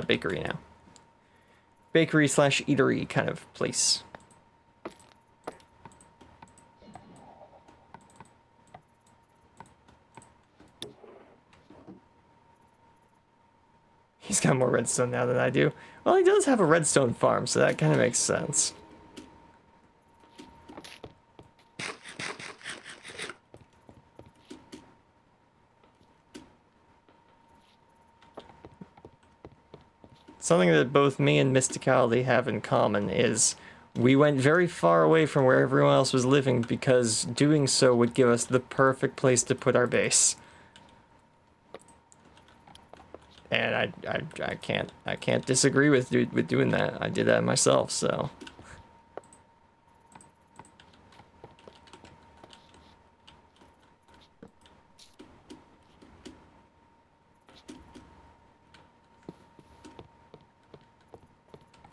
bakery now. Bakery / eatery kind of place. He's got more redstone now than I do. Well, he does have a redstone farm, so that kind of makes sense. Something that both me and Mysticality have in common is we went very far away from where everyone else was living because doing so would give us the perfect place to put our base. And I can't disagree with doing that. I did that myself, so.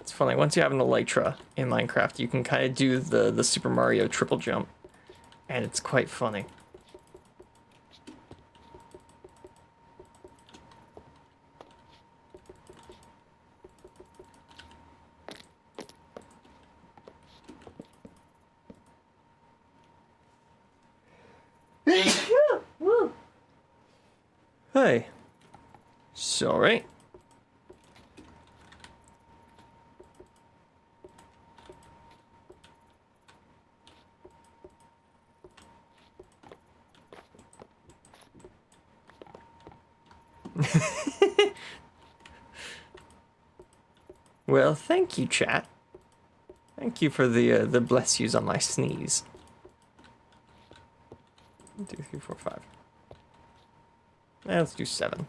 It's funny, once you have an elytra in Minecraft, you can kind of do the Super Mario triple jump, and it's quite funny. Levi. Sorry. Well, thank you, chat. Thank you for the bless yous on my sneeze. 1, 2, 3, 4, 5. Let's do 7.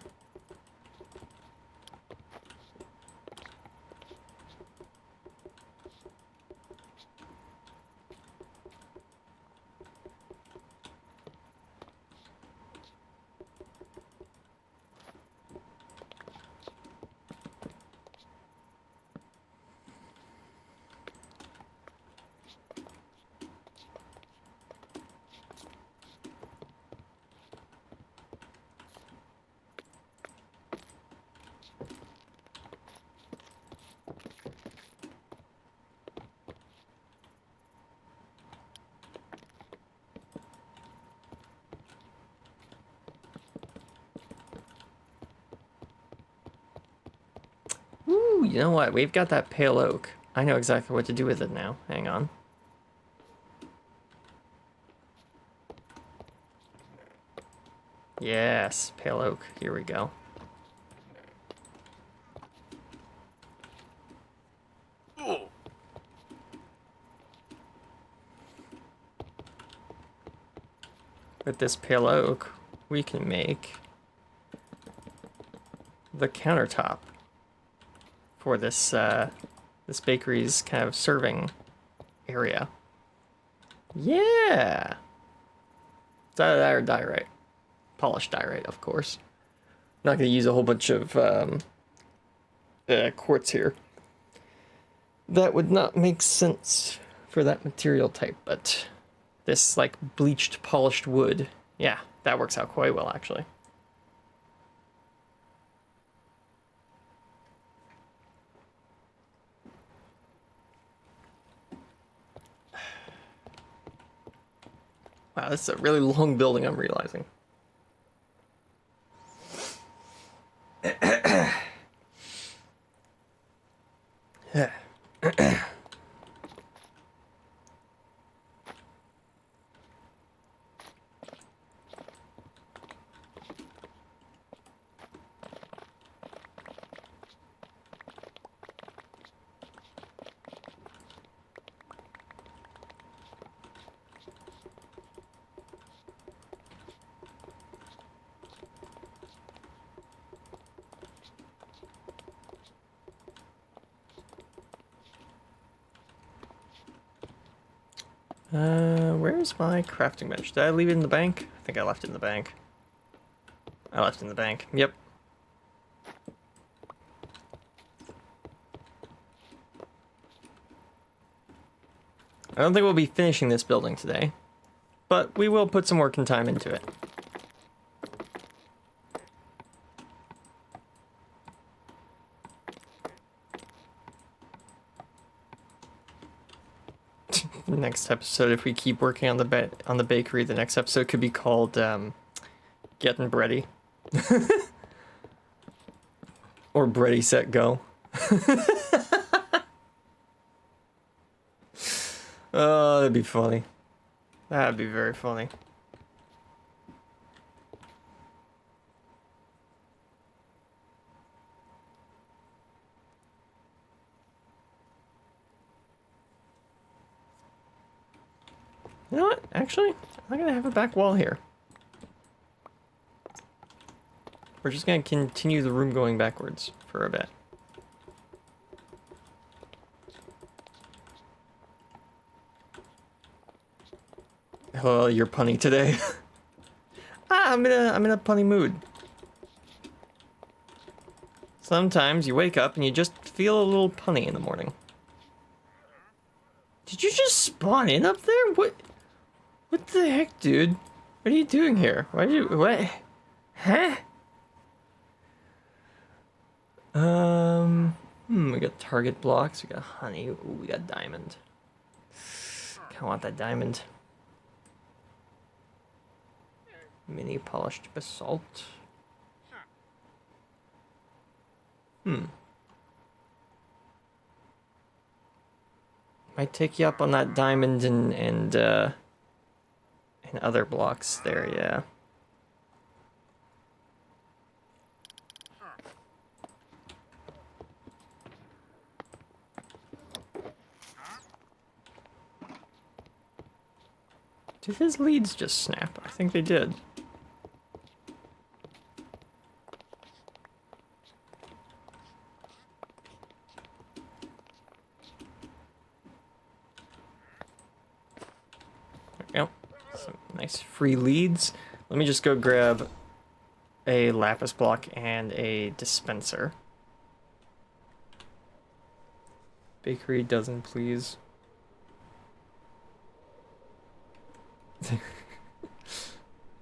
Ooh, you know what? We've got that pale oak. I know exactly what to do with it now. Hang on. Yes, pale oak. Here we go. With this pale oak, we can make the countertop for this this bakery's kind of serving area. Yeah. It's either that or diorite. Polished diorite, of course. Not gonna use a whole bunch of quartz here. That would not make sense for that material type, but this like bleached polished wood, yeah, that works out quite well actually. Wow, this is a really long building, I'm realizing. Yeah. Where's my crafting bench? Did I leave it in the bank? I think I left it in the bank. I left it in the bank. Yep. I don't think we'll be finishing this building today, but we will put some work and time into it. Next episode, if we keep working on the bakery, the next episode could be called Getting Bready. Or Bready Set Go. Oh, that'd be funny. That'd be very funny. You know what? Actually, I'm gonna have a back wall here. We're just gonna continue the room going backwards for a bit. Oh, you're punny today. I'm in a punny mood. Sometimes you wake up and you just feel a little punny in the morning. Did you just spawn in up there? What the heck, dude? What are you doing here? What? Huh? We got target blocks, we got honey, ooh, we got diamond. Kinda want that diamond. Mini polished basalt. Might take you up on that diamond and other blocks there, yeah. Did his leads just snap? I think they did. There we go. Some nice free leads. Let me just go grab a lapis block and a dispenser. Bakery dozen, please.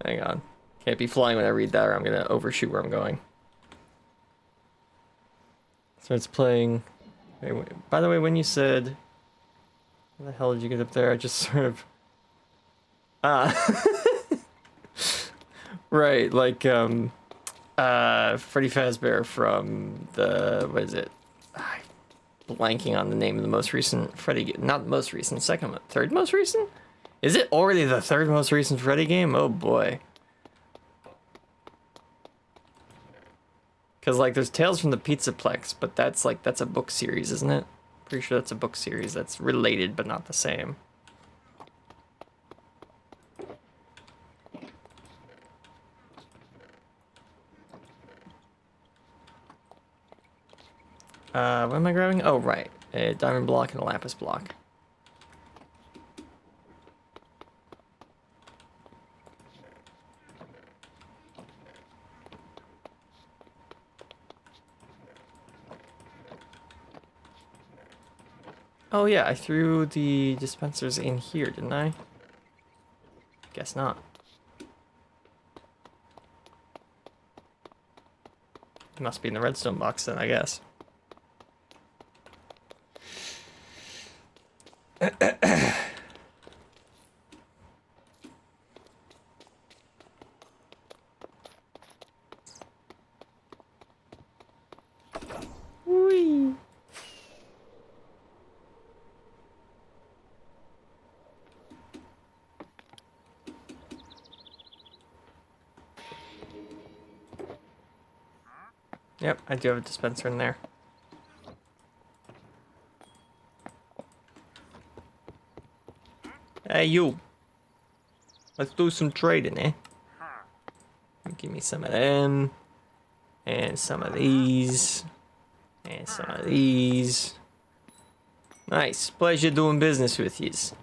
Hang on. Can't be flying when I read that or I'm gonna overshoot where I'm going. So it's playing... Wait, by the way, when you said... How the hell did you get up there? I just sort of... Ah. Right, like, Freddy Fazbear from the... What is it? I'm blanking on the name of the most recent Freddy... Not the most recent, third most recent? Is it already the third most recent Freddy game? Oh boy. Because, like, there's Tales from the Pizzaplex, but that's a book series, isn't it? Pretty sure that's a book series that's related, but not the same. What am I grabbing? Oh, right. A diamond block and a lapis block. Oh yeah, I threw the dispensers in here, didn't I? Guess not. It must be in the redstone box then, I guess. Whee! Yep, I do have a dispenser in there. Hey, you. Let's do some trading, eh? Give me some of them. And some of these. And some of these. Nice. Pleasure doing business with yous.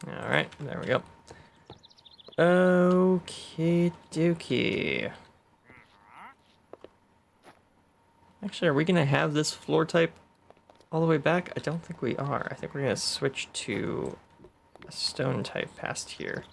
Alright, there we go. Okay, dokie. Actually, are we gonna have this floor type all the way back? I don't think we are. I think we're gonna switch to a stone type past here.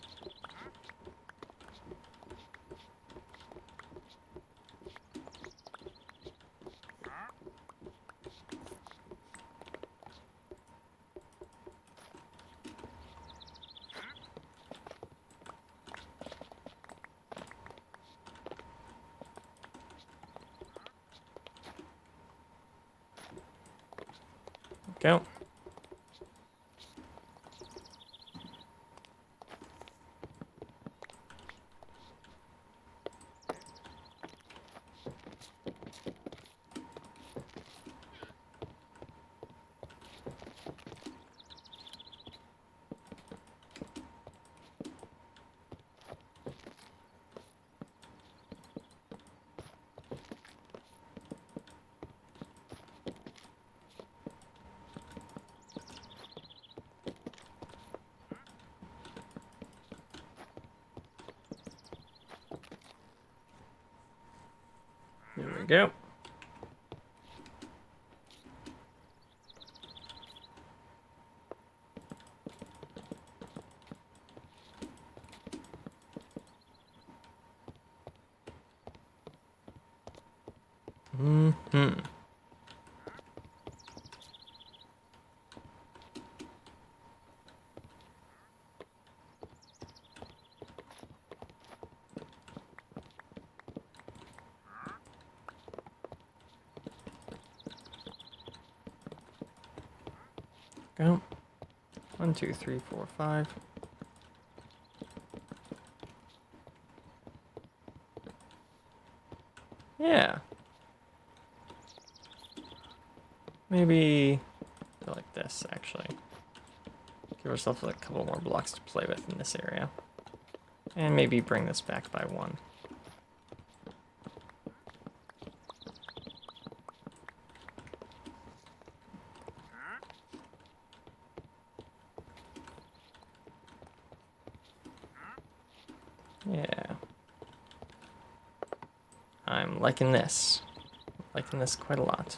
Go. There we go. Mm-hmm. Go. 1, 2, 3, 4, 5. Yeah. Maybe like this, actually. Give ourselves like a couple more blocks to play with in this area. And maybe bring this back by 1. Yeah. I'm liking this. Liking this quite a lot.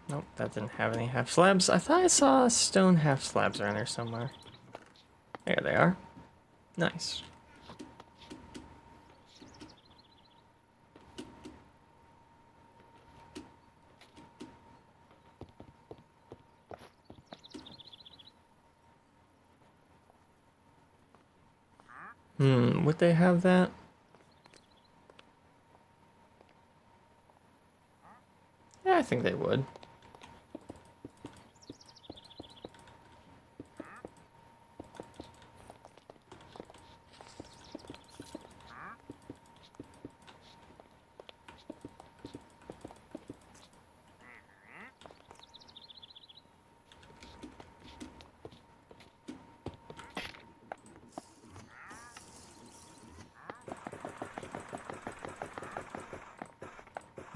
Nope, that didn't have any half slabs. I thought I saw stone half slabs around there somewhere. There they are. Nice. Would they have that? Yeah, I think they would.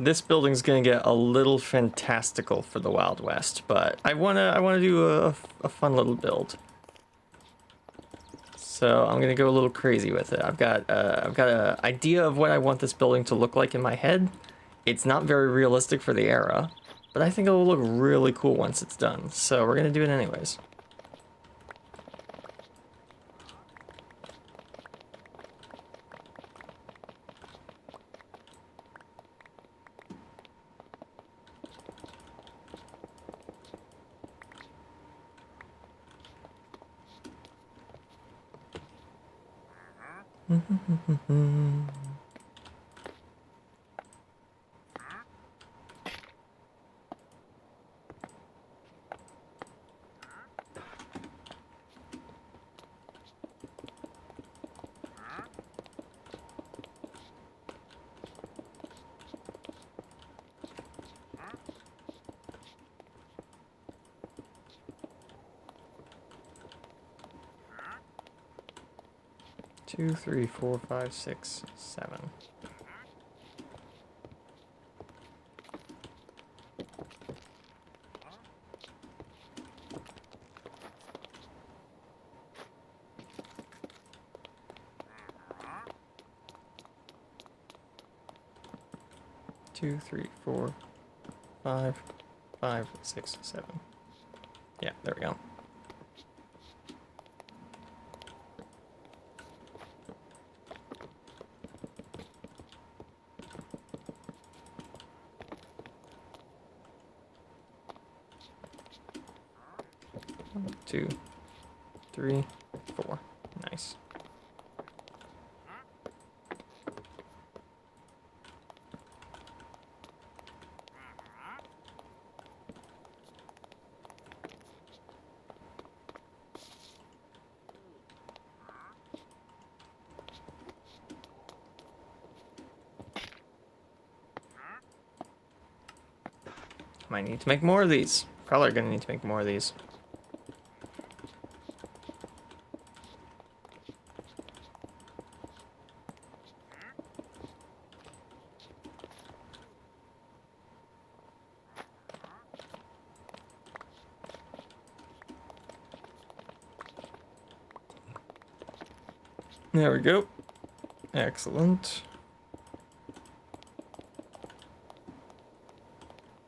This building's gonna get a little fantastical for the Wild West, but I wanna do a fun little build. So I'm gonna go a little crazy with it. I've got an idea of what I want this building to look like in my head. It's not very realistic for the era, but I think it'll look really cool once it's done. So we're gonna do it anyways. Two, 3, 4, 5, 6, 7. Two, 3, 4, 5, 5, 6, 7. Yeah, there we go. One, 2, 3, 4. Nice. Might need to make more of these. Probably gonna need to make more of these. There we go. Excellent.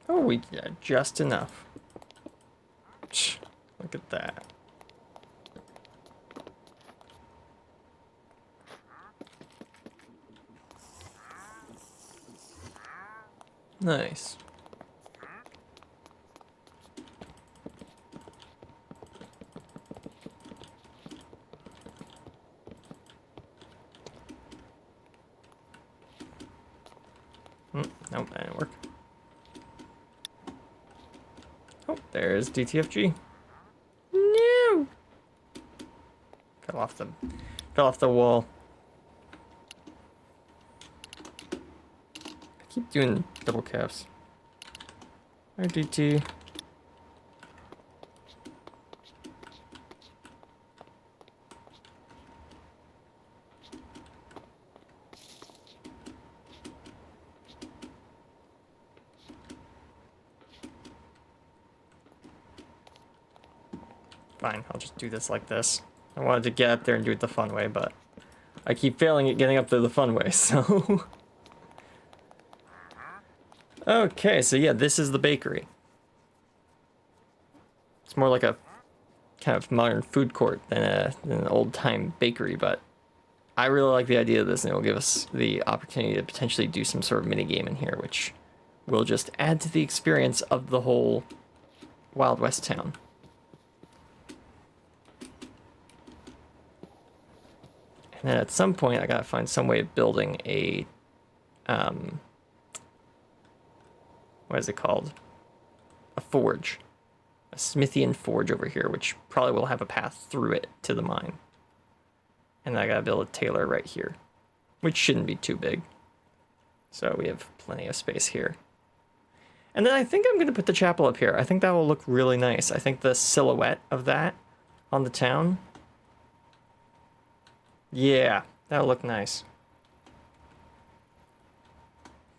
Oh, we got just enough. Look at that. Nice. Nope, that didn't work. Oh, there's DTFG. No! Fell off the wall. I keep doing double caps. RDT. Fine, I'll just do this like this. I wanted to get up there and do it the fun way, but I keep failing at getting up there the fun way, so... Okay, so yeah, this is the bakery. It's more like a kind of modern food court than an old-time bakery, but I really like the idea of this, and it will give us the opportunity to potentially do some sort of mini-game in here, which will just add to the experience of the whole Wild West town. And then at some point, I gotta find some way of building a, what is it called? A forge. A Smithian forge over here, which probably will have a path through it to the mine. And then I gotta build a tailor right here, which shouldn't be too big. So we have plenty of space here. And then I think I'm gonna put the chapel up here. I think that will look really nice. I think the silhouette of that on the town, yeah, that'll look nice.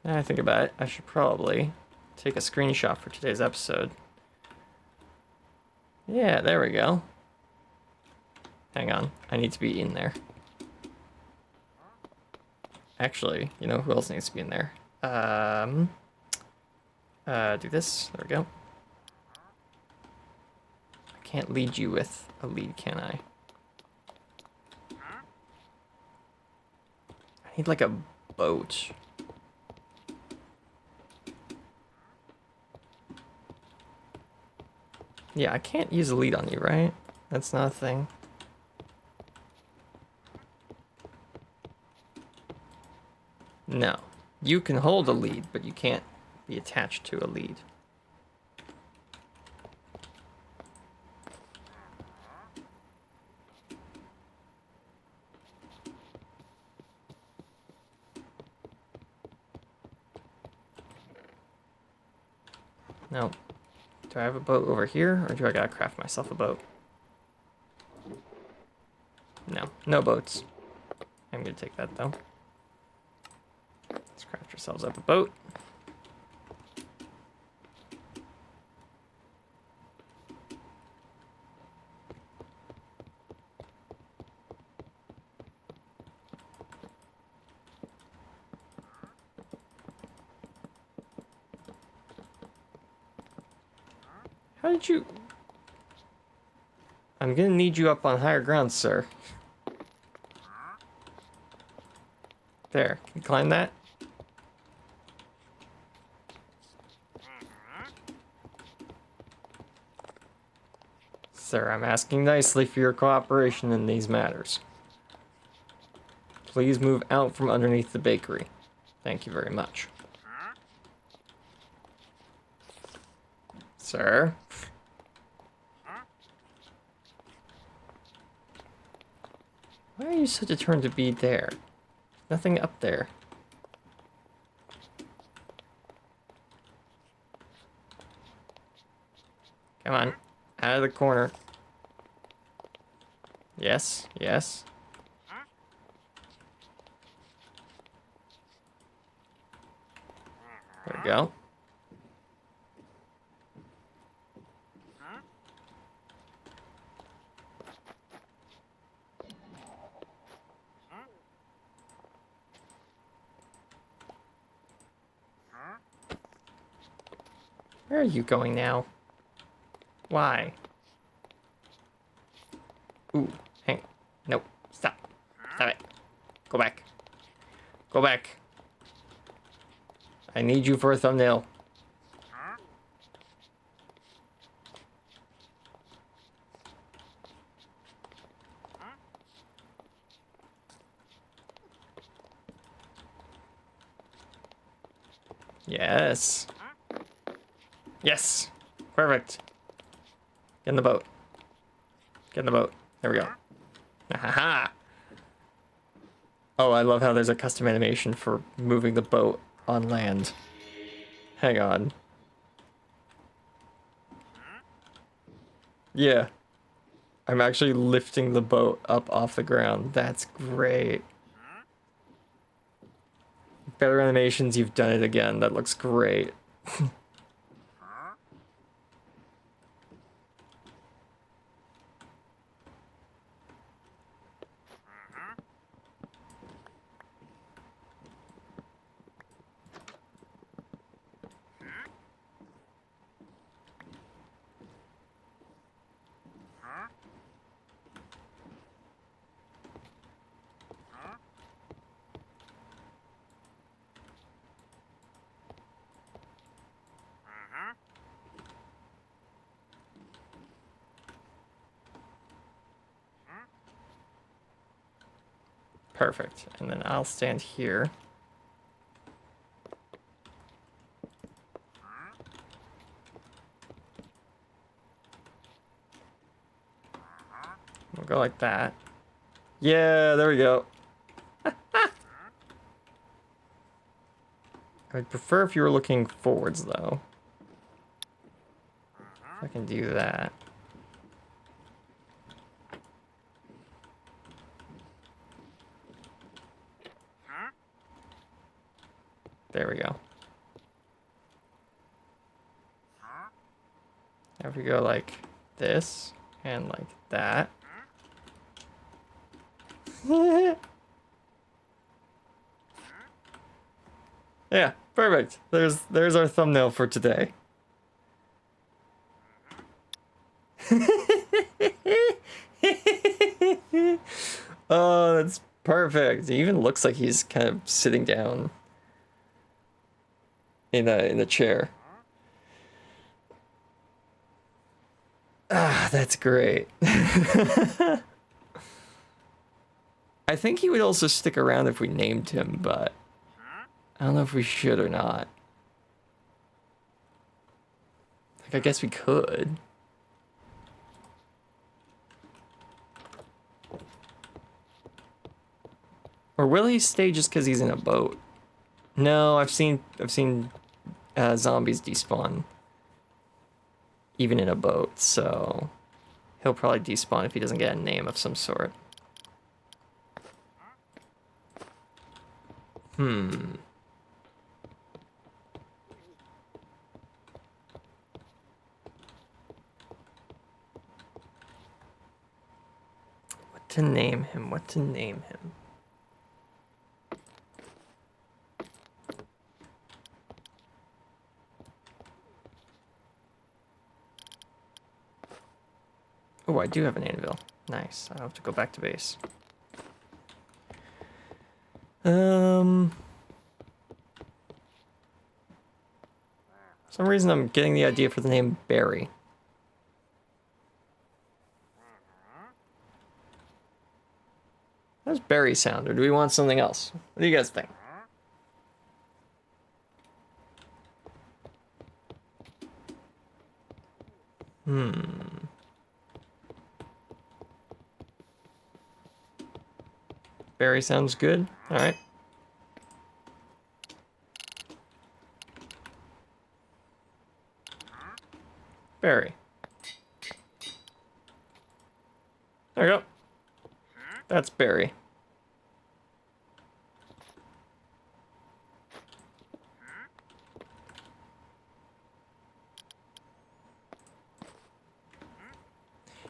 Now I think about it, I should probably take a screenshot for today's episode. Yeah, there we go. Hang on, I need to be in there. Actually, you know who else needs to be in there? Do this, there we go. I can't lead you with a lead, can I? I need like a boat. Yeah, I can't use a lead on you, right? That's not a thing. No. You can hold a lead, but you can't be attached to a lead. No. Do I have a boat over here, or do I gotta craft myself a boat? No. No boats. I'm gonna take that, though. Let's craft ourselves up a boat. How did you... I'm gonna need you up on higher ground, sir. There, can you climb that? Sir, I'm asking nicely for your cooperation in these matters. Please move out from underneath the bakery. Thank you very much. Sir? Why are you so determined to be there? Nothing up there. Come on, out of the corner. Yes, yes. There we go. Where are you going now? Why? Ooh, hang. Nope. Stop. Stop it. Go back. Go back. I need you for a thumbnail. Yes. Yes. Perfect. Get in the boat. Get in the boat. There we go. Ha. Oh, I love how there's a custom animation for moving the boat on land. Hang on. Yeah. I'm actually lifting the boat up off the ground. That's great. Better animations, you've done it again. That looks great. Perfect. And then I'll stand here. We'll go like that. Yeah, there we go. I'd prefer if you were looking forwards, though. I can do that. There we go. Now if we go like this and like that. Yeah, perfect. There's our thumbnail for today. Oh, that's perfect. It even looks like he's kind of sitting down in a chair. Ah, that's great. I think he would also stick around if we named him, but I don't know if we should or not. Like, I guess we could. Or will he stay just because he's in a boat? No, I've seen zombies despawn even in a boat, so he'll probably despawn if he doesn't get a name of some sort. What to name him? What to name him? Oh, I do have an anvil. Nice. I have to go back to base. For some reason I'm getting the idea for the name Barry. How does Barry sound, or do we want something else? What do you guys think? Barry sounds good. All right. Barry. There we go. That's Barry.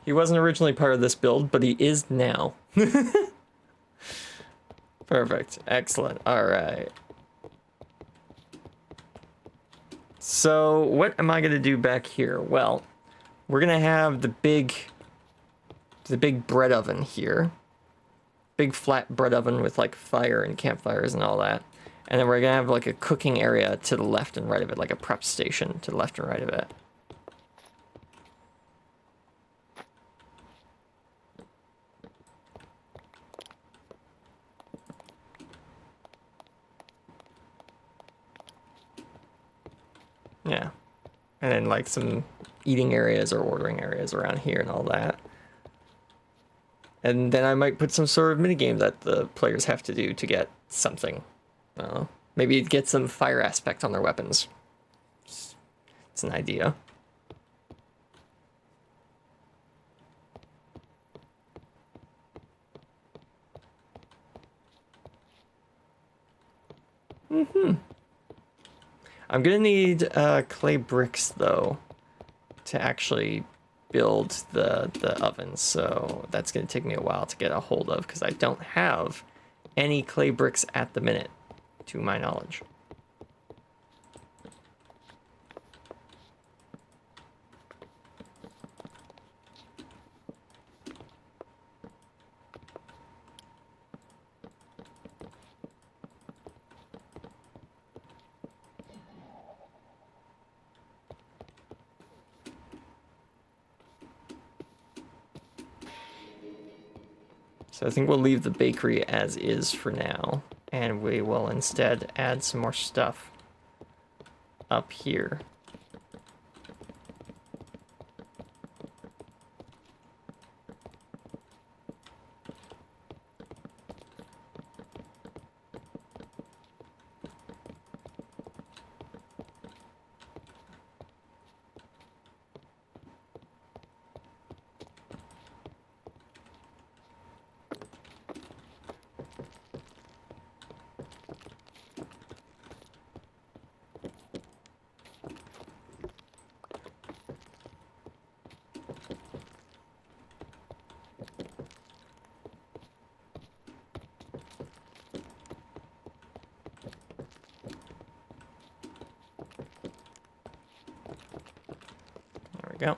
He wasn't originally part of this build, but he is now. Perfect. Excellent. All right. So what am I gonna do back here? Well, we're gonna have the big bread oven here. Big flat bread oven with like fire and campfires and all that. And then we're gonna have like a cooking area to the left and right of it, like a prep station to the left and right of it. Yeah. And then like some eating areas or ordering areas around here and all that. And then I might put some sort of minigame that the players have to do to get something. I don't know. Maybe get some fire aspect on their weapons. It's an idea. I'm gonna need clay bricks though to actually build the oven, so that's gonna take me a while to get a hold of because I don't have any clay bricks at the minute, to my knowledge. So I think we'll leave the bakery as is for now, and we will instead add some more stuff up here. There we go.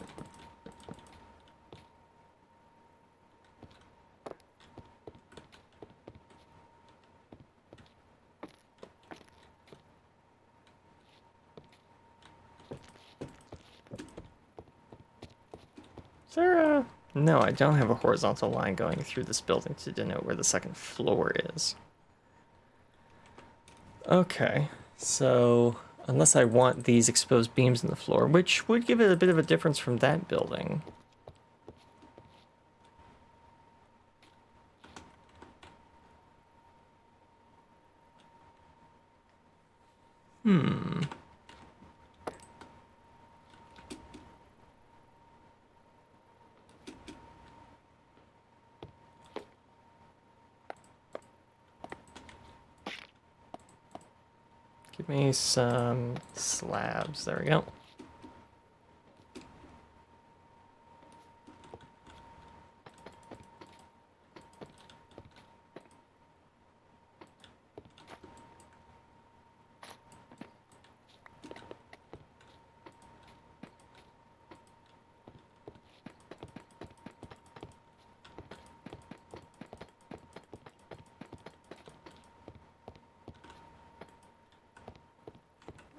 Is there a... No, I don't have a horizontal line going through this building to denote where the second floor is. Okay, so unless I want these exposed beams in the floor, which would give it a bit of a difference from that building. Give me some slabs. There we go.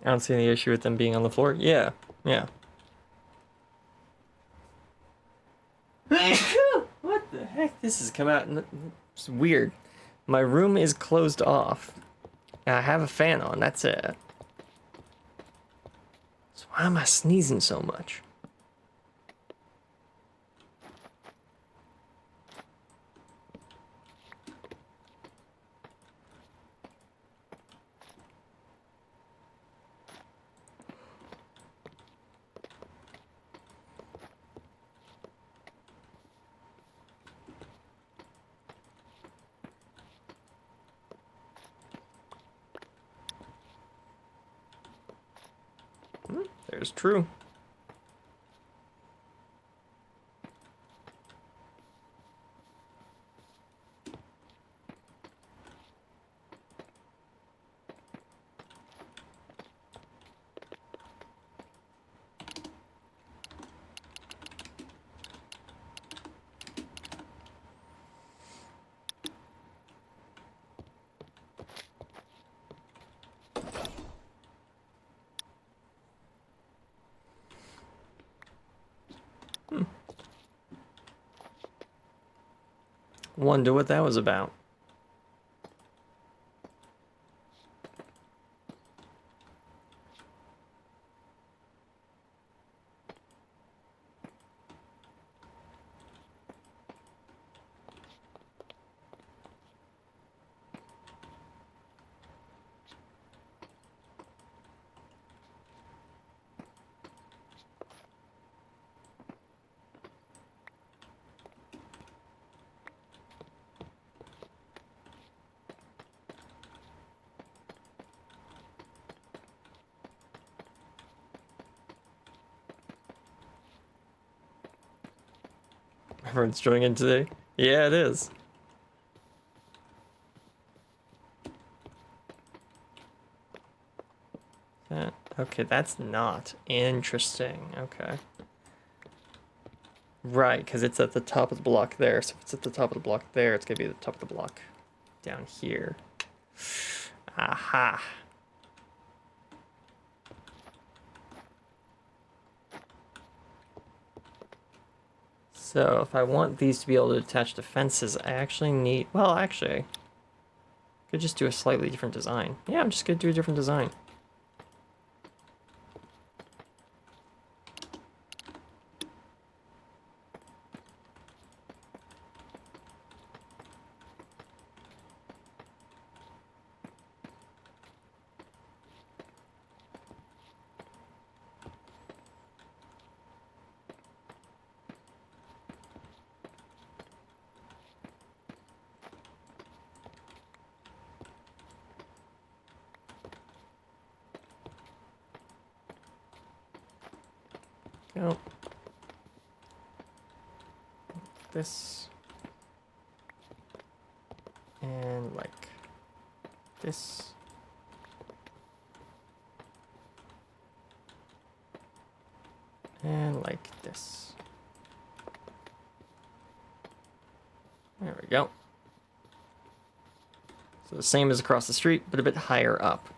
I don't see any issue with them being on the floor. Yeah, yeah. What the heck? This has come out. It's weird. My room is closed off. And I have a fan on. That's it. So why am I sneezing so much? There's true. Wonder what that was about. Everyone's joining in today. Yeah, it is. Okay, that's not interesting. Okay. Right, because it's at the top of the block there. So if it's at the top of the block there, it's going to be at the top of the block down here. Aha. So if I want these to be able to attach to fences, I actually need... Well, actually, I could just do a slightly different design. Yeah, I'm just going to do a different design. Go. This. And like this. And like this. There we go. So the same as across the street, but a bit higher up.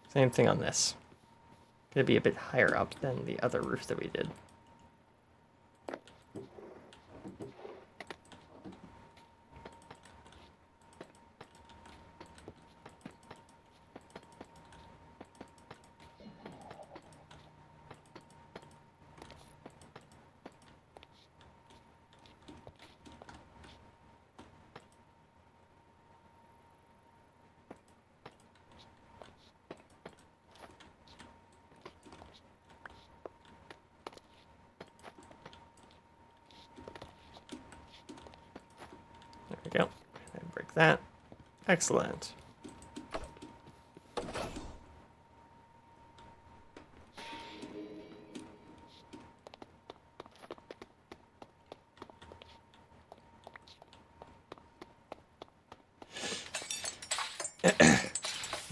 Same thing on this. Gonna be a bit higher up than the other roof that we did. There we go. And break that. Excellent.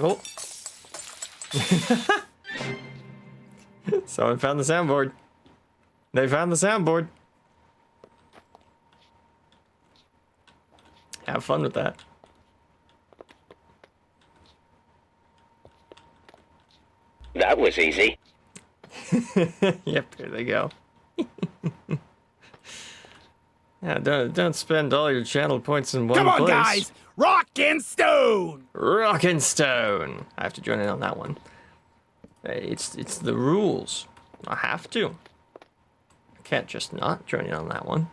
Oh. Someone found the soundboard. They found the soundboard. Have fun with that. That was easy. Yep, here they go. Yeah, don't spend all your channel points in one place. Come on, guys! Rock and stone! Rock and stone. I have to join in on that one. It's the rules. I have to. I can't just not join in on that one.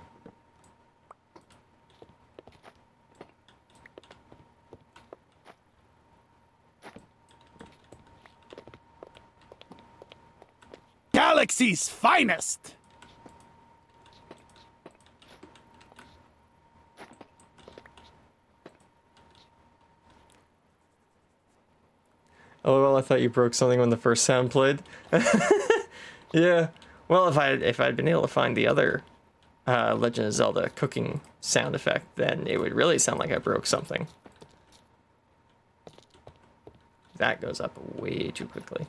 Galaxy's finest! Oh well, I thought you broke something when the first sound played. Yeah. Well, if I'd been able to find the other Legend of Zelda cooking sound effect, then it would really sound like I broke something. That goes up way too quickly.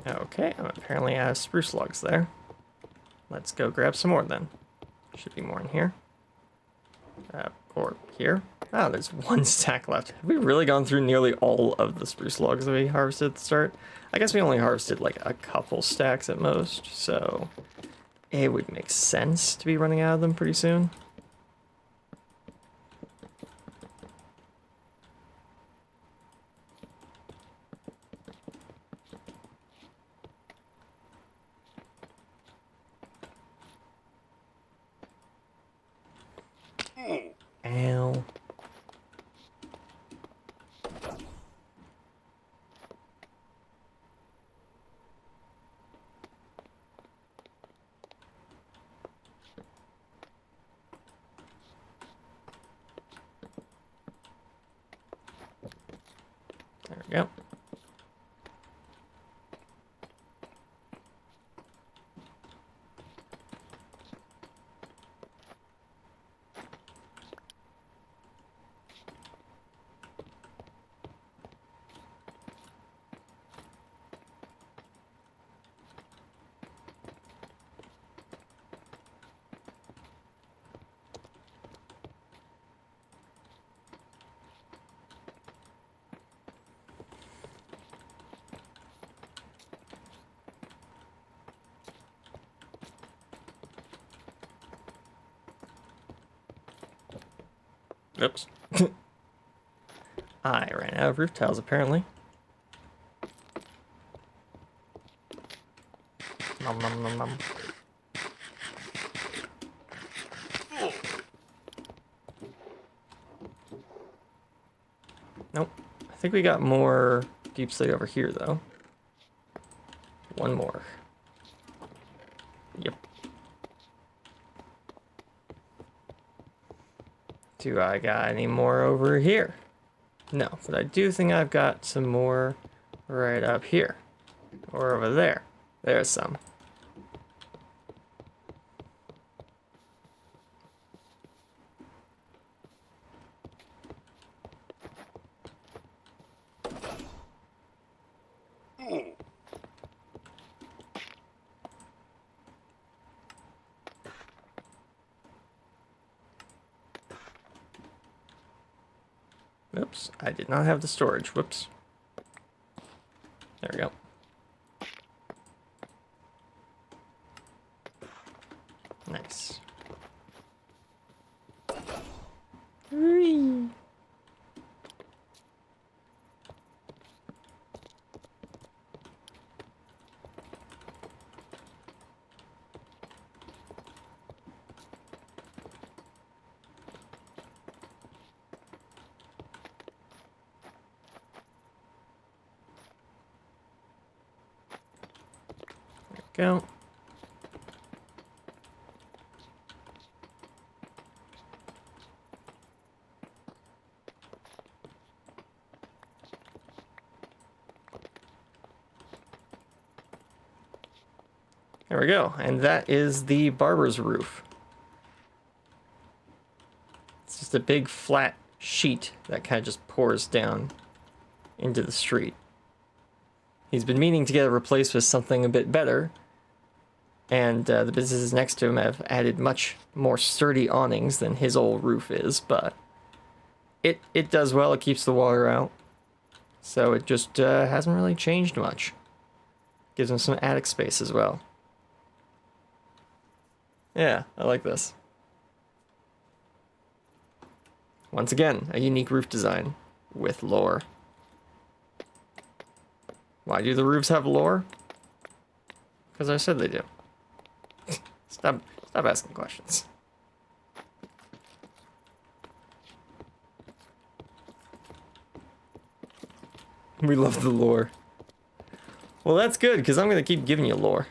Okay, I'm apparently out of spruce logs there. Let's go grab some more then. Should be more in here. Or here. Oh, there's one stack left. Have we really gone through nearly all of the spruce logs that we harvested at the start? I guess we only harvested like a couple stacks at most, so it would make sense to be running out of them pretty soon. Ow. There we go. Oops. I ran out of roof tiles apparently. Nom nom nom nom. Nope. I think we got more deep slate over here though. One more. Yep. Do I got any more over here? No, but I do think I've got some more right up here. Or over there. There's some. Oops, I did not have the storage. Whoops. There we go. Nice. Whee! Go. There we go. And that is the barber's roof. It's just a big flat sheet that kind of just pours down into the street. He's been meaning to get it replaced with something a bit better. And the businesses next to him have added much more sturdy awnings than his old roof is, but it does well. It keeps the water out. So it just hasn't really changed much. Gives him some attic space as well. Yeah, I like this. Once again, a unique roof design with lore. Why do the roofs have lore? Because I said they do. Stop asking questions. We love the lore. Well, that's good, because I'm going to keep giving you lore.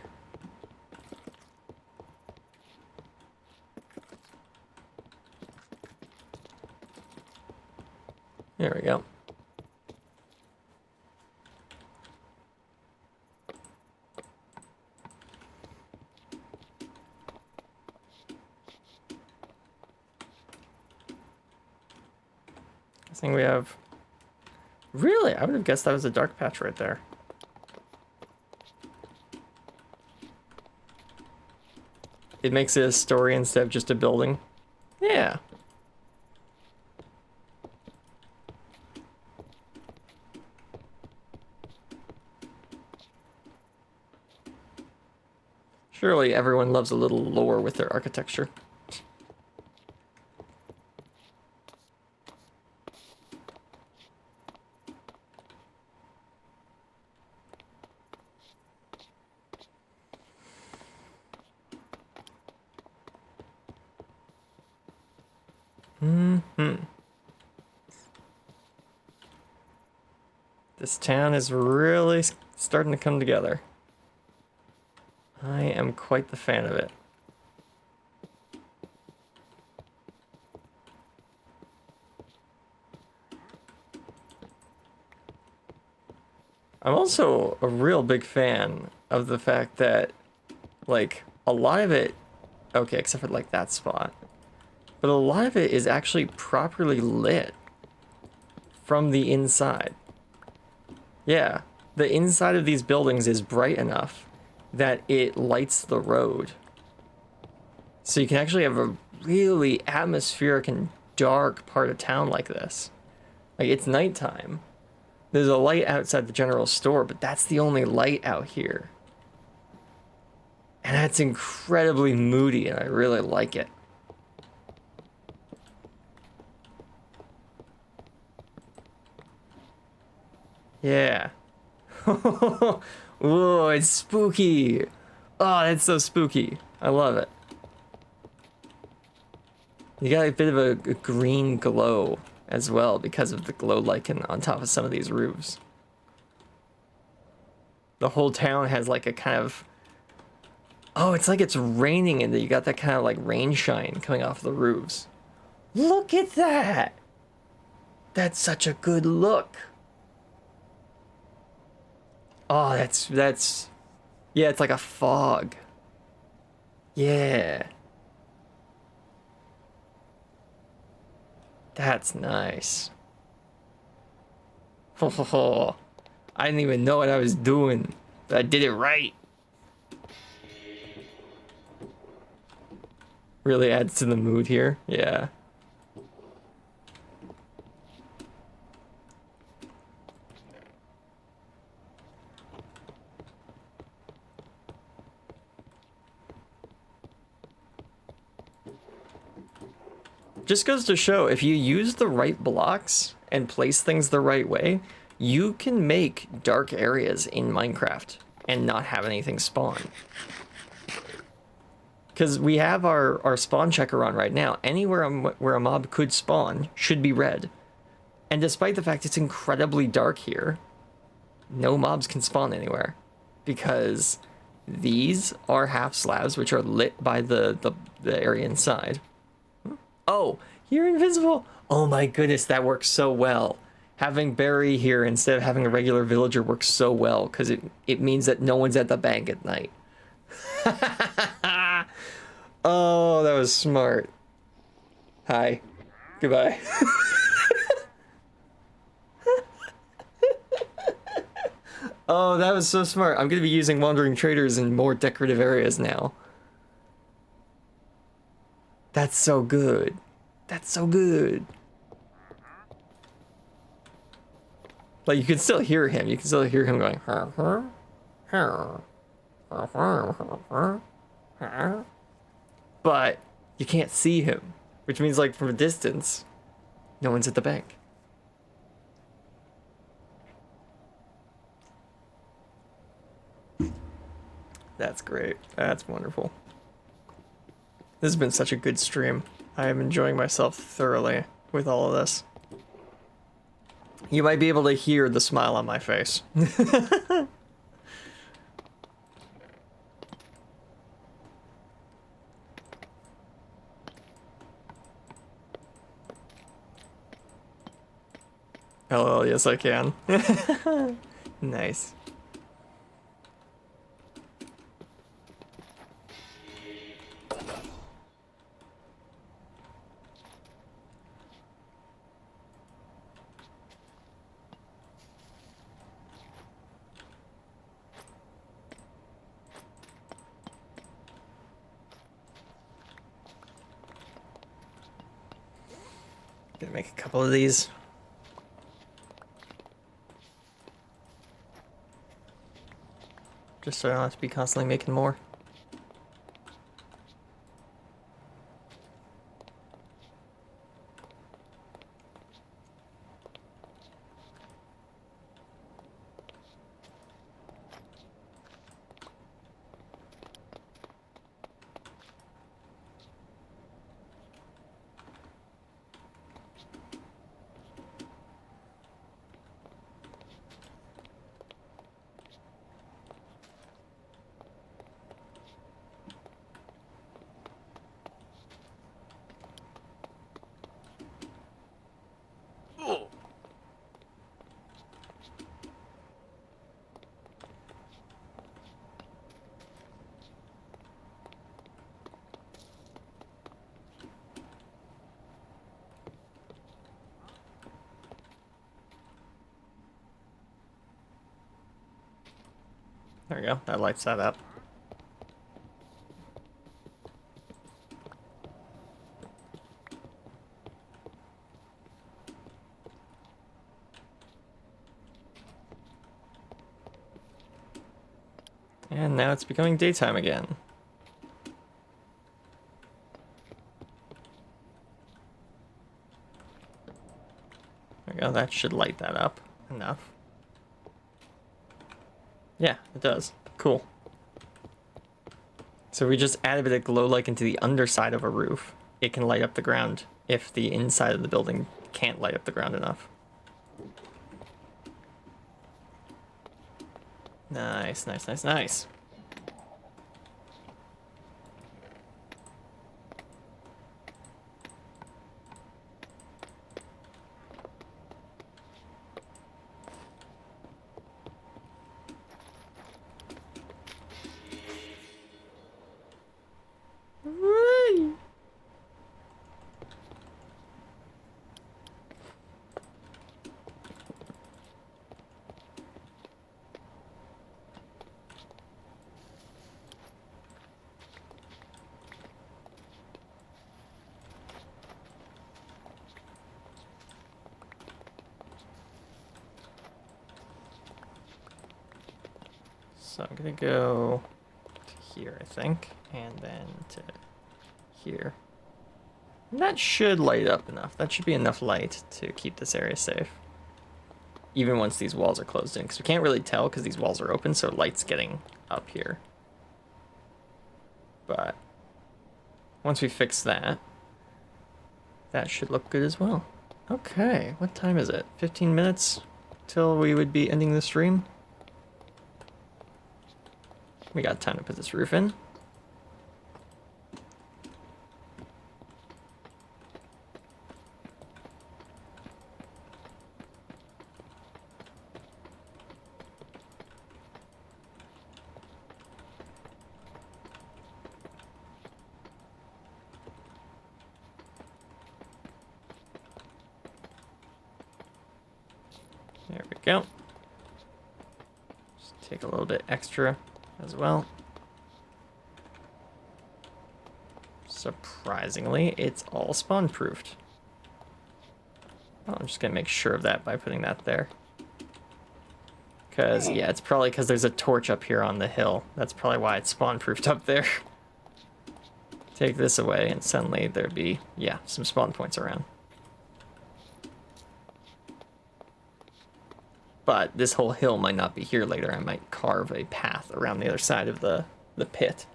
There we go. I think we have... Really? I would have guessed that was a dark patch right there. it makes it a story instead of just a building. Yeah. Surely everyone loves a little lore with their architecture. This town is really starting to come together. I am quite the fan of it. I'm also a real big fan of the fact that, like, a lot of it, okay, except for like that spot, but a lot of it is actually properly lit from the inside. Yeah, the inside of these buildings is bright enough that it lights the road. So you can actually have a really atmospheric and dark part of town like this. Like, it's nighttime. There's a light outside the general store, but that's the only light out here. And that's incredibly moody, and I really like it. Yeah. Whoa, it's spooky. Oh, that's so spooky. I love it. You got a bit of a green glow as well because of the glow lichen on top of some of these roofs. The whole town has like a kind of... Oh, it's like it's raining and you got that kind of like rain shine coming off the roofs. Look at that! That's such a good look. Oh, that's... Yeah, it's like a fog. Yeah. That's nice. I didn't even know what I was doing, but I did it right. Really adds to the mood here. Yeah. Just goes to show, if you use the right blocks and place things the right way, you can make dark areas in Minecraft and not have anything spawn. Because we have our spawn checker on right now. Anywhere where a mob could spawn should be red. And despite the fact it's incredibly dark here, no mobs can spawn anywhere. Because these are half slabs which are lit by the area inside. Oh, you're invisible. Oh my goodness, that works so well. Having Barry here instead of having a regular villager works so well because it means that no one's at the bank at night. Oh, that was smart. Hi. Goodbye. Oh, that was so smart. I'm going to be using wandering traders in more decorative areas now. That's so good. That's so good. Like, you can still hear him. You can still hear him going, but you can't see him, which means, like, from a distance, no one's at the bank. That's great. That's wonderful. This has been such a good stream. I am enjoying myself thoroughly with all of this. You might be able to hear the smile on my face. LOL, yes I can. Nice. Gonna make a couple of these. Just so I don't have to be constantly making more. There we go, that lights that up. And now it's becoming daytime again. There we go, that should light that up enough. Yeah, it does. Cool. So we just add a bit of glow like into the underside of a roof. It can light up the ground if the inside of the building can't light up the ground enough. Nice, nice, nice, nice. So I'm gonna go to here, I think, and then to here. And that should light up enough. That should be enough light to keep this area safe. Even once these walls are closed in, because we can't really tell because these walls are open, so light's getting up here. But once we fix that, that should look good as well. Okay, what time is it? 15 minutes till we would be ending the stream? We got time to put this roof in. There we go. Just take a little bit extra as well. Surprisingly, it's all spawn proofed. Oh, I'm just gonna make sure of that by putting that there. Because, yeah, it's probably because there's a torch up here on the hill. That's probably why it's spawn proofed up there. Take this away and suddenly there'd be, yeah, some spawn points around. But this whole hill might not be here later. I might carve a path around the other side of the pit.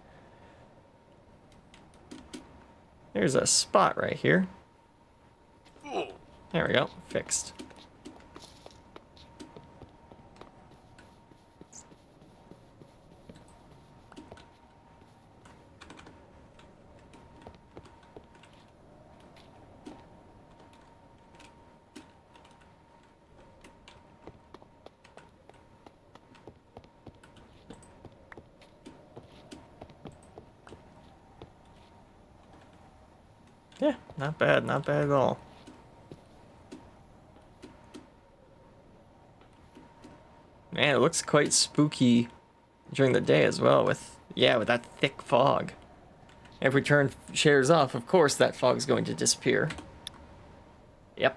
There's a spot right here. There we go, fixed. Yeah, not bad at all. Man, it looks quite spooky during the day as well with that thick fog. If we turn shares off, of course that fog's going to disappear. Yep.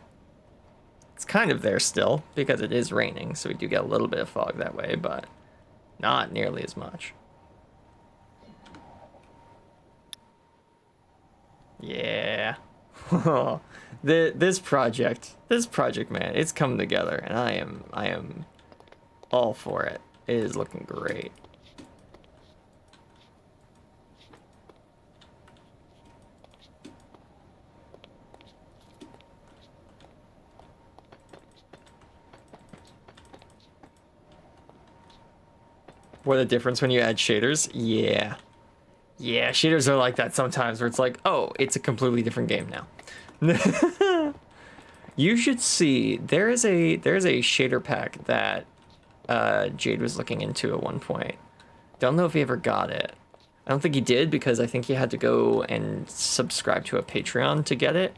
It's kind of there still because it is raining, so we do get a little bit of fog that way, but not nearly as much. Yeah. This project, man, it's coming together, and I am all for it. It is looking great. What a difference when you add shaders. Yeah. Yeah, shaders are like that sometimes where it's like, oh, it's a completely different game now. You should see, there's a shader pack that Jade was looking into at one point. Don't know if he ever got it. I don't think he did because I think he had to go and subscribe to a Patreon to get it.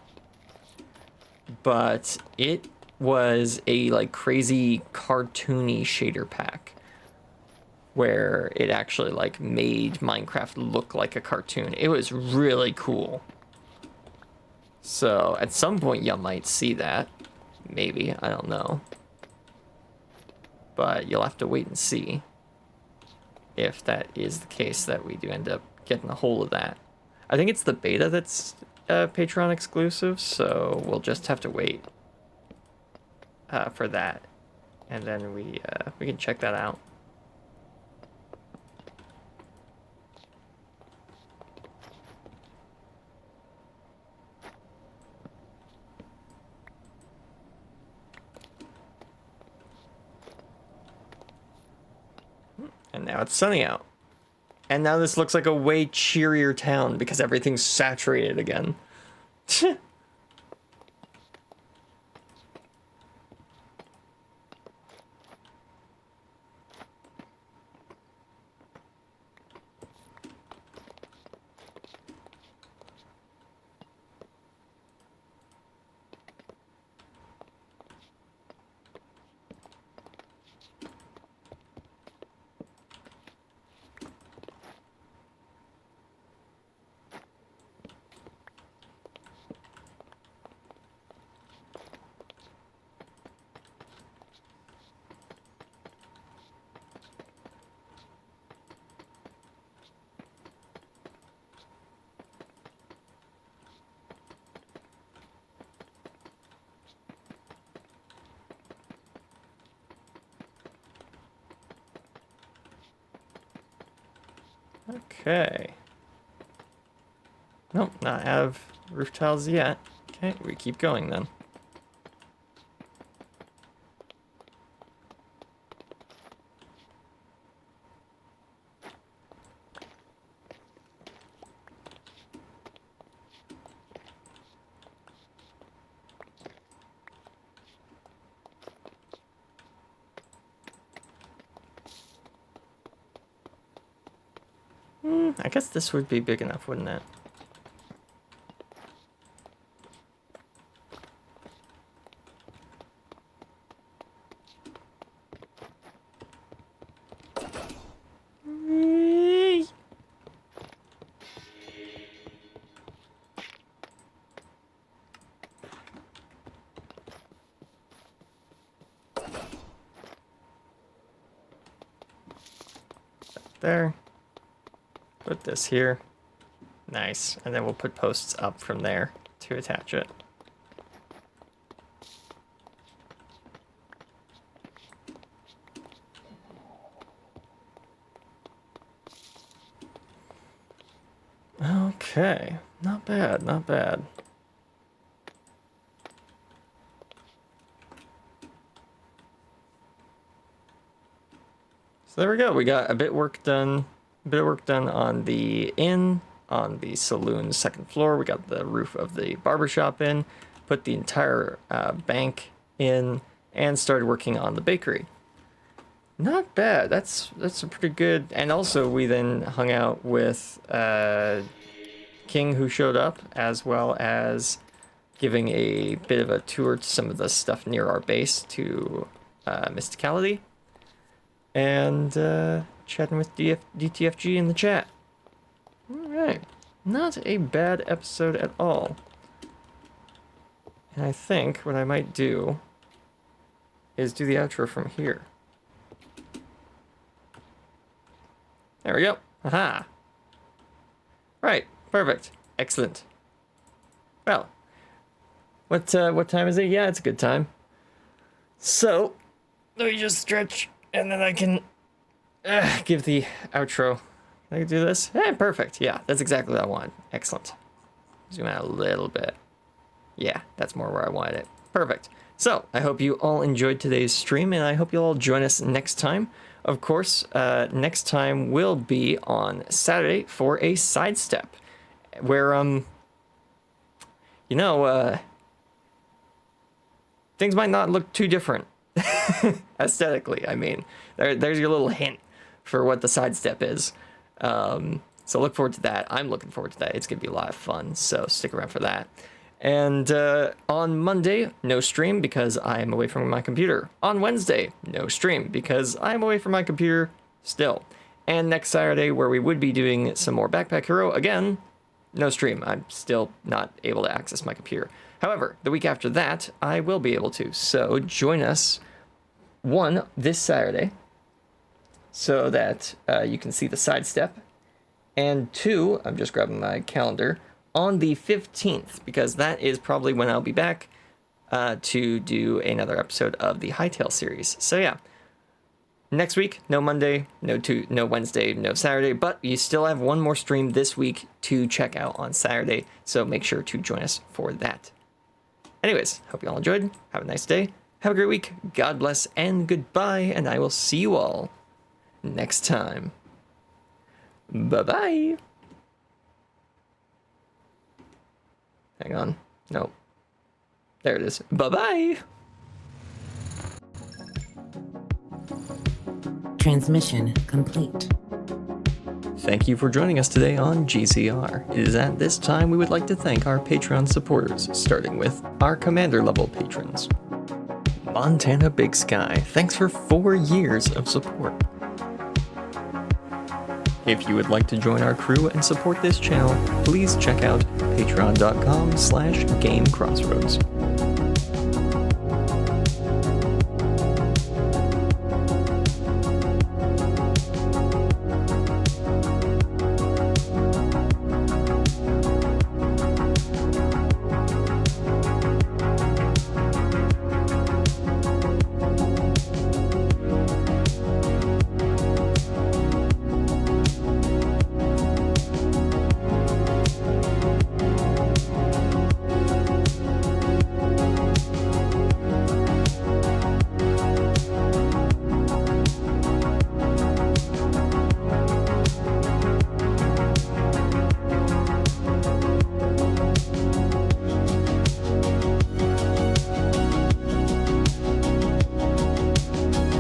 But it was a like crazy cartoony shader pack where it actually like made Minecraft look like a cartoon. It was really cool. So at some point you might see that. Maybe, I don't know. But you'll have to wait and see if that is the case that we do end up getting a hold of that. I think it's the beta that's Patreon exclusive, so we'll just have to wait for that. And then we can check that out. And now it's sunny out. And now this looks like a way cheerier town because everything's saturated again. Okay. Nope, not out of roof tiles yet. Okay, we keep going then. I guess this would be big enough, wouldn't it? There. Put this here. Nice. And then we'll put posts up from there to attach it. Okay. Not bad, not bad. So there we go. We got a bit of work done on the inn, on the saloon's second floor. We got the roof of the barbershop in, put the entire bank in, and started working on the bakery. Not bad. That's a pretty good. And also, we then hung out with King, who showed up, as well as giving a bit of a tour to some of the stuff near our base to Mysticality. And chatting with DTFG in the chat. Alright. Not a bad episode at all. And I think what I might do is do the outro from here. There we go. Aha. Right. Perfect. Excellent. Well, what time is it? Yeah, it's a good time. So, let me just stretch, and then I can give the outro. Can I do this? Perfect. Yeah, that's exactly what I want. Excellent. Zoom out a little bit. Yeah, that's more where I wanted it. Perfect. So, I hope you all enjoyed today's stream, and I hope you'll all join us next time. Of course, next time will be on Saturday for a sidestep, where, things might not look too different, aesthetically, I mean. There's your little hint for what the sidestep is. So look forward to that. I'm looking forward to that. It's going to be a lot of fun, so stick around for that. And on Monday, no stream because I'm away from my computer. On Wednesday, no stream because I'm away from my computer still. And next Saturday, where we would be doing some more Backpack Hero, again, no stream. I'm still not able to access my computer. However, the week after that, I will be able to. So join us, one, this Saturday, so that you can see the sidestep. And two, I'm just grabbing my calendar, on the 15th, because that is probably when I'll be back to do another episode of the Hightail series. So yeah, next week, no Monday, no Wednesday, no Saturday, but you still have one more stream this week to check out on Saturday, so make sure to join us for that. Anyways, hope you all enjoyed. Have a nice day. Have a great week. God bless and goodbye, and I will see you all next time. Bye-bye. Hang on. No. There it is. Bye-bye. Transmission complete. Thank you for joining us today on GCR. It is at this time we would like to thank our Patreon supporters, starting with our Commander level patrons. Montana Big Sky, thanks for 4 years of support. If you would like to join our crew and support this channel, please check out patreon.com/GameCrossRoads.